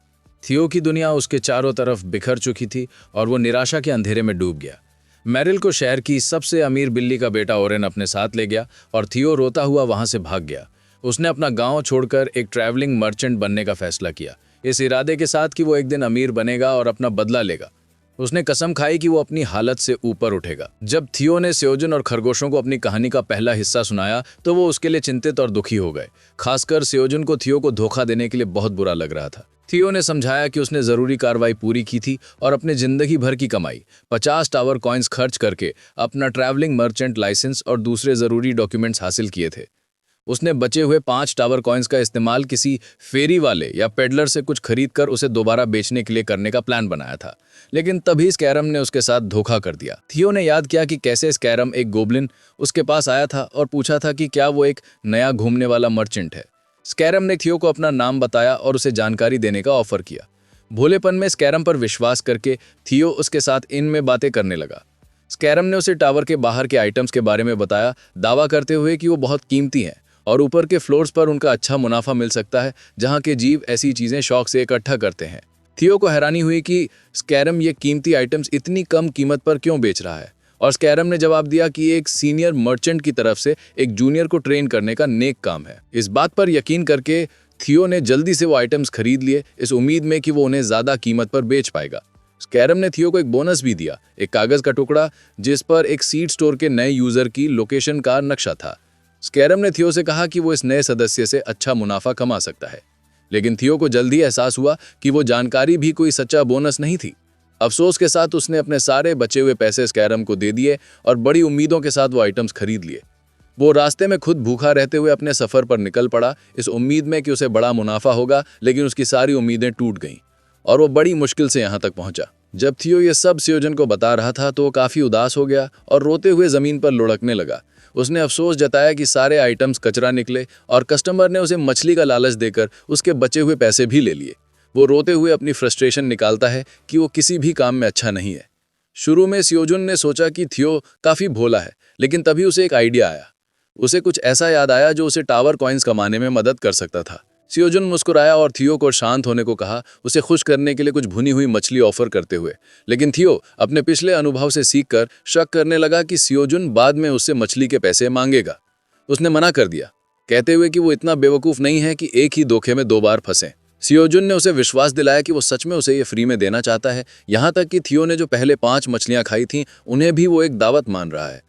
थियो की दुनिया उसके चारों तरफ बिखर चुकी थी और वो निराशा के अंधेरे में डूब गया। मैरिल को शहर की सबसे अमीर बिल्ली का बेटा ओरेन अपने साथ ले गया और थियो रोता हुआ वहां से भाग गया। उसने अपना गांव छोड़कर एक ट्रैवलिंग मर्चेंट बनने का फैसला किया, इस इरादे के साथ कि वो एक दिन अमीर बनेगा और अपना बदला लेगा। उसने कसम खाई कि वो अपनी हालत से ऊपर उठेगा। जब थियो ने सेओजन और खरगोशों को अपनी कहानी का पहला हिस्सा सुनाया तो वो उसके लिए चिंतित और दुखी हो गए। खासकर सेओजन को थियो को धोखा देने के लिए बहुत बुरा लग रहा था। थियो ने समझाया कि उसने जरूरी कार्रवाई पूरी की थी और अपने जिंदगी भर की कमाई 50 टावर कॉइन्स खर्च करके अपना ट्रैवलिंग मर्चेंट लाइसेंस और दूसरे जरूरी डॉक्यूमेंट्स हासिल किए थे। उसने बचे हुए 5 टावर कॉइन्स का इस्तेमाल किसी फेरी वाले या पेडलर से कुछ खरीदकर उसे दोबारा बेचने के लिए करने का प्लान बनाया था। लेकिन तभी स्कैरम ने उसके साथ धोखा कर दिया। थियो ने याद किया कि कैसे स्कैरम, एक गोब्लिन, उसके पास आया था और पूछा था कि क्या वो एक नया घूमने वाला मर्चेंट है। स्कैरम ने थियो को अपना नाम बताया और उसे जानकारी देने का ऑफर किया। भोलेपन में स्कैरम पर विश्वास करके थियो उसके साथ इनमें बातें करने लगा। स्कैरम ने उसे टावर के बाहर के आइटम्स के बारे में बताया, दावा करते हुए कि वो बहुत कीमती हैं और ऊपर के फ्लोर्स पर उनका अच्छा मुनाफा मिल सकता है, जहां के जीव ऐसी चीजें शौक से इकट्ठा करते हैं। थियो को हैरानी हुई कि स्कैरम ये कीमती आइटम्स इतनी कम कीमत पर क्यों बेच रहा है, और स्कैरम ने जवाब दिया कि एक सीनियर मर्चेंट की तरफ से एक जूनियर को ट्रेन करने का नेक काम है। इस बात पर यकीन करके थियो ने जल्दी से वो आइटम्स खरीद लिए, इस उम्मीद में कि वो उन्हें ज्यादा कीमत पर बेच पाएगा। स्कैरम ने थियो को एक बोनस भी दिया, एक कागज का टुकड़ा जिस पर एक सीड स्टोर के नए यूजर की लोकेशन का नक्शा था। स्कैरम ने थियो से कहा कि वो इस नए सदस्य से अच्छा मुनाफा कमा सकता है, लेकिन थियो को जल्दी एहसास हुआ कि वो जानकारी भी कोई सच्चा बोनस नहीं थी। अफसोस के साथ उसने अपने सारे बचे हुए पैसे स्कैरम को दे दिए और बड़ी उम्मीदों के साथ वो आइटम्स खरीद लिए। वो रास्ते में खुद भूखा रहते हुए अपने सफर पर निकल पड़ा, इस उम्मीद में कि उसे बड़ा मुनाफा होगा, लेकिन उसकी सारी उम्मीदें टूट गईं और वो बड़ी मुश्किल से यहाँ तक पहुंचा। जब थियो ये सब सेओजन को बता रहा था तो वो काफी उदास हो गया और रोते हुए जमीन पर लुढ़कने लगा। उसने अफसोस जताया कि सारे आइटम्स कचरा निकले और कस्टमर ने उसे मछली का लालच देकर उसके बचे हुए पैसे भी ले लिए। वो रोते हुए अपनी फ्रस्ट्रेशन निकालता है कि वो किसी भी काम में अच्छा नहीं है। शुरू में सेओजन ने सोचा कि थियो काफी भोला है, लेकिन तभी उसे एक आइडिया आया। उसे कुछ ऐसा याद आया जो उसे टावर कॉइन्स कमाने में मदद कर सकता था। सेओजन मुस्कुराया और थियो को शांत होने को कहा, उसे खुश करने के लिए कुछ भुनी हुई मछली ऑफर करते हुए। लेकिन थियो अपने पिछले अनुभव से सीखकर शक करने लगा कि सेओजन बाद में उससे मछली के पैसे मांगेगा। उसने मना कर दिया, कहते हुए कि वो इतना बेवकूफ नहीं है कि एक ही धोखे में 2 बार फंसे। सेओजन ने उसे विश्वास दिलाया कि वो सच में उसे ये फ्री में देना चाहता है, यहाँ तक कि थियो ने जो पहले 5 मछलियां खाई थीं उन्हें भी वो एक दावत मान रहा है।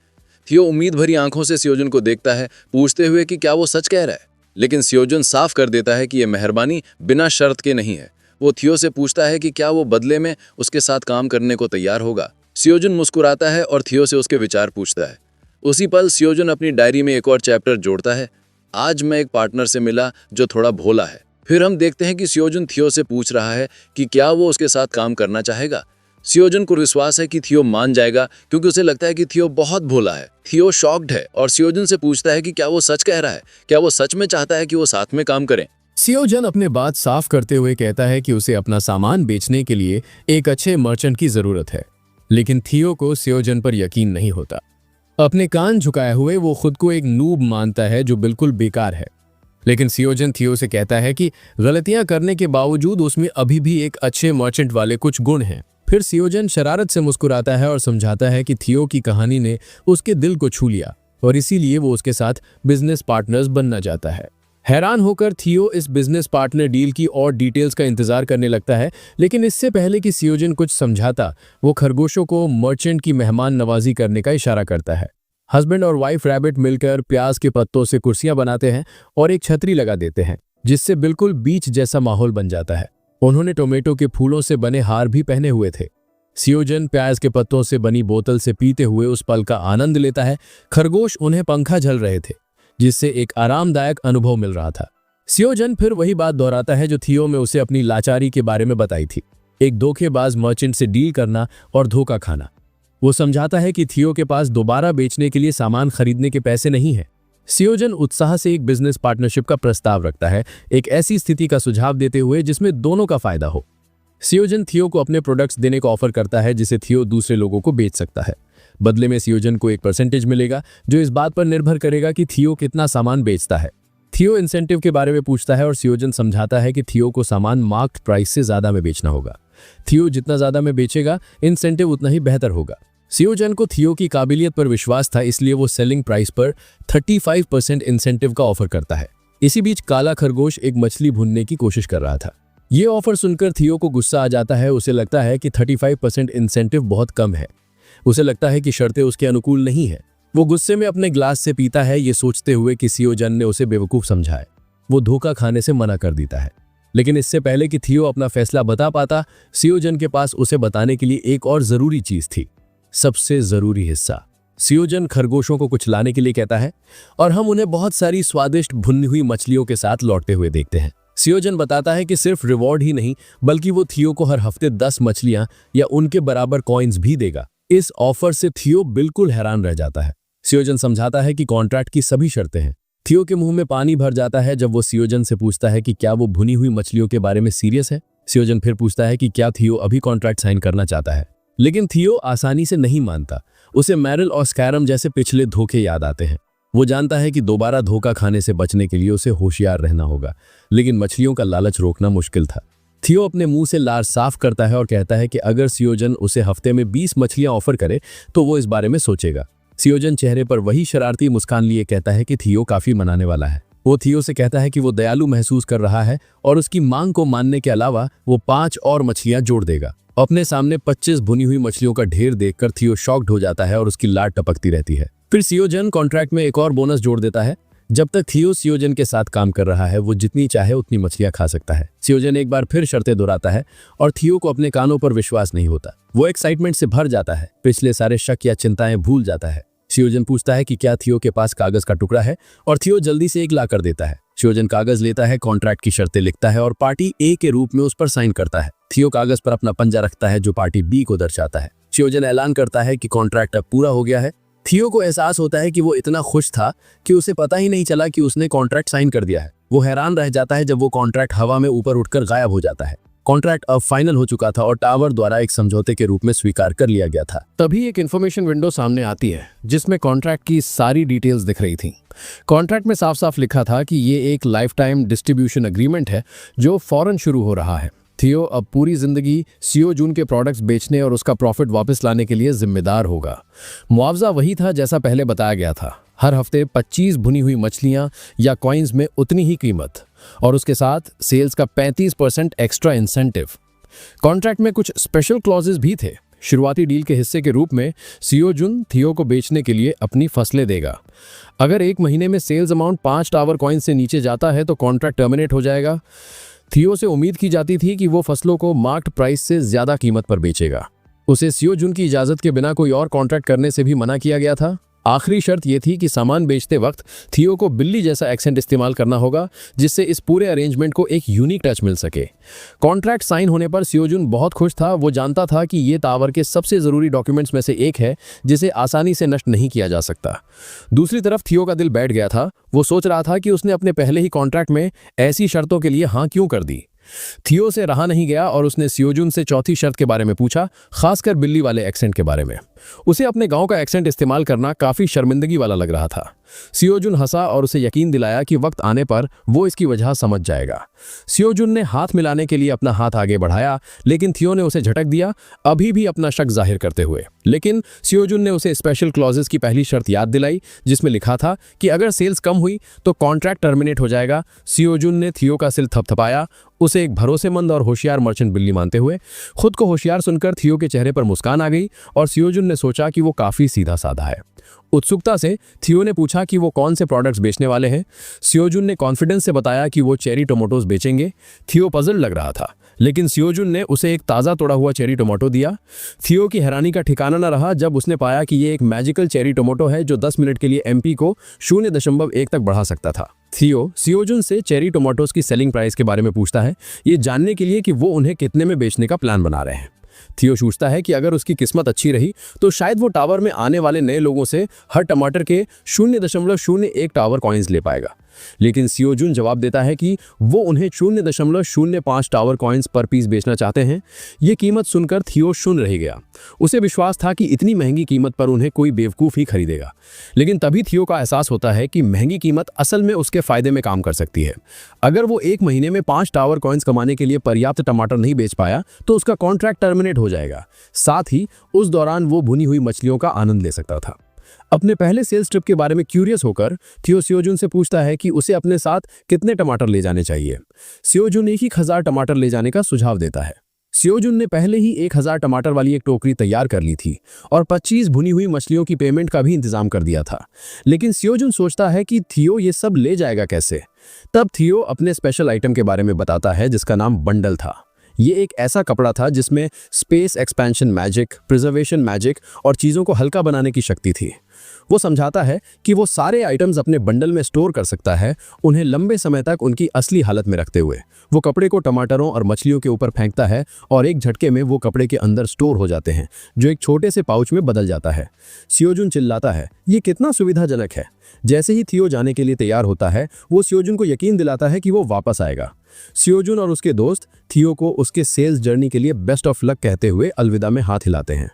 थियो उम्मीद भरी आंखों से सेओजन को देखता है, पूछते हुए कि क्या वो सच कह रहा है, लेकिन सेओजन साफ कर देता है कि यह मेहरबानी बिना शर्त के नहीं है। वो थियो से पूछता है कि क्या वो बदले में उसके साथ काम करने को तैयार होगा। सेओजन मुस्कुराता है और थियो से उसके विचार पूछता है। उसी पल सेओजन अपनी डायरी में एक और चैप्टर जोड़ता है, आज मैं एक पार्टनर से मिला जो थोड़ा भोला है। फिर हम देखते हैं कि सेओजन थियो से पूछ रहा है कि क्या वो उसके साथ काम करना चाहेगा। सेओजन को विश्वास है कि थियो मान जाएगा, क्योंकि उसे लगता है कि थियो बहुत भोला है। थियो शॉक्ड है और सेओजन से पूछता है कि क्या वो सच कह रहा है, क्या वो सच में चाहता है कि वो साथ में काम करें। सेओजन अपने बात साफ करते हुए कहता है कि उसे अपना सामान बेचने के लिए एक अच्छे मर्चेंट की जरूरत है, लेकिन थियो को सेओजन पर यकीन नहीं होता। अपने कान झुकाए हुए वो खुद को एक नूब मानता है जो बिल्कुल बेकार है। लेकिन सेओजन थियो से कहता है कि गलतियां करने के बावजूद उसमें अभी भी एक अच्छे मर्चेंट वाले कुछ गुण हैं। फिर सेओजन शरारत से मुस्कुराता है और समझाता है कि थियो की कहानी ने उसके दिल को छू लिया और इसीलिए वो उसके साथ बिजनेस पार्टनर्स बनना चाहता है। हैरान होकर थियो इस बिजनेस पार्टनर डील की और डिटेल्स का इंतजार करने लगता है, लेकिन इससे पहले कि सेओजन कुछ समझाता, वो खरगोशों को मर्चेंट की मेहमान नवाजी करने का इशारा करता है। हस्बैंड और वाइफ रैबिट मिलकर प्याज के पत्तों से कुर्सियां बनाते हैं और एक छतरी लगा देते हैं, जिससे बिल्कुल बीच जैसा माहौल बन जाता है। उन्होंने टोमेटो के फूलों से बने हार भी पहने हुए थे। सियोजन प्याज के पत्तों से बनी बोतल से पीते हुए उस पल का आनंद लेता है। खरगोश उन्हें पंखा झल रहे थे, जिससे एक आरामदायक अनुभव मिल रहा था। सियोजन फिर वही बात दोहराता है जो थियो में उसे अपनी लाचारी के बारे में बताई थी, एक धोखेबाज मर्चेंट से डील करना और धोखा खाना। वो समझाता है कि थियो के पास दोबारा बेचने के लिए सामान खरीदने के पैसे नहीं है। सियोजन उत्साह से एक बिजनेस पार्टनरशिप का प्रस्ताव रखता है, एक ऐसी स्थिति का सुझाव देते हुए जिसमें दोनों का फायदा हो। सियोजन थियो को अपने प्रोडक्ट्स देने का ऑफर करता है जिसे थियो दूसरे लोगों को बेच सकता है। बदले में सियोजन को एक परसेंटेज मिलेगा जो इस बात पर निर्भर करेगा कि थियो कितना सामान बेचता है। थियो इंसेंटिव के बारे में पूछता है और सियोजन समझाता है कि थियो को सामान मार्क्ड प्राइस से ज्यादा में बेचना होगा। थियो जितना ज्यादा में बेचेगा, इंसेंटिव उतना ही बेहतर होगा। सियोजन को थियो की काबिलियत पर विश्वास था, इसलिए वो सेलिंग प्राइस पर 35% इंसेंटिव का ऑफर करता है। इसी बीच काला खरगोश एक मछली भूनने की कोशिश कर रहा था। ये ऑफर सुनकर थियो को गुस्सा आ जाता है। उसे लगता है कि 35% इंसेंटिव बहुत कम है। उसे लगता है कि शर्तें उसके अनुकूल नहीं है। वो गुस्से में अपने ग्लास से पीता है, ये सोचते हुए कि सियोजन ने उसे बेवकूफ समझा है। वो धोखा खाने से मना कर देता है, लेकिन इससे पहले कि थियो अपना फैसला बता पाता, सियोजन के पास उसे बताने के लिए एक और जरूरी चीज थी, सबसे जरूरी हिस्सा। सियोजन खरगोशों को कुछ लाने के लिए कहता है और हम उन्हें बहुत सारी स्वादिष्ट भुनी हुई मछलियों के साथ लौटते हुए देखते हैं। सियोजन बताता है कि सिर्फ रिवॉर्ड ही नहीं, बल्कि वो थियो को हर हफ्ते 10 मछलियां या उनके बराबर कॉइन्स भी देगा। इस ऑफर से थियो बिल्कुल हैरान रह जाता है। सियोजन समझाता है कि कॉन्ट्रैक्ट की सभी शर्तें हैं। थियो के मुंह में पानी भर जाता है जब वो सियोजन से पूछता है कि क्या वो भुनी हुई मछलियों के बारे में सीरियस है। सियोजन फिर पूछता है कि क्या थियो अभी कॉन्ट्रैक्ट साइन करना चाहता है, लेकिन थियो आसानी से नहीं मानता। उसे मैरिल और स्कैरम जैसे पिछले धोखे याद आते हैं। वो जानता है कि दोबारा धोखा खाने से बचने के लिए उसे होशियार रहना होगा, लेकिन मछलियों का लालच रोकना मुश्किल था। थियो अपने मुंह से लार साफ करता है और कहता है कि अगर सियोजन उसे हफ्ते में 20 मछलियां ऑफर करे तो वो इस बारे में सोचेगा। सियोजन चेहरे पर वही शरारती मुस्कान लिए कहता है कि थियो काफी मनाने वाला है। वो थियो से कहता है कि वो दयालु महसूस कर रहा है और उसकी मांग को मानने के अलावा वो 5 और मछलियां जोड़ देगा। अपने सामने 25 भुनी हुई मछलियों का ढेर देखकर थियो शॉक्ड हो जाता है और उसकी लार टपकती रहती है। फिर सियोजन कॉन्ट्रैक्ट में एक और बोनस जोड़ देता है। जब तक थियो सियोजन के साथ काम कर रहा है, वो जितनी चाहे उतनी मछलियां खा सकता है। सियोजन एक बार फिर शर्तें दोहराता है और थियो को अपने कानों पर विश्वास नहीं होता। वो एक्साइटमेंट से भर जाता है, पिछले सारे शक या चिंताएं भूल जाता है। सियोजन पूछता है कि क्या थियो के पास कागज का टुकड़ा है और थियो जल्दी से एक ला कर देता है। सियोजन कागज लेता है, कॉन्ट्रैक्ट की शर्तें लिखता है और पार्टी ए के रूप में उस पर साइन करता है। थियो कागज पर अपना पंजा रखता है जो पार्टी बी को दर्शाता है। सियोजन ऐलान करता है कि कॉन्ट्रैक्ट अब पूरा हो गया है। थियो को एहसास होता है कि वो इतना खुश था कि उसे पता ही नहीं चला कि उसने कॉन्ट्रैक्ट साइन कर दिया है। वो हैरान रह जाता है जब वो कॉन्ट्रैक्ट हवा में ऊपर उठकर गायब हो जाता है। कॉन्ट्रैक्ट अब फाइनल हो चुका था और टावर द्वारा एक समझौते के रूप में स्वीकार कर लिया गया था। तभी एक इन्फॉर्मेशन विंडो सामने आती है जिसमें कॉन्ट्रैक्ट की सारी डिटेल्स दिख रही थी। कॉन्ट्रैक्ट में साफ साफ लिखा था कि ये एक लाइफ टाइम डिस्ट्रीब्यूशन एग्रीमेंट है जो फौरन शुरू हो रहा है। थियो अब पूरी जिंदगी सियोजून के प्रोडक्ट्स बेचने और उसका प्रॉफिट वापस लाने के लिए जिम्मेदार होगा। मुआवजा वही था जैसा पहले बताया गया था, हर हफ्ते 25 भुनी हुई मछलियां या कॉइन्स में उतनी ही कीमत और उसके साथ सेल्स का 35% एक्स्ट्रा इंसेंटिव। कॉन्ट्रैक्ट में कुछ स्पेशल क्लॉजेस भी थे। शुरुआती डील के हिस्से के रूप में सियोजून थियो को बेचने के लिए अपनी फसलें देगा। अगर 1 महीने में सेल्स अमाउंट 5 टावर कॉइन्स से नीचे जाता है तो कॉन्ट्रैक्ट टर्मिनेट हो जाएगा। थियो से उम्मीद की जाती थी कि वो फसलों को मार्क्ड प्राइस से ज्यादा कीमत पर बेचेगा। उसे सियोजून की इजाजत के बिना कोई और कॉन्ट्रैक्ट करने से भी मना किया गया था। आखिरी शर्त यह थी कि सामान बेचते वक्त थियो को बिल्ली जैसा एक्सेंट इस्तेमाल करना होगा जिससे इस पूरे अरेंजमेंट को एक यूनिक टच मिल सके। कॉन्ट्रैक्ट साइन होने पर सियोजून बहुत खुश था। वो जानता था कि ये टावर के सबसे जरूरी डॉक्यूमेंट्स में से एक है जिसे आसानी से नष्ट नहीं किया जा सकता। दूसरी तरफ थियो का दिल बैठ गया था। वो सोच रहा था कि उसने अपने पहले ही कॉन्ट्रैक्ट में ऐसी शर्तों के लिए हाँ क्यों कर दी। थियो से रहा नहीं गया और उसने सियोजून से चौथी शर्त के बारे में पूछा, खासकर बिल्ली वाले एक्सेंट के बारे में। उसे अपने गांव का एक्सेंट इस्तेमाल करना काफी शर्मिंदगी वाला लग रहा था। सियोजून हंसा और उसे यकीन दिलाया कि वक्त आने पर वो इसकी वजह समझ जाएगा। सियोजून ने हाथ मिलाने के लिए अपना हाथ आगे बढ़ाया, लेकिन थियो ने उसे झटक दिया, अभी भी अपना शक जाहिर करते हुए। लेकिन सियोजून ने उसे स्पेशल क्लॉजेस की पहली शर्त याद दिलाई जिसमें लिखा था कि अगर सेल्स कम हुई तो कॉन्ट्रैक्ट टर्मिनेट हो जाएगा। सियोजून ने थियो का सिर थपथपाया, उसे एक भरोसेमंद और होशियार मर्चेंट बिल्ली मानते हुए। खुद को होशियार सुनकर थियो के चेहरे पर मुस्कान आ गई और सियोजून ने सोचा कि वो काफी सीधा साधा है। उत्सुकता से थियो ने पूछा कि वो कौन से प्रोडक्ट्स बेचने वाले हैं। सियोजून ने कॉन्फिडेंस से बताया कि वो चेरी टोमेटोज बेचेंगे। थियो पजल लग रहा था, लेकिन सियोजुन ने उसे एक ताज़ा तोड़ा हुआ चेरी टोमेटो दिया। थियो की हैरानी का ठिकाना न रहा जब उसने पाया कि ये एक मैजिकल चेरी टोमेटो है जो 10 मिनट के लिए एमपी को 0.1 तक बढ़ा सकता था। थियो सियोजुन से चेरी टोमेटोज की सेलिंग प्राइस के बारे में पूछता है, ये जानने के लिए कि वो उन्हें कितने में बेचने का प्लान बना रहे हैं। थियो सोचता है कि अगर उसकी किस्मत अच्छी रही तो शायद वो टावर में आने वाले नए लोगों से हर टमाटर के 0.01 टावर कॉइन्स ले पाएगा। लेकिन सियोजुन जवाब देता है कि वो उन्हें 0.05 टावर कॉइन्स पर पीस बेचना चाहते हैं। ये कीमत सुनकर थियो सुन रह गया। उसे विश्वास था कि इतनी महंगी कीमत पर उन्हें कोई बेवकूफ़ ही खरीदेगा। लेकिन तभी थियो का एहसास होता है कि महंगी कीमत असल में उसके फायदे में काम कर सकती है। अगर वो एक महीने में 5 टावर कॉइन्स कमाने के लिए पर्याप्त टमाटर नहीं बेच पाया तो उसका कॉन्ट्रैक्ट टर्मिनेट हो जाएगा। साथ ही उस दौरान वो भुनी हुई मछलियों का आनंद ले सकता था। अपने पहले सेल्स ट्रिप के बारे में क्यूरियस होकर थियो सियोजुन से पूछता है कि उसे अपने साथ कितने टमाटर ले जाने चाहिए। सियोजुन 1000 टमाटर ले जाने का सुझाव देता है। सियोजुन ने पहले ही 1000 टमाटर वाली एक टोकरी तैयार कर ली थी और 25 भुनी हुई मछलियों की पेमेंट का भी इंतजाम कर दिया था। लेकिन सियोजुन सोचता है कि थियो ये सब ले जाएगा कैसे। तब थियो अपने स्पेशल आइटम के बारे में बताता है जिसका नाम बंडल था। ये एक ऐसा कपड़ा था जिसमें space expansion magic, preservation magic और चीज़ों को हल्का बनाने की शक्ति थी। वो समझाता है कि वो सारे आइटम्स अपने बंडल में स्टोर कर सकता है, उन्हें लंबे समय तक उनकी असली हालत में रखते हुए। वो कपड़े को टमाटरों और मछलियों के ऊपर फेंकता है और एक झटके में वो कपड़े के अंदर स्टोर हो जाते हैं, जो एक छोटे से पाउच में बदल जाता है। सियोजुन चिल्लाता है, ये कितना सुविधाजनक है। जैसे ही थियो जाने के लिए तैयार होता है, वो सियोजुन को यकीन दिलाता है कि वो वापस आएगा। सियोजुन और उसके दोस्त थियो को उसके सेल्स जर्नी के लिए बेस्ट ऑफ लक कहते हुए अलविदा में हाथ हिलाते हैं।